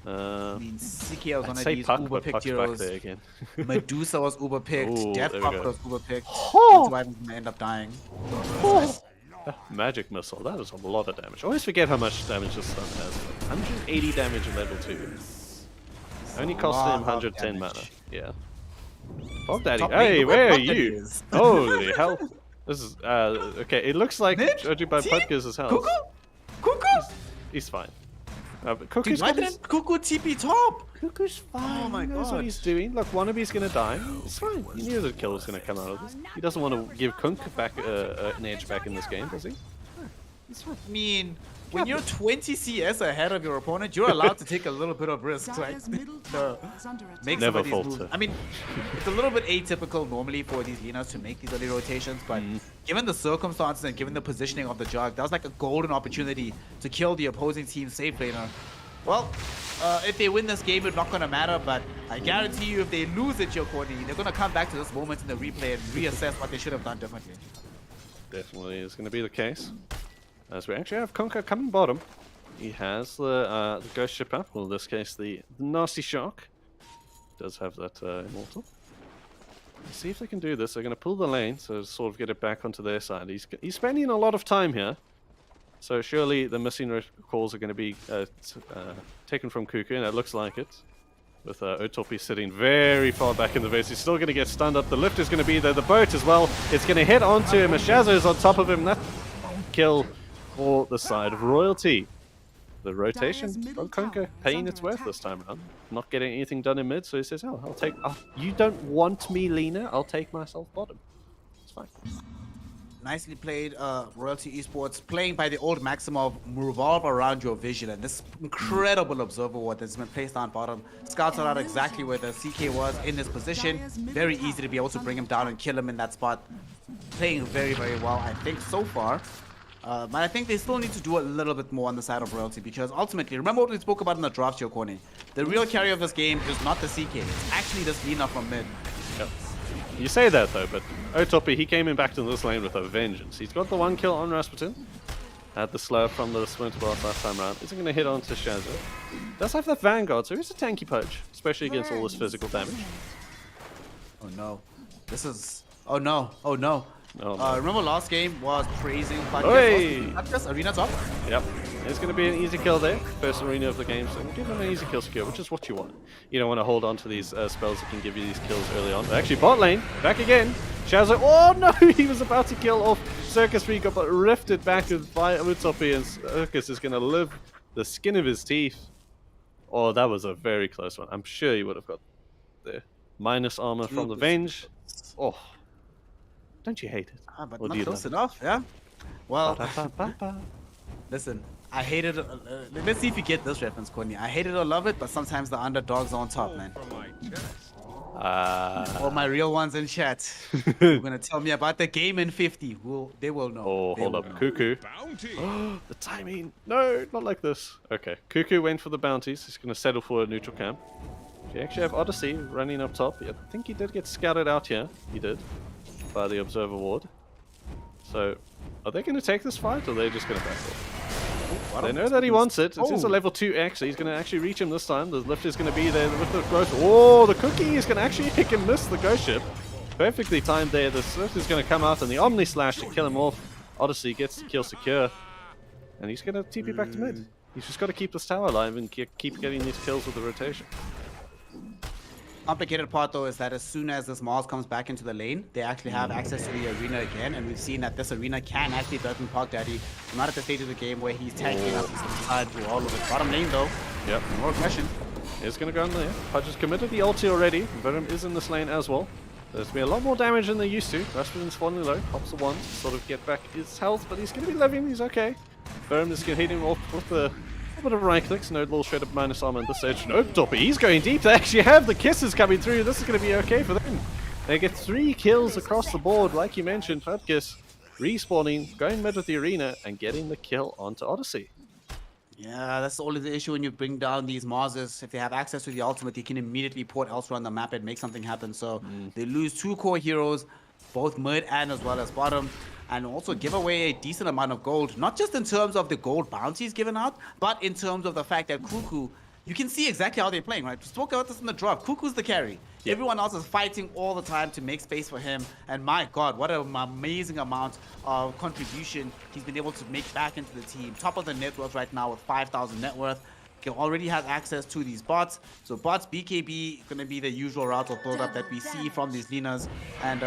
I mean, CK was one of say these Puck, uber but picked Puck's back heroes. there again. Medusa was uber picked. Ooh, Death there we Puck go. was uber picked. Oh! That's why I'm gonna end up dying. Magic Missile, that is a lot of damage. I always forget how much damage this stun has. 180 damage at level 2. Only cost him 110 mana. Yeah. Pog Daddy, Top hey, lane, where are Pog Daddy you? is. Holy hell. This is, okay, it looks like, Mid? judging by Team? Putker's health, Cuckoo? Cuckoo? he's fine. But Dude, Cuckoo's why got didn't Cuckoo TP top? Cuckoo's fine. Oh my he knows God. what he's doing. Look, Wannabe's gonna die. It's fine. He knew the kill was gonna come out of this. He doesn't want to give Kunk back an edge back in this game, does he? It's fine. I mean, when you're 20 CS ahead of your opponent, you're allowed to take a little bit of risk, right? Make some Never of these moves. falter. I mean, it's a little bit atypical normally for these Linas to make these early rotations, but given the circumstances and given the positioning of the Jug, that was like a golden opportunity to kill the opposing team's safe laner. Well, if they win this game, it's not going to matter, but I guarantee you if they lose it, your Courtney, they're going to come back to this moment in the replay and reassess what they should have done differently. Definitely is going to be the case. As we actually have Conker coming bottom. He has the Ghost Ship up, well in this case the Nasty Shark. Does have that Immortal. Let's see if they can do this. They're going to pull the lane, so sort of get it back onto their side. He's spending a lot of time here. So surely the missing calls are going to be taken from Cuckoo, and it looks like it. With Otopi sitting very far back in the base. He's still going to get stunned up. The lift is going to be there. The boat as well. It's going to hit onto him. Shazza is on top of him. That kill for the side of Royalty. The rotation from Conker paying its worth this time around. Not getting anything done in mid, so he says, oh, I'll take... Oh, you don't want me, Lina? I'll take myself bottom. It's fine. Nicely played, Royalty Esports, playing by the old maxim of revolve around your vision, and this incredible observer ward that's been placed on bottom scouts out exactly where the CK was in this position. Very easy to be able to bring him down and kill him in that spot. Playing very, very well, I think, so far. But I think they still need to do a little bit more on the side of Royalty, because ultimately, remember what we spoke about in the draft here, Corny? The real carry of this game is not the CK, it's actually this Lina from mid. Yep. You say that though, but Otopi, he came in back to this lane with a vengeance. He's got the one kill on Rasputin. Had the slurp from the Splinter Blast last time around. Isn't going to hit onto Shazza. Does have that Vanguard, so he's a tanky poach, especially against all this physical damage. Oh no. This is... Oh no. Oh no. Oh, no. Remember last game was praising Oi! Podcast Arena top? Yep. It's going to be an easy kill there. First arena of the game, so give him an easy kill secure, which is what you want. You don't want to hold on to these spells that can give you these kills early on. Actually, bot lane, back again. Shazza, oh no, he was about to kill off Circus Freak, but rifted back by Otopi, and Circus is going to live the skin of his teeth. Oh, that was a very close one. I'm sure he would have got there. Minus armor from the Venge. Oh, don't you hate it? But Or do not you close love it? enough, yeah? Well, Ba-da-ba-ba-ba. listen, I hate it. Let's see if you get this reference, Corny. I hate it or love it, but sometimes the underdogs are on top, man. All my real ones in chat. You're gonna tell me about the game in 50. They will know. Oh, They hold will up. know. Cuckoo. The timing. No, not like this. Okay. Cuckoo went for the bounties. He's going to settle for a neutral camp. We actually have Odyssey running up top. I think he did get scouted out here. He did. By the Observer Ward. So, are they going to take this fight or are they just going to back off? They know that he wants it. It is a level 2 X. So he's going to actually reach him this time. The lift is going to be there with the growth. Oh, the cookie is going to actually he can miss the ghost ship. Perfectly timed there. The lift is going to come out and the Omni Slash to kill him off. Odyssey gets the kill secure. And he's going to TP back to mid. He's just got to keep this tower alive and keep getting these kills with the rotation. Complicated part though is that as soon as this Mars comes back into the lane, they actually have access to the arena again, and we've seen that this arena can actually threaten Pog Daddy. Not at the stage of the game where he's tanking up his side through all of it. Bottom lane though, Yep. more aggression. He's going to go in there. Pudge has committed the ulti already. Venom is in this lane as well. There's been a lot more damage than they used to. Rasputin's falling low. Pops the one to sort of get back his health, but he's going to be living. He's okay. Venom is going to hit him off with the bit of right clicks. No little shred of minus armor on this edge. No, Doppy, he's going deep. They actually have the kisses coming through. This is going to be okay for them. They get 3 kills across the board, like you mentioned. Hudkiss respawning, going mid with the arena, and getting the kill onto Odyssey. Yeah, that's always the issue when you bring down these Marses. If they have access to the ultimate, they can immediately port elsewhere on the map and make something happen. So they lose 2 core heroes, both mid and as well as bottom, and also give away a decent amount of gold, not just in terms of the gold bounties given out, but in terms of the fact that Cuckoo, you can see exactly how they're playing, right? We spoke about this in the draft. Cuckoo's the carry. Yep. Everyone else is fighting all the time to make space for him. And my God, what an amazing amount of contribution he's been able to make back into the team. Top of the net worth right now with 5,000 net worth. He already has access to these bots. So bots, BKB, going to be the usual route of build-up that we see from these Linas. And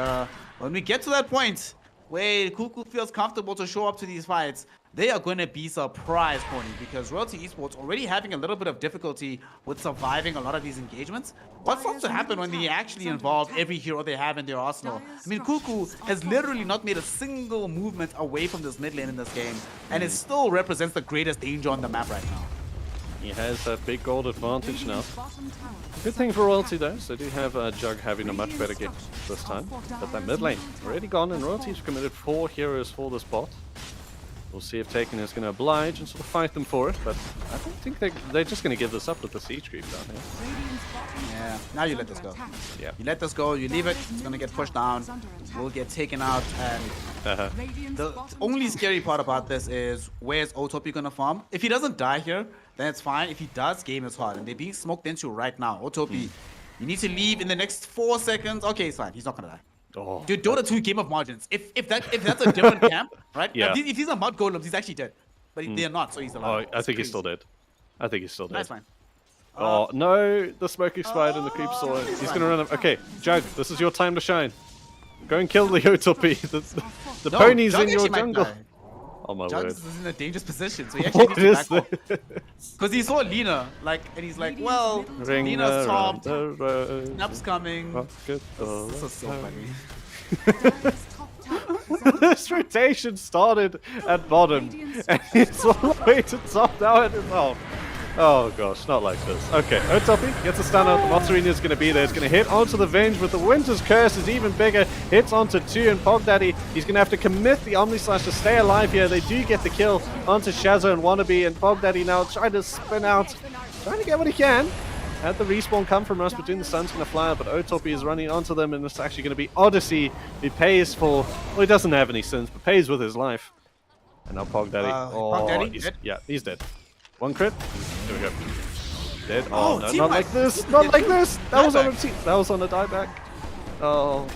when we get to that point where Cuckoo feels comfortable to show up to these fights, they are going to be surprised, Corny, because Royalty Esports already having a little bit of difficulty with surviving a lot of these engagements. What's supposed to happen when they actually involve every hero they have in their arsenal? I mean, Cuckoo has literally not made a single movement away from this mid lane in this game, and it still represents the greatest danger on the map right now. He has that big gold advantage now. Good thing for Royalty though, so they do have Jug having a much better game this time. But that mid lane already gone, and Royalty's committed 4 heroes for this bot. We'll see if Taken is going to oblige and sort of fight them for it, but I don't think they're just going to give this up with the siege creep down here. Yeah, now you let this go. Yeah. You let this go, you leave it, it's going to get pushed down, we'll get taken out, and the only scary part about this is where's Otopi going to farm? If he doesn't die here, then it's fine. If he does, game is hard, and they're being smoked into right now. Otopi, you need to leave in the next 4 seconds. Okay, it's fine, he's not going to die. Oh, Dude, Dota 2 game of margins. If that's a different camp, right? Yeah. If these are mud golems, he's actually dead. But they're not, so he's alive. I think he's still dead. I think he's still dead. That's fine. Oh, no, the smoke expired and the creep saw it. He's going to run up. Okay, Jug, this is your time to shine. Go and kill the Otopi. The No, pony's Jug in your actually might jungle. die. Oh my Jug word. is in a dangerous position, so he actually What needs is to back off. this? Because he saw Lina, like, and he's like, well, Ring Lina's around top, the road. Snap's coming. Rocket This is so funny. This rotation started at bottom and it's all the way to top now and oh gosh, not like this. Okay, Otopi gets a stun out. The Mozzarella is going to be there. It's going to hit onto the Venge, but the Winter's Curse is even bigger. Hits onto 2 and Pog Daddy. He's going to have to commit the Omni Slash to stay alive here. They do get the kill onto Shazza and Wannabe, and Pog Daddy now trying to spin out, trying to get what he can. Had the respawn come from Rasputin, the sun's going to fly out, but Otopi is running onto them, and it's actually going to be Odyssey who pays for, well, he doesn't have any sins, but pays with his life. And now Pog Daddy. Pog Daddy? He's, Dead? yeah, he's dead. 1 crit. There we go. Dead. Oh, Oh, no, team not wipe. like this. Not like this. That was on a Dieback. that was on a dieback. Oh.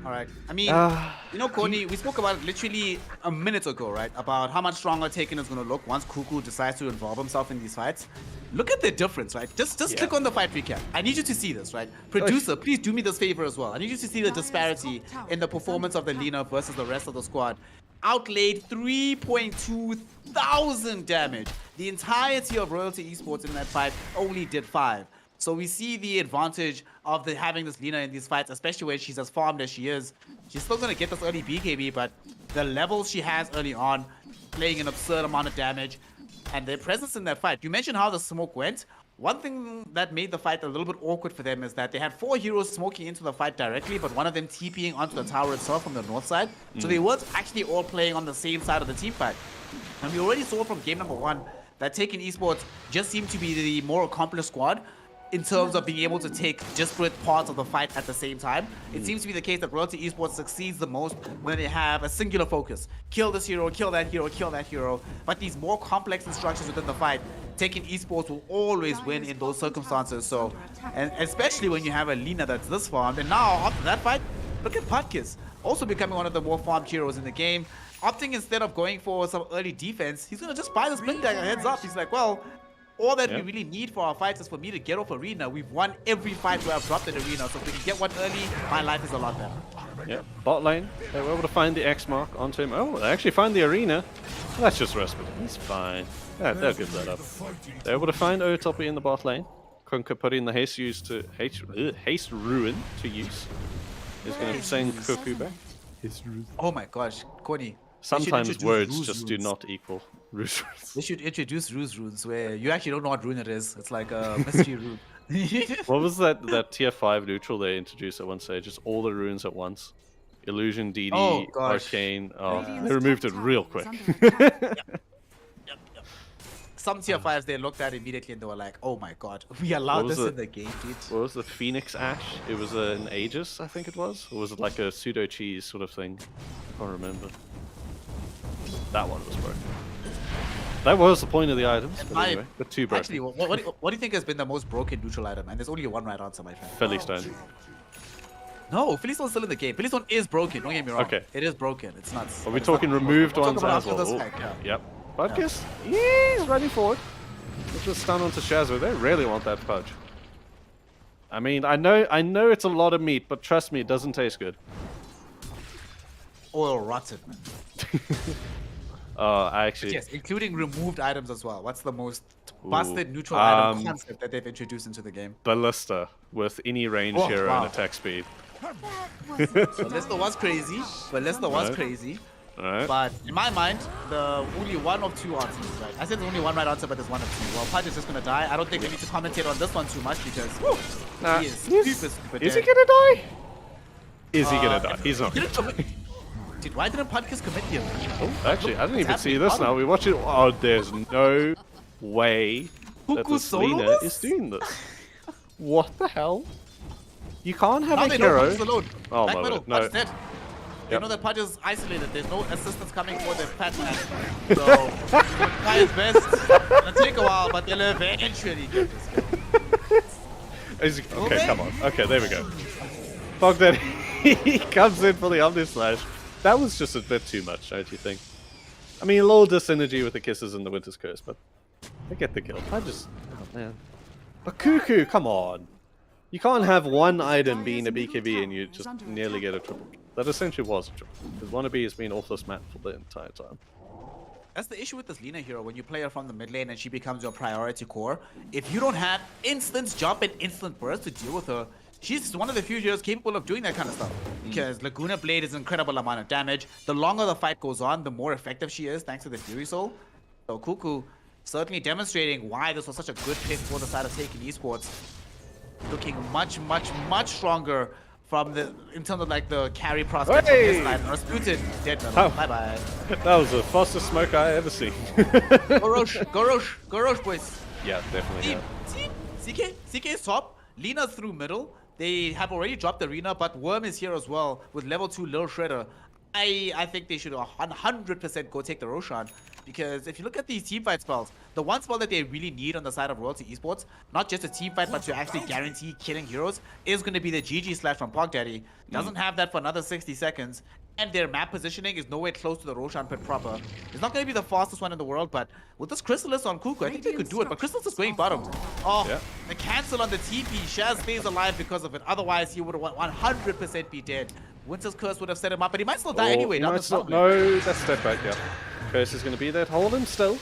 All right. I mean, Ah. you know, Corny, we spoke about it literally a minute ago, right? About how much stronger Taken is going to look once Cuckoo decides to involve himself in these fights. Look at the difference, right? Just click on the fight recap. I need you to see this, right? Producer, please do me this favor as well. I need you to see the disparity in the performance of the Lina versus the rest of the squad. Outlaid 3.2 thousand damage. The entirety of Royalty Esports in that fight only did 5. So we see the advantage of having this Lina in these fights, especially when she's as farmed as she is. She's still going to get this early BKB, but the levels she has early on, playing an absurd amount of damage, and their presence in that fight. You mentioned how the smoke went. One thing that made the fight a little bit awkward for them is that they had 4 heroes smoking into the fight directly, but one of them TPing onto the tower itself from the north side. So they weren't actually all playing on the same side of the team fight. And we already saw from game number 1 that Taken Esports just seemed to be the more accomplished squad in terms of being able to take disparate parts of the fight at the same time. It seems to be the case that Royalty Esports succeeds the most when they have a singular focus. Kill this hero, kill that hero, kill that hero. But these more complex instructions within the fight, Taken Esports will always win in those circumstances. So, and especially when you have a Lina that's this farmed. And now, after that fight, look at Podkiss, also becoming one of the more farmed heroes in the game. Opting instead of going for some early defense, he's going to just buy this Blink Dagger heads up. He's like, well, all that we really need for our fights is for me to get off arena. We've won every fight where I've dropped an arena, so if we can get one early, my life is a lot better. Yeah, bot lane. They were able to find the X mark onto him. Oh, they actually find the arena. Well, that's just respite. He's fine. Yeah, they'll give that up. They're able to find Otopi in the bot lane. Kunka putting the haste ruin to use. He's going to send Cuckoo back. Oh my gosh, Corny. Sometimes words just do not equal ruse runes. They should introduce ruse runes where you actually don't know what rune it is. It's like a mystery rune. What was that tier 5 neutral they introduced at one stage? Just all the runes at once. Illusion, DD, Oh, gosh. Arcane. Oh, they removed it real quick. Some tier 5s they looked at immediately and they were like, oh my god, we allowed was this it? in the game, dude. What was the Phoenix Ash? It was an Aegis, I think it was? Or was it like a pseudo cheese sort of thing? I can't remember. That one was broken. That was the point of the items, but anyway, the 2 broken. Actually, what do you think has been the most broken neutral item? And there's only one right answer, my friend. Philly Stone. No, Philly Stone's still in the game. Philly Stone is broken, don't get me wrong. Okay. It is broken, it's nuts. Are we But it's talking not- removed we'll ones talk about as well? after this Oh, fact, yeah. Yep. Budkiss? He's running forward. Let's just stun onto Shazza. They really want that fudge. I mean, I know it's a lot of meat, but trust me, it doesn't taste good. Oil rotten, man. I actually... Yes, including removed items as well. What's the most busted Ooh, neutral item concept that they've introduced into the game? Ballista with any range Oh, hero wow. and attack speed. Ballista was crazy. Ballista was Right. crazy. Alright. But in my mind, the only one of 2 answers, right? I said there's only one right answer, but there's one of 2. Well, Pudge is just gonna die. I don't think we need to commentate on this one too much because Nah, he is super Is dead. he gonna die? Is he gonna die? He's not He gonna didn't commit. Dude, why didn't Pudkiss commit here? Oh, actually, I didn't What's even see happening? this now. We watch it. Oh, there's no way that Cuckoo this solo Lina this? is doing this. What the hell? You can't have Now a they know Pudge hero. is alone. Oh, Back my middle, word, no. Pudge's dead. They Yep. know that Pudge is isolated. There's no assistance coming for their pet man. So, he'll try his best. It'll take a while, but they'll eventually get this kill. Okay, come on. Okay, there we go. Fuck that. He comes in for the Omni Slash. That was just a bit too much, don't you think? I mean, a little disynergy with the kisses and the Winter's Curse, but they get the kill. I just... Oh, man. But Cuckoo, come on. You can't have one item being a BKB and you just nearly get a triple. That essentially was a triple. Because Wannabe has been off this map for the entire time. That's the issue with this Lina hero. When you play her from the mid lane and she becomes your priority core, if you don't have instant jump and instant burst to deal with her, she's one of the few heroes capable of doing that kind of stuff. Because Laguna Blade is an incredible amount of damage. The longer the fight goes on, the more effective she is thanks to the Fury Soul. So Cuckoo certainly demonstrating why this was such a good pick for the side of Taken Esports. Looking much, much, much stronger from the in terms of like the carry prospect from Hey! this side. Rasputin dead metal. Oh. Bye bye. That was the fastest smoke I ever seen. Go Roche, go Roche, go Roche, boys. Yeah, definitely. Team, Yeah. team, CK is top. Lina's through middle. They have already dropped arena, but Worm is here as well with level 2 Lil Shredder. I think they should 100% go take the Roshan, because if you look at these teamfight spells, the one spell that they really need on the side of Royalty Esports, not just a teamfight but to actually guarantee killing heroes, is going to be the GG slash from Pog Daddy. Doesn't have that for another 60 seconds, and their map positioning is nowhere close to the Roshan pit proper. It's not going to be the fastest one in the world, but with this Chrysalis on Cuckoo, I think they could do it. But Chrysalis is going bottom. Oh, Yeah. the cancel on the TP. Shaz stays alive because of it. Otherwise, he would have 100% be dead. Winter's Curse would have set him up, but he might still die Or anyway. he Down might the still- top lane. no, that's step back, yeah. Curse is going to be there to hold him still.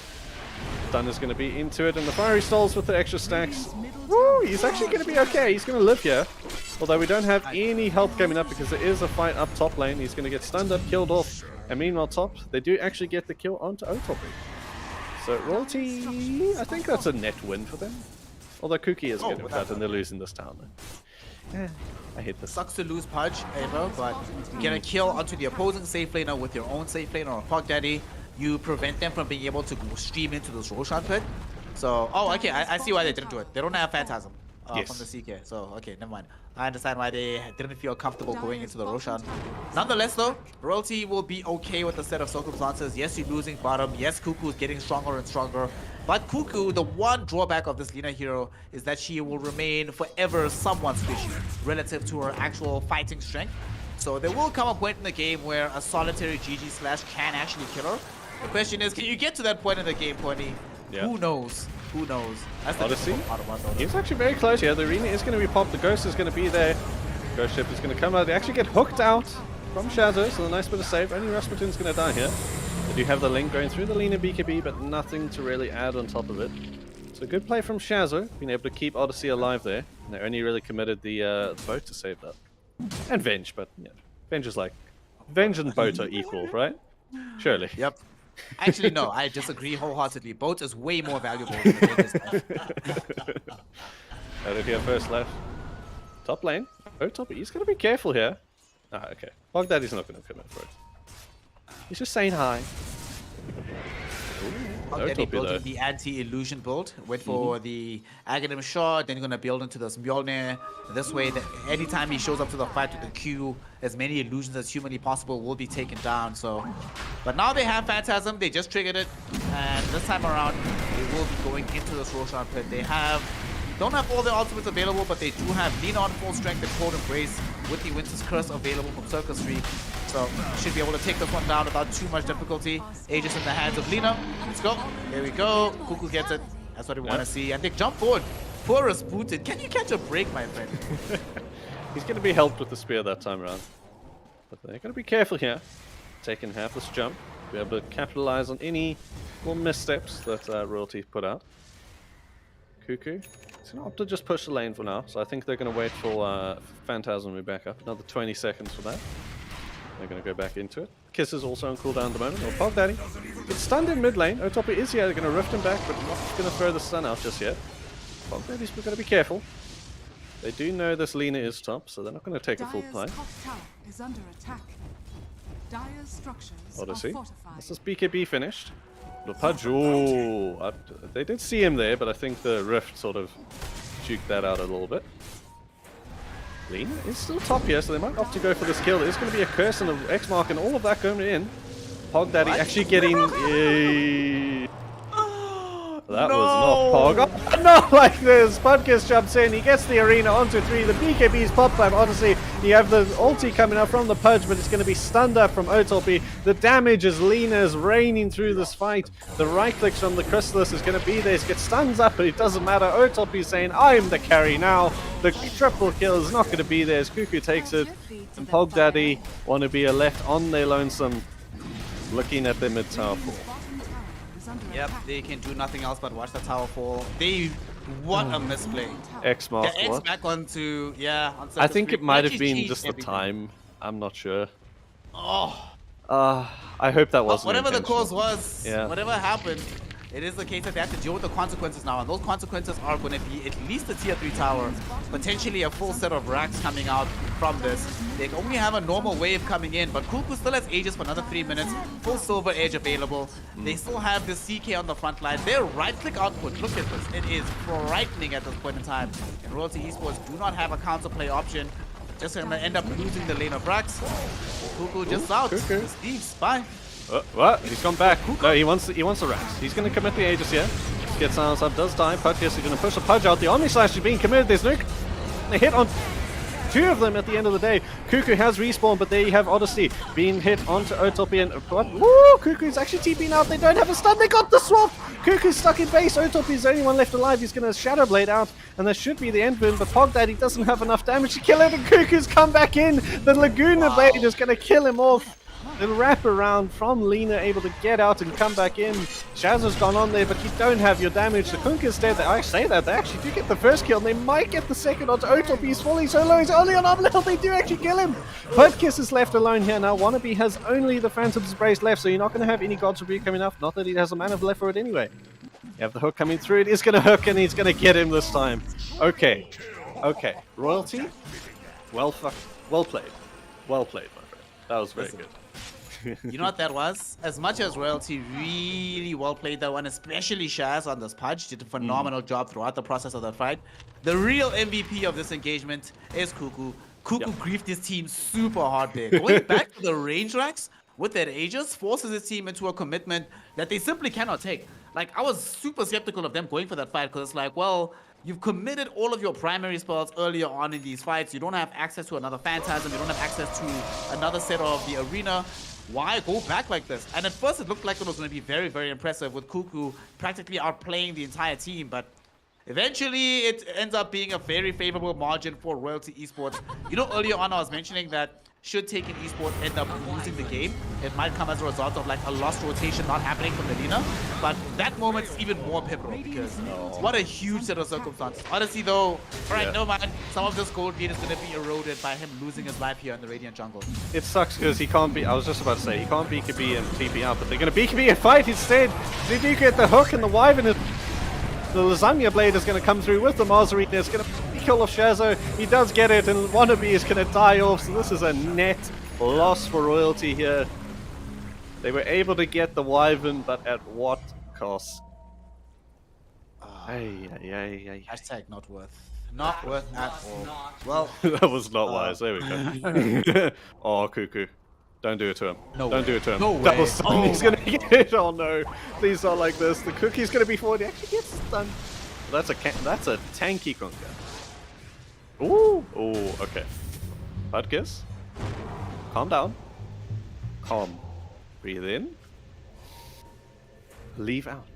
Dun is going to be into it, and the fiery stalls with the extra stacks. Woo! He's actually going to be okay. He's going to live here. Although we don't have any help coming up because there is a fight up top lane. He's going to get stunned up, killed off. And meanwhile, top, they do actually get the kill onto Otopy. So Royalty, I think that's a net win for them. Although Kuki is getting cut and they're losing this town. Yeah, I hate this. Sucks to lose Pudge, Ava, but you get a kill onto the opposing safe laner with your own safe laner or Pog Daddy. You prevent them from being able to stream into this Roshan pit. So, oh, okay, I see why they didn't do it. They don't have Phantasm Yes. from the CK. So, okay, never mind. I understand why they didn't feel comfortable going into the Roshan. Nonetheless, though, Royalty will be okay with the set of circumstances. Yes, you're losing bottom. Yes, Cuckoo is getting stronger and stronger. But Cuckoo, the one drawback of this Lina hero is that she will remain forever somewhat squishy relative to her actual fighting strength. So there will come a point in the game where a solitary GG slash can actually kill her. The question is, can you get to that point in the game, Quater? Yeah. Who knows? Who knows? That's the Odyssey? difficult part about Dota. He's actually very close here. The arena is going to be popped. The ghost is going to be there. Ghost ship is going to come out. They actually get hooked out from Shadow, so a nice bit of save. Only Rasputin's going to die here. They do have the link going through the Lina BKB, but nothing to really add on top of it. So good play from Shazo, being able to keep Odyssey alive there. And they only really committed the boat to save that. And Venge, but yeah, Venge is like... Venge and boat are equal, right? Surely. Yep. Actually, no, I disagree wholeheartedly. Boat is way more valuable than the Venge is. Out of here first left. Top lane. Oh, top. He's going to be careful here. Ah, okay. Pog Daddy's not going to commit for it. He's just saying hi. Pog Daddy building the anti-illusion build. Wait for the Aghanim shot, then you're going to build into this Mjolnir. This way, that anytime he shows up to the fight with the Q, as many illusions as humanly possible will be taken down. So, but now they have Phantasm, they just triggered it, and this time around, they will be going into this Roshan pit. They don't have all their ultimates available, but they do have Lina on full strength and Cold Embrace with the Winter's Curse available from Circus Street. So should be able to take this one down without too much difficulty. Aegis in the hands of Lina. Let's go. There we go. Cuckoo gets it. That's what we want to see. And they jump forward. Poor Rasputin. Can you catch a break, my friend? He's going to be helped with the spear that time around. But they're going to be careful here. Taking half this jump. Be able to capitalize on any little missteps that Royalty put out. Cuckoo. He's going to opt to just push the lane for now. So I think they're going to wait for Phantasm to be back up. Another 20 seconds for that. They're going to go back into it. Kiss is also on cooldown at the moment. Or Pog Daddy. It's stunned in mid lane. Otopy is here. They're going to rift him back, but not going to throw the stun out just yet. Pog Daddy's going to be careful. They do know this Lina is top, so they're not going to take a full play. Is under attack. Dire's structures Odyssey. are fortified. This is BKB finished. The Pudge. Ooh, they did see him there, but I think the rift sort of juked that out a little bit. Lina is still top here, so they might opt to go for this kill. There's going to be a curse and an X mark and all of that going in. Pog Daddy actually getting... That was not Pog. Oh, not like this. Pudkiss jumps in. He gets the arena onto 3. The BKB's pop up. Honestly, you have the ulti coming up from the Pudge, but it's going to be stunned up from Otopy. The damage as Lina is raining through this fight. The right clicks from the Chrysalis is going to be there. He gets stuns up, but it doesn't matter. Otopy's saying, I'm the carry now. The triple kill is not going to be there as Cuckoo takes it. And Pog Daddy want to be left on their lonesome, looking at their mid tower fall. Yep, they can do nothing else but watch the tower fall. What a misplay. X mark, The X what? back onto, yeah. On I think it might have Actually been cheesed just the everything. time. I'm not sure. Oh. I hope that wasn't Whatever the intentional. cause was, Yeah. whatever happened, it is the case that they have to deal with the consequences now, and those consequences are going to be at least a tier 3 tower, potentially a full set of racks coming out from this. They only have a normal wave coming in, but Cuckoo still has Aegis for another 3 minutes, full Silver Edge available. They still have the CK on the front line. Their right-click output, look at this, it is frightening at this point in time. And Royalty Esports do not have a counterplay option. Just going to end up losing the lane of racks. Cuckoo just out. Cuckoo. Just leaves. Bye. What? He's gone back. No, he wants the racks. He's going to commit the Aegis here. Gets silence up, does die. Pudkiss is going to push the Pudge out. The Omni Slash is being committed. There's nuke. They hit on 2 of them at the end of the day. Cuckoo has respawned, but there you have Odyssey being hit onto Otopy and what? Woo! Cuckoo's actually TPing out. They don't have a stun. They got the swap. Cuckoo's stuck in base. Otopy's the only one left alive. He's going to Shadow Blade out, and that should be the end boon. But Pog Daddy doesn't have enough damage to kill it, and Cuckoo's come back in. The Laguna Blade is going to kill him off. The wrap around from Lina, able to get out and come back in. Shazza's gone on there, but you don't have your damage. The Kunkka's dead. I say that, they actually do get the first kill, and they might get the second onto Otop. He's falling so low, he's only on up level. They do actually kill him. Putkiss is left alone here now. Wannabe has only the Phantom's Brace left, so you're not going to have any God's Rebuke coming up. Not that he has a mana left for it anyway. You have the hook coming through. It is going to hook, and he's going to get him this time. Okay. Okay. Royalty. Well played. Well played, my friend. That was very good. You know what that was? As much as Royalty really well played that one, especially Shaz on this Pudge, did a phenomenal job throughout the process of that fight. The real MVP of this engagement is Cuckoo. Cuckoo griefed his team super hard there. Going back to the range racks with their Aegis forces his team into a commitment that they simply cannot take. Like, I was super skeptical of them going for that fight because it's like, well, you've committed all of your primary spells earlier on in these fights. You don't have access to another Phantasm. You don't have access to another set of the arena. Why go back like this? And at first it looked like it was going to be very, very impressive with Cuckoo practically outplaying the entire team, but eventually it ends up being a very favorable margin for Royalty Esports. You know, earlier on I was mentioning that should Taken Esports end up losing the game, it might come as a result of like a lost rotation not happening from the Lina, but that moment is even more pivotal because what a huge set of circumstances. Honestly though, alright, no mind, some of this gold lead is going to be eroded by him losing his life here in the Radiant jungle. It sucks because he can't be, I was just about to say, he can't BKB and TP out, but they're going to BKB a fight instead. They do get the hook and the Wyvern. The Lasagna Blade is going to come through with the Marzarine. It's going to kill off Shazzo. He does get it, and Wannabe is going to die off. So this is a net loss for Royalty here. They were able to get the Wyvern, but at what cost? Hashtag not worth. Not worth at all. Well, that was not wise. There we go. Oh, Cuckoo. Don't do it to him. No Don't way. do it to him. No way. Double stun. Oh He's gonna get it. Oh no! Please not like this. The Cookie's gonna be forward. He actually gets stunned. That's a tanky Kunkka. Ooh. Oh. Okay. Putkiss. Calm down. Calm. Breathe in. Leave out.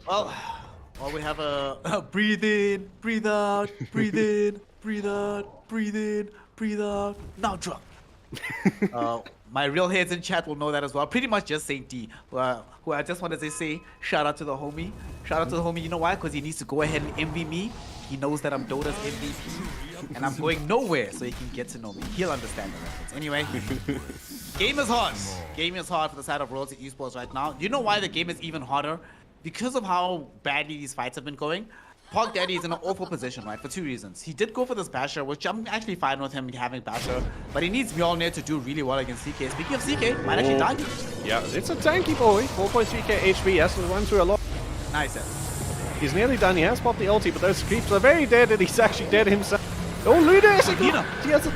well, we have a breathe in, breathe out, breathe in, breathe out, breathe in, breathe out. Now drop. My real heads in chat will know that as well. Pretty much just Saint D, who I just wanted to say shout out to the homie. Shout out to the homie. You know why? Because he needs to go ahead and envy me. He knows that I'm Dota's MVP, and I'm going nowhere, so he can get to know me. He'll understand the reference. Anyway, game is hard. Game is hard for the side of Royalty Esports right now. You know why the game is even harder? Because of how badly these fights have been going. Pog Daddy is in an awful position, right? For two reasons. He did go for this Basher, which I'm actually fine with him having Basher, but he needs Mjolnir to do really well against CK. Speaking of CK, might actually die. Yeah, it's a tanky boy. 4.3k HP. Has to run through a lot. Nice. He's nearly done. He has popped the ulti, but those creeps are very dead, and he's actually dead himself. Oh, Luna is he has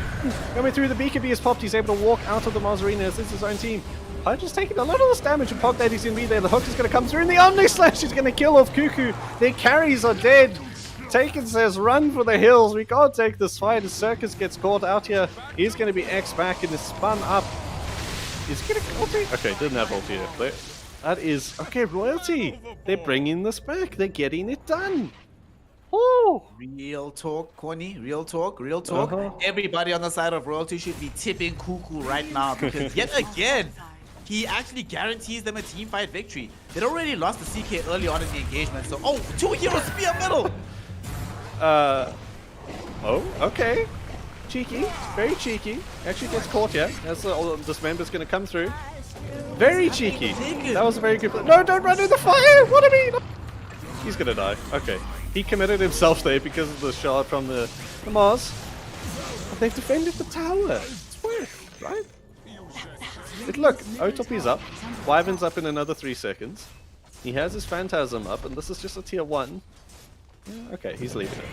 coming through. The BKB is popped. He's able to walk out of the Marzarina as this is his own team. I'm just taking a lot of this damage, and Pog Daddy's going to be there. The hook is going to come through, and the Omni Slash is going to kill off Cuckoo. Their carries are dead. Taken says, run for the hills. We can't take this fight. The Circus gets caught out here. He's going to be X back and is spun up. Is he getting ulti? Okay, didn't have ulti here. That is... Okay, Royalty. They're bringing this back. They're getting it done. Oh, Real talk, Corny. Real talk. Real talk. Everybody on the side of Royalty should be tipping Cuckoo right now because yet again, he actually guarantees them a team fight victory. They'd already lost the CK early on in the engagement, so 2-hero spear middle. Oh, okay. Cheeky. Very cheeky. Actually gets caught here. As this member's going to come through. Very cheeky. That was a very good play. No, don't run in the fire! What do you mean? He's going to die. Okay. He committed himself there because of the shard from the Mars. But they've defended the tower. It's worth, right? Look, Otop is up. Wyvern's up in another 3 seconds. He has his Phantasm up, and this is just a tier 1. Yeah, okay, he's leaving it.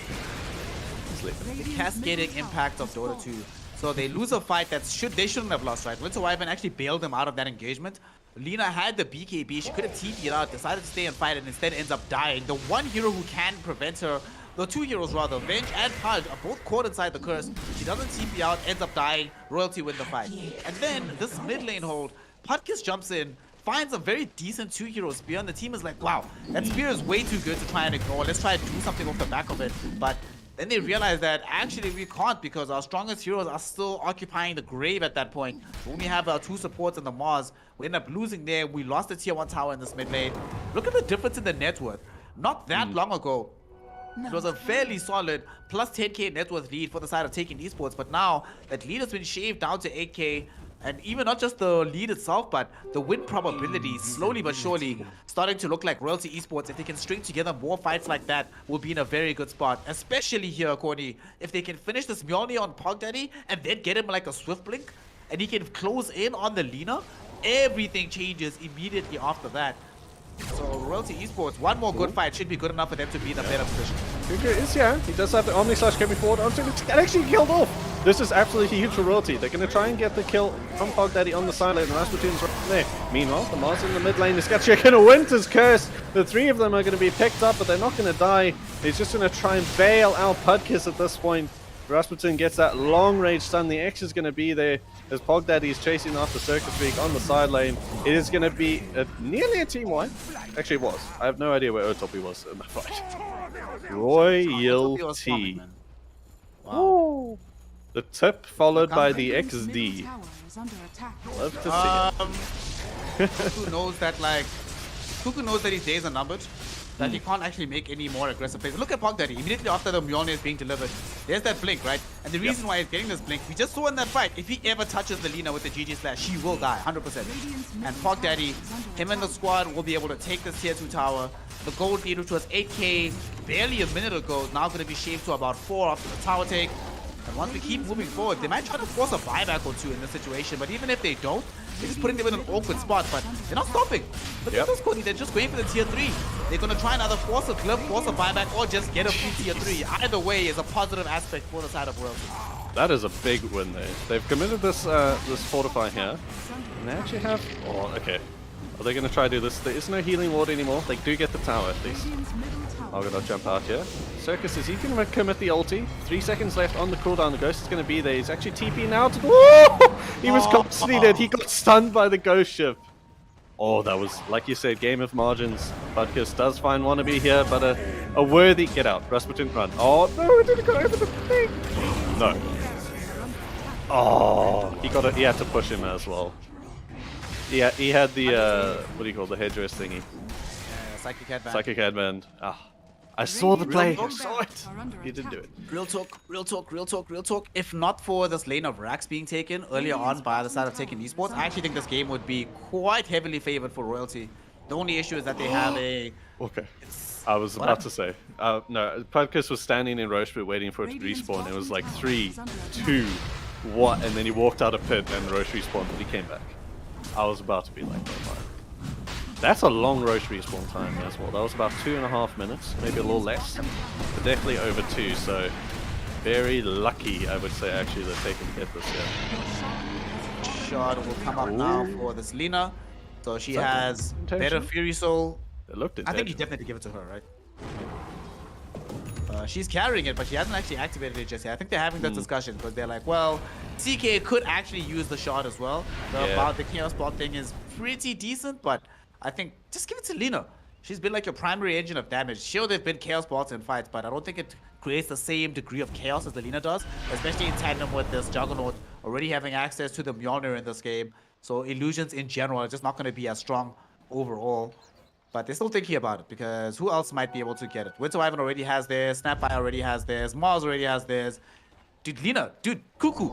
He's leaving it. The cascading impact of Dota 2. So they lose a fight that they shouldn't have lost, right? Winter Wyvern actually bailed them out of that engagement. Lina had the BKB. She could have TP'd out, decided to stay and fight, and instead ends up dying. The one hero who can prevent her, the 2 heroes rather, Venge and Pudge, are both caught inside the curse. She doesn't TP out, ends up dying. Royalty win the fight. And then this mid lane hold, Putkiss jumps in, finds a very decent 2-hero spear, and the team is like, wow, that spear is way too good to try and ignore. Let's try and do something off the back of it. But Then they realize that actually we can't because our strongest heroes are still occupying the grave at that point. We only have our 2 supports and the Mars. We end up losing there. We lost the tier 1 tower in this mid lane. Look at the difference in the net worth. Not that long ago, it was a fairly solid plus 10k net worth lead for the side of taking Esports, but now that lead has been shaved down to 8k, and even not just the lead itself, but the win probability slowly but surely starting to look like Royalty Esports. If they can string together more fights like that, will be in a very good spot, especially here, Corny. If they can finish this Mjolnir on Pogdaddy and then get him like a Swift Blink, and he can close in on the Lina, everything changes immediately after that. So Royalty Esports, one more good fight should be good enough for them to be in a better position. Kuku is here. He does have the Omni Slash coming forward onto it. That actually killed off. This is absolutely huge for Royalty. They're going to try and get the kill from Pogdaddy on the side lane. And Rasputin's right there. Meanwhile, the Mars in the mid lane is actually going to Winter's Curse. The 3 of them are going to be picked up, but they're not going to die. He's just going to try and bail out Pudkiss at this point. Rasputin gets that long range stun. The X is going to be there as Pogdaddy is chasing after Circus Freak on the side lane. It is going to be nearly a team wipe. Actually, it was. I have no idea where Otopi was in that fight. Royalty. Wow. The tip followed by the XD. Tower is under attack. Love to see it. Cuckoo knows that Cuckoo knows that his days are numbered. That he can't actually make any more aggressive plays. Look at Pogdaddy. Immediately after the Mjolnir is being delivered, there's that blink, right? And the reason why he's getting this blink, we just saw in that fight, if he ever touches the Lina with the GG slash, she will die, 100%. And Pogdaddy, him and the squad will be able to take this tier 2 tower. The gold lead, which was 8k barely a minute ago, is now going to be shaved to about 4 after the tower take. And once we keep moving forward, they might try to force a buyback or 2 in this situation, but even if they don't, they're just putting them in an awkward spot, but they're not stopping. Look at this, Cody, they're just going for the tier 3. They're going to try and either force a clip, force a buyback, or just get a free tier 3. Either way is a positive aspect for the side of Royalty. That is a big win there. They've committed this this fortify here. And they actually have... Oh, okay. Are they going to try to do this? There is no healing ward anymore. They do get the tower at least. I'm going to jump out here. Circus, is he going to commit the ulti? 3 seconds left on the cooldown. The ghost is going to be there. He's actually TPing out. Whoa! He was constantly dead. He got stunned by the ghost ship. Oh, that was, like you said, game of margins. Pudkiss does find Wannabe here, but a worthy get out. Rasputin, run. Oh, no, it didn't go over the thing. No. Oh, he had to push him as well. Yeah, he had the, what do you call the headdress thingy? Psychic headband. Psychic headband. Ah. I saw the play. I saw it. He didn't do it. Real talk. If not for this lane of Rax being taken earlier on by the side of taking Esports, I actually think this game would be quite heavily favored for Royalty. The only issue is that they have a... Okay. I was about to say. No, Pudkiss was standing in Rochewood waiting for it to respawn. It was like 3, 2, 1, and then he walked out of pit and Roche respawned, but he came back. I was about to be like, oh my. That's a long Roche respawn time as well. That was about 2.5 minutes, maybe a little less, but definitely over 2. So very lucky, I would say, actually, that they can get this here. Shot will come up now for this Lina. So she has better Fury Soul. It looked I think you definitely give it to her, right? She's carrying it, but she hasn't actually activated it just yet. I think they're having that discussion because they're like, well, CK could actually use the shot as well. The Chaos Bot thing is pretty decent, but I think just give it to Lina. She's been like your primary engine of damage. Sure, there've been Chaos Bots in fights, but I don't think it creates the same degree of chaos as the Lina does, especially in tandem with this Juggernaut already having access to the Mjolnir in this game. So illusions in general are just not going to be as strong overall. But they're still thinking about it because who else might be able to get it? Winter Wyvern already has theirs, Snapfire already has theirs, Mars already has theirs. Dude, Lina, dude, Cuckoo.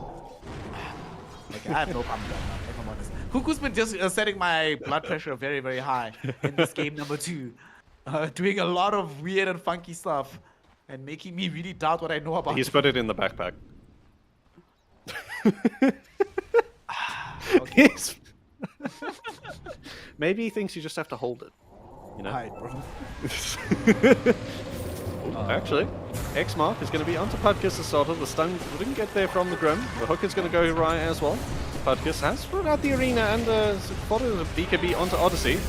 Okay, I have no problem with that now, if I'm honest. Cuckoo's been just setting my blood pressure very, very high in this game number 2. Doing a lot of weird and funky stuff and making me really doubt what I know about He's put it in the backpack. Okay. Maybe he thinks you just have to hold it. You know? Hi, bro. Actually, X Mark is going to be onto Pudkiss' starter. The stun didn't get there from the Grim. The hook is going to go right as well. Pudkiss has put out the arena and spotted the BKB onto Odyssey.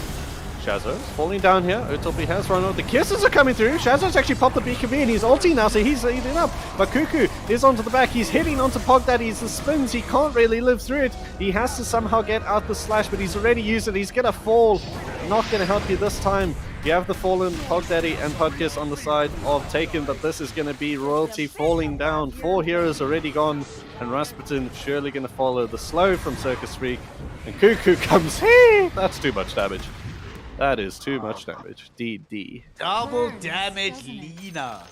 Shazzo's falling down here. Utopi has run out. The kisses are coming through. Shazzo's actually popped the BKB and he's ulti now, so he's eating up. But Cuckoo is onto the back. He's hitting onto Pogdaddy's. The spins, he can't really live through it. He has to somehow get out the slash, but he's already used it. He's going to fall. Not going to help you this time. You have the fallen Pog Daddy and Podkiss on the side of Taken, but this is going to be Royalty falling down. 4 heroes already gone, and Rasputin surely going to follow the slow from Circus Freak. And Cuckoo comes, hey! That's too much damage. That is too much damage. DD. Double damage Lina.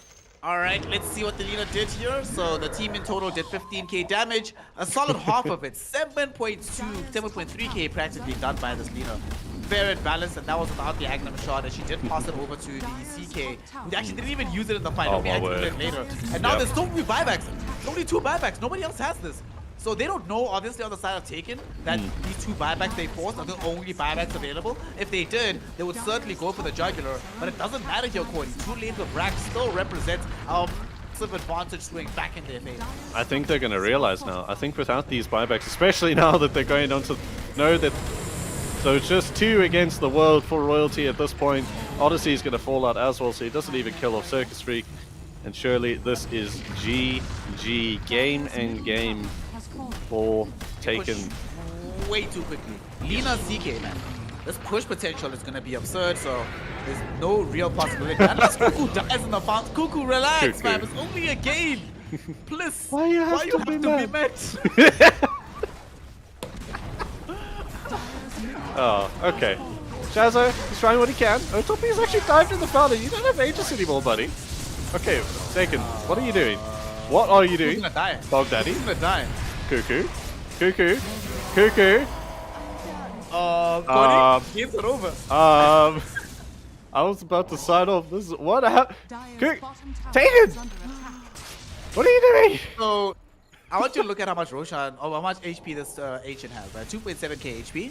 Alright, let's see what the Lina did here. So the team in total did 15k damage. A solid half of it, 7.3k practically done by this Lina. Fair and balanced, and that was without the Agnum shot, and she did pass it over to the CK, who actually didn't even use it in the fight. Oh, Only activated it later. And now there's so many buybacks. Only 2 buybacks. Nobody else has this. So they don't know, obviously, on the side of Taken, that these 2 buybacks they forced are the only buybacks available. If they did, they would certainly go for the jugular. But it doesn't matter here, Corny. 2 lanes of Rack still represents our massive advantage swing back in their favor. I think they're going to realize now. I think without these buybacks, especially now that they're going on to know that. So it's just 2 against the world for Royalty at this point. Odyssey is going to fall out as well, so he doesn't even kill off Circus Freak. And surely this is GG. Game and game for Taken. Way too quickly. Lina CK, man. This push potential is going to be absurd, so there's no real possibility. Unless Cuckoo dies in the fountain. Cuckoo, relax, Cuckoo. man. It's only a game. Please. Why you have to be met? Oh, okay. Shazzo, he's trying what he can. Otopi has actually dived in the fountain. You don't have Aegis anymore, buddy. Okay, Taken, what are you doing? What are you doing? He's gonna die. Dog Daddy? He's gonna die. Cuckoo? Cuckoo? Cuckoo? Corny, game's not over. I was about to sign off. This is what happened. Dire's bottom tower Taken! is under attack. What are you doing? So, I want you to look at how much Roshan, or how much HP this Ancient has, right? 2.7k HP.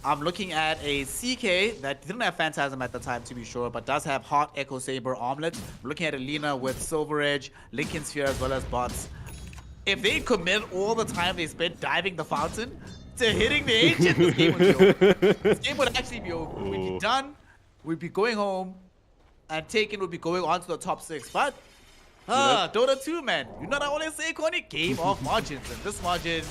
I'm looking at a CK that didn't have Phantasm at the time, to be sure, but does have Heart, Echo Saber, Armlet. I'm looking at a Lina with Silver Edge, Lincoln Sphere, as well as bots. If they commit all the time they spent diving the fountain to hitting the Ancient, this game would be over. This game would actually be over. We'd be done, we'd be going home, and Taken would be going on to the top 6. But, Dota 2, man. You know what I always say, Corny? Game of margins. And this margin,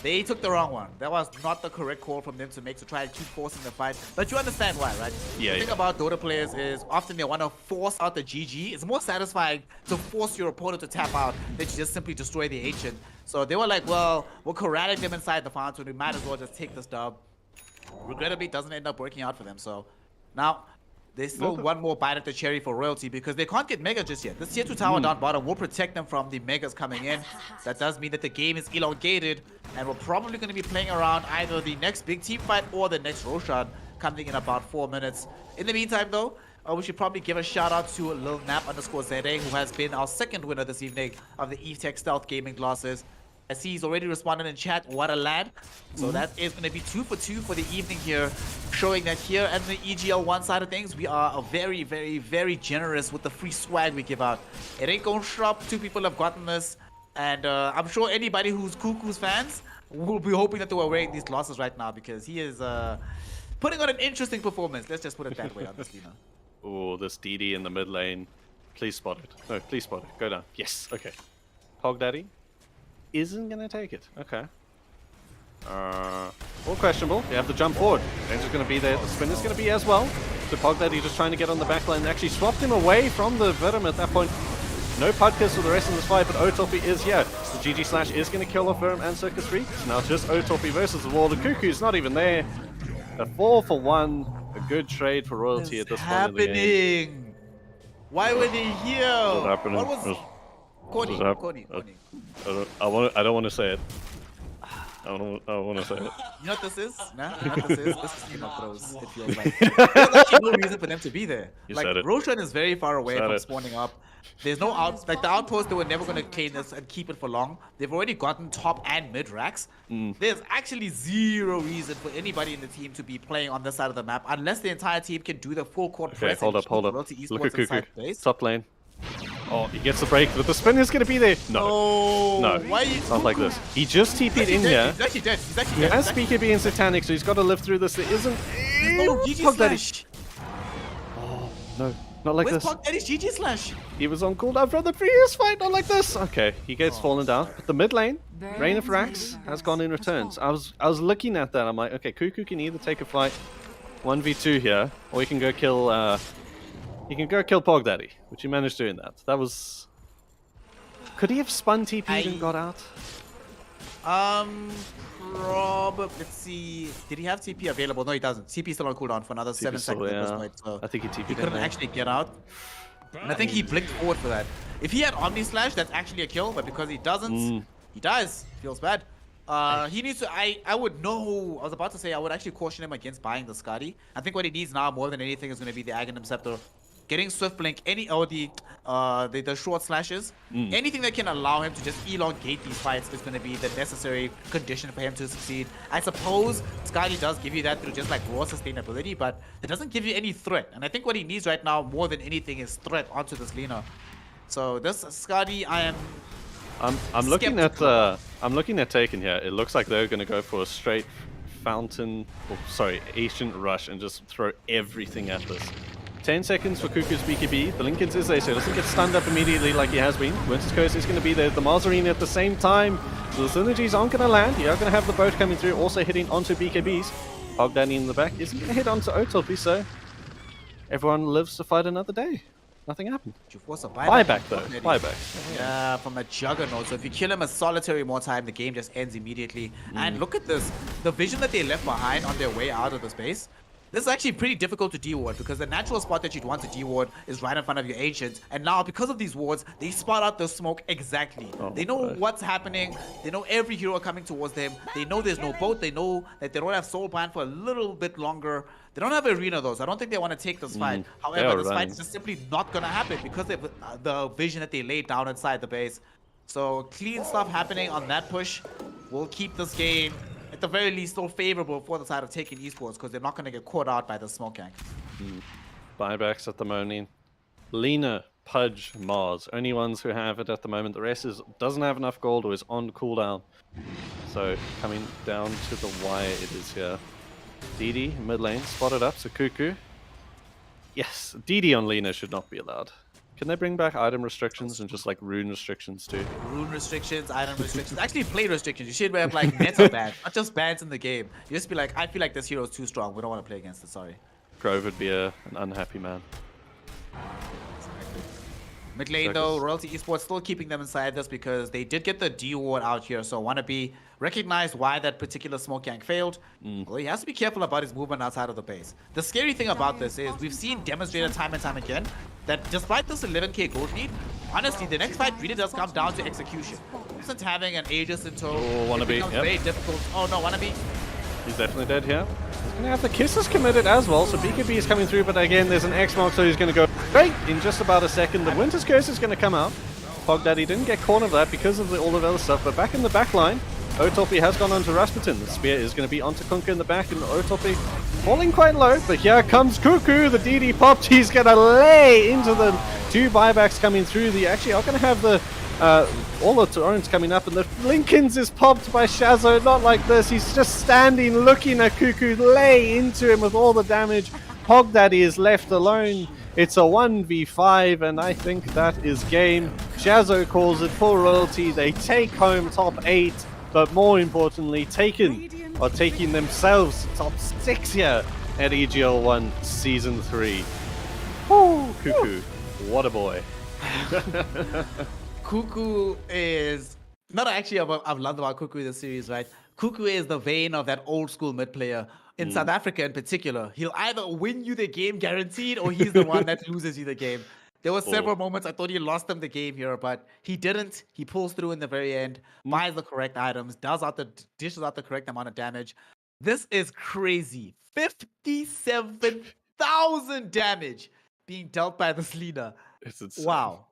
they took the wrong one. That was not the correct call from them to make, to try to keep forcing the fight. But you understand why, right? Yeah, The thing yeah. about Dota players is often they want to force out the GG. It's more satisfying to force your opponent to tap out than to just simply destroy the Ancient. So they were like, well, we're corralling them inside the fountain. We might as well just take this dub. Regrettably, it doesn't end up working out for them. So now there's still one more bite at the cherry for Royalty because they can't get Mega just yet. This tier 2 tower down bottom will protect them from the Megas coming in. That does mean that the game is elongated, and we're probably going to be playing around either the next big team fight or the next Roshan coming in about 4 minutes. In the meantime, though, we should probably give a shout out to Lil Nap _ZA, who has been our second winner this evening of the Evetech Stealth Gaming Glasses. I see he's already responded in chat. What a lad. So that is going to be 2 for 2 for the evening here, showing that here at the EGL 1 side of things, we are very, very, very generous with the free swag we give out. It ain't going to shop. 2 people have gotten this. And I'm sure anybody who's Cuckoo's fans will be hoping that they were wearing these glasses right now, because he is putting on an interesting performance. Let's just put it that way on this, Lina. Oh, this DD in the mid lane. Please spot it. No, please spot it. Go down. Yes, okay. Hog Daddy isn't gonna take it. Okay. All questionable. You have to jump forward. Ranger's gonna be there. The spinner's gonna be as well. So Hog Daddy just trying to get on the back line. Actually swapped him away from the Venom at that point. No Podkiss for the rest of this fight, but Otopi is here. The GG Slash is going to kill off Venom and Circus Freak. It's now just Otopi versus the wall. The Cuckoo's not even there. A 4 for 1. A good trade for Royalty at this point in the game. Why were they here? What's happening? What was... Corny, What's hap- Corny. I don't want to say it. I don't want to say it. You know what this is? Nah, you know what this is? This is Game of Thrones, it feels like. There's actually no reason for them to be there. You Like, said it. Roshan is very far away Said from it. spawning up. There's no like the outpost, they were never going to claim this and keep it for long. They've already gotten top and mid racks. There's actually zero reason for anybody in the team to be playing on this side of the map unless the entire team can do the full court Okay, press. hold and up, hold keep up. Royalty Look at Esports inside Cuckoo. place. Top lane. Oh, he gets the break, but the spinner's going to be there. No. No. No, Why you... not like this. He just TP'd He's in actually here. dead. He's actually dead. He's actually He dead. has He's actually BKB and Satanic, so he's got to live through this. There isn't... No, GG Hog Daddy. Slash. No, not like Where's this. Pog Daddy's GG Slash? He was on cooldown from the previous fight, not like this. Okay, he gets fallen down. But the mid lane, Reign of Rax has gone in returns. I was looking at that. I'm like, okay, Cuckoo can either take a fight 1v2 here, or you can go kill. Pog Daddy, which he managed doing that. That was. Could he have spun TP'd and got out? Probably. Let's see. Did he have TP available? No, he doesn't. TP still on cooldown for another 7 still, seconds at this yeah. point. So I think he TP'd he couldn't in there. actually get out. And I think he blinked forward for that. If he had Omni Slash, that's actually a kill. But because he doesn't, he dies. Feels bad. He needs to. I would know. I was about to say I would actually caution him against buying the Scotty. I think what he needs now more than anything is going to be the Aghanim Scepter. Getting Swift Blink, the short slashes, anything that can allow him to just elongate these fights is going to be the necessary condition for him to succeed. I suppose Scotty does give you that through just like raw sustainability, but it doesn't give you any threat. And I think what he needs right now more than anything is threat onto this Lina. So this Scotty, I'm looking at Taken here. It looks like they're going to go for a straight Ancient Rush and just throw everything at this. 10 seconds for Cuckoo's BKB. The Linken's is there, so he doesn't get stunned up immediately like he has been. Winter's Curse is going to be there. The Marzarine at the same time. So the synergies aren't going to land. You are going to have the boat coming through, also hitting onto BKBs. Hog Danny in the back isn't going to hit onto Otopy, so everyone lives to fight another day. Nothing happened. You force a buyback though. Buyback. Yeah, from a Juggernaut. So if you kill him a solitary more time, the game just ends immediately. And look at this. The vision that they left behind on their way out of the space. This is actually pretty difficult to de-ward because the natural spot that you'd want to de-ward is right in front of your Ancients. And now, because of these wards, they spot out the smoke exactly. They know what's happening. They know every hero coming towards them. They know there's no boat. They know that they don't have Soulbind for a little bit longer. They don't have Arena though, so I don't think they want to take this fight. However, this fight is just simply not going to happen because of the vision that they laid down inside the base. So clean stuff happening on that push will keep this game at the very least still favorable for the side of taking Esports because they're not going to get caught out by the smoke gank. Buybacks at the moment. Lina, Pudge, Mars. Only ones who have it at the moment. The rest doesn't have enough gold or is on cooldown. So coming down to the wire it is here. DD, mid lane, spotted up. So Cuckoo. Yes, DD on Lina should not be allowed. Can they bring back item restrictions and just like rune restrictions too? Rune restrictions, item restrictions, actually play restrictions. You should have like meta bans, not just bans in the game. You just be like, I feel like this hero is too strong. We don't want to play against it. Sorry. Grove would be an unhappy man. Mid lane though, Royalty Esports still keeping them inside this because they did get the D ward out here. So Wannabe recognized why that particular smoke gank failed. Well, he has to be careful about his movement outside of the base. The scary thing about this is we've seen demonstrated time and time again that despite this 11k gold lead, honestly, the next fight really does come down to execution. Isn't having an Aegis in tow, Wannabe, becomes very difficult. Oh no, Wannabe. He's definitely dead here. He's going to have the kisses committed as well, so BKB is coming through, but again, there's an X-Mark, so he's going to go straight in just about a second. The Winter's Curse is going to come out. Pog Daddy didn't get cornered of that because of all the other stuff, but back in the back line, Otopy has gone onto Rasputin. The spear is going to be onto Kunkka in the back, and Otopy falling quite low, but here comes Cuckoo. The DD popped. He's going to lay into the two buybacks coming through. They actually are going to have the all the torrents coming up, and the Linken's is popped by Shazo. Not like this. He's just standing looking at Cuckoo lay into him with all the damage. Pog Daddy is left alone. It's a 1v5, and I think that is game. Shazo calls it for Royalty. They take home top 8, but more importantly, Taken are taking themselves to top 6 here at EGL 1 Season 3. Woo, Cuckoo. What a boy. Cuckoo is not actually I've loved about Cuckoo in this series, right? Cuckoo is the vein of that old school mid player in South Africa in particular. He'll either win you the game guaranteed, or he's the one that loses you the game. There were several moments I thought he lost them the game here, but he didn't. He pulls through in the very end, buys the correct items, dishes out the correct amount of damage. This is crazy. 57,000 damage being dealt by this Lina. It's insane. Wow.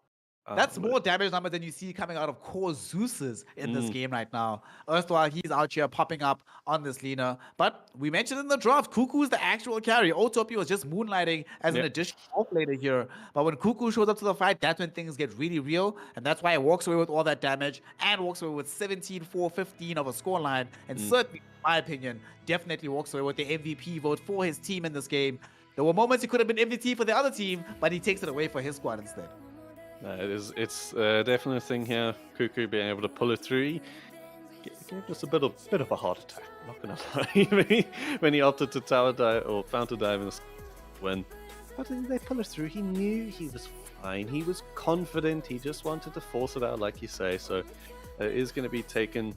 That's more damage number than you see coming out of core Zeus's in this game right now. Erstwhile, he's out here popping up on this Lina. But we mentioned in the draft, Cuckoo's the actual carry. Otopy was just moonlighting as an additional off laner here. But when Cuckoo shows up to the fight, that's when things get really real. And that's why he walks away with all that damage and walks away with 17-4-15 of a scoreline. And certainly, in my opinion, definitely walks away with the MVP vote for his team in this game. There were moments he could have been MVP for the other team, but he takes it away for his squad instead. It's definitely a thing here. Cuckoo being able to pull it through. gave us a bit of a heart attack. I'm not gonna lie. when he opted to tower dive or fountain dive in the win, but they pulled it through. He knew he was fine. He was confident. He just wanted to force it out, like you say. So it is going to be taking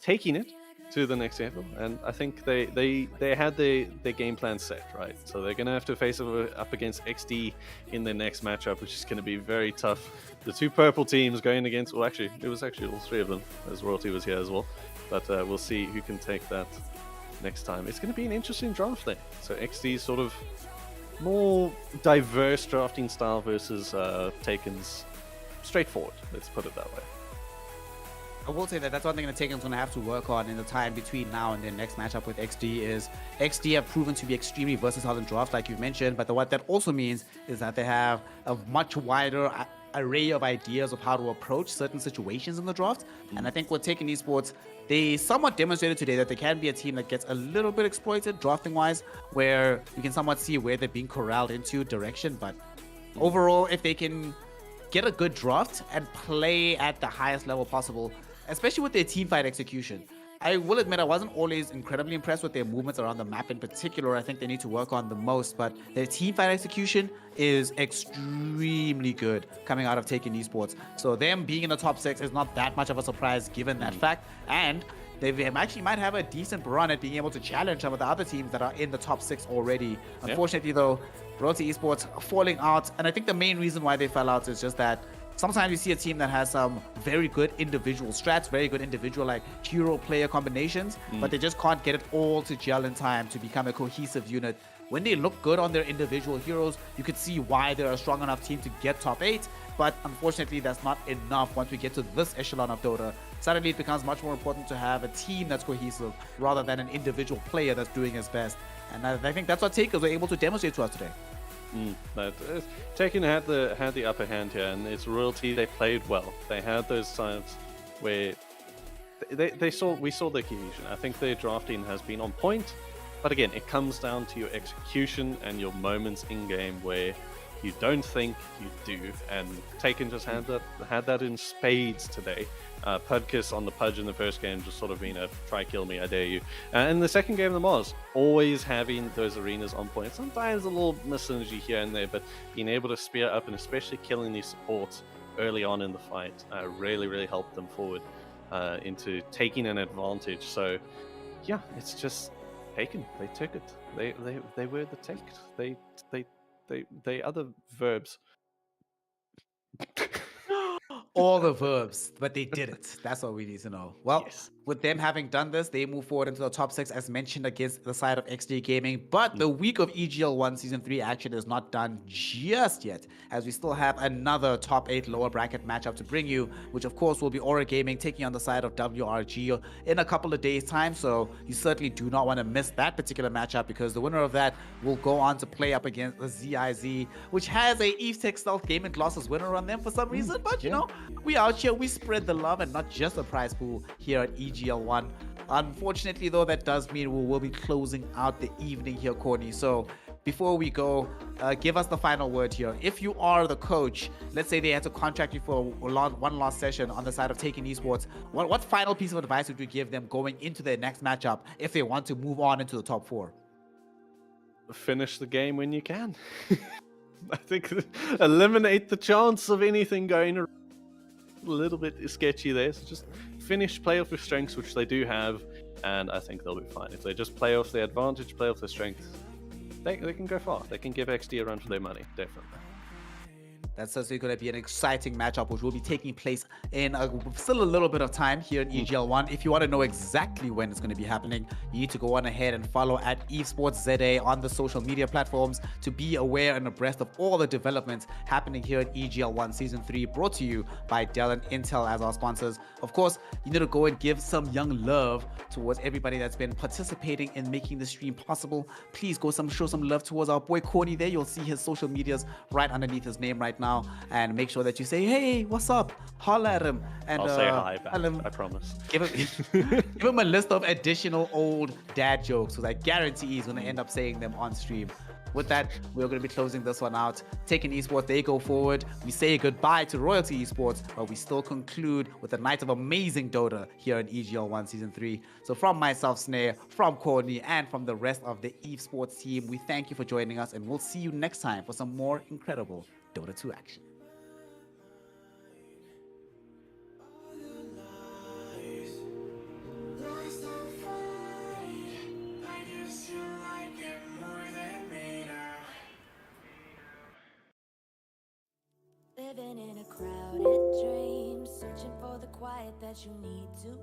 it to the next level, and I think they had their game plan set, right? So they're going to have to face up against XD in their next matchup, which is going to be very tough. The two purple teams going against, well, actually, it was actually all three of them, as Royalty was here as well. But we'll see who can take that next time. It's going to be an interesting draft there. So XD's sort of more diverse drafting style versus Taken's straightforward, let's put it that way. I will say that that's one thing that Taken's going to have to work on in the time between now and their next matchup with XD is XD have proven to be extremely versatile in drafts, like you've mentioned, but what that also means is that they have a much wider array of ideas of how to approach certain situations in the draft. And I think with Taken Esports, they somewhat demonstrated today that they can be a team that gets a little bit exploited drafting-wise, where you can somewhat see where they're being corralled into direction, but overall, if they can get a good draft and play at the highest level possible, especially with their team fight execution. I will admit I wasn't always incredibly impressed with their movements around the map in particular. I think they need to work on the most, but their team fight execution is extremely good coming out of Taken Esports. So them being in the top 6 is not that much of a surprise given that fact, and they actually might have a decent run at being able to challenge some of the other teams that are in the top 6 already. Unfortunately though, Royalty Esports falling out, and I think the main reason why they fell out is just that sometimes you see a team that has some very good individual strats, very good individual like hero player combinations, but they just can't get it all to gel in time to become a cohesive unit. When they look good on their individual heroes, you could see why they're a strong enough team to get top 8, but unfortunately that's not enough once we get to this echelon of Dota. Suddenly it becomes much more important to have a team that's cohesive rather than an individual player that's doing his best. And I think that's what Takers were able to demonstrate to us today. Taken had the upper hand here, and it's Royalty. They played well. They had those times where we saw the cohesion. I think their drafting has been on point, but again, it comes down to your execution and your moments in game where you don't think, you do. And Taken just had that in spades today. Pudkiss on the Pudge in the first game just sort of being a try kill me, I dare you. And in the second game of the Mars, always having those arenas on point. Sometimes a little misynergy here and there, but being able to spear up and especially killing these supports early on in the fight really helped them forward into taking an advantage. So yeah, it's just Taken. They took it. They were the take. They other verbs. All the verbs, but they did it. That's what we need to know. Well, with them having done this, they move forward into the top 6 as mentioned against the side of XD Gaming. But the week of EGL 1 Season 3 action is not done just yet, as we still have another top 8 lower bracket matchup to bring you, which of course will be Aura Gaming taking on the side of WRG in a couple of days' time. So you certainly do not want to miss that particular matchup, because the winner of that will go on to play up against the ZIZ, which has a Evetech Stealth Glasses winner on them for some reason. But you know, we out here, we spread the love and not just the prize pool here at EGL 1. Unfortunately though, that does mean we will be closing out the evening here, Corny. So before we go, give us the final word here. If you are the coach, let's say they had to contract you for one last session on the side of Taken Esports, what final piece of advice would you give them going into their next matchup if they want to move on into the top 4? Finish the game when you can. I think eliminate the chance of anything going around. A little bit sketchy there, so just finish, play off their strengths, which they do have, and I think they'll be fine. If they just play off their advantage, play off their strengths, they can go far. They can give XD a run for their money, definitely. That's certainly going to be an exciting matchup, which will be taking place in still a little bit of time here in EGL 1. If you want to know exactly when it's going to be happening, you need to go on ahead and follow at Evesports ZA on the social media platforms to be aware and abreast of all the developments happening here in EGL 1 Season 3, brought to you by Dell and Intel as our sponsors. Of course, you need to go and give some young love towards everybody that's been participating in making the stream possible. Please go show some love towards our boy Corny there. You'll see his social medias right underneath his name right now. And make sure that you say, hey, what's up? Holla at him. And I'll say hi back, I promise. Give him a list of additional old dad jokes, because I guarantee he's going to end up saying them on stream. With that, we're going to be closing this one out. Taking Esports, they go forward. We say goodbye to Royalty Esports, but we still conclude with a night of amazing Dota here in EGL 1 Season 3. So from myself, Snare, from CORNY, and from the rest of the Evesports team, we thank you for joining us, and we'll see you next time for some more incredible Dota 2 action. Lost on fight. I guess you like it more than me now. Living in a crowded dream, searching for the quiet that you need to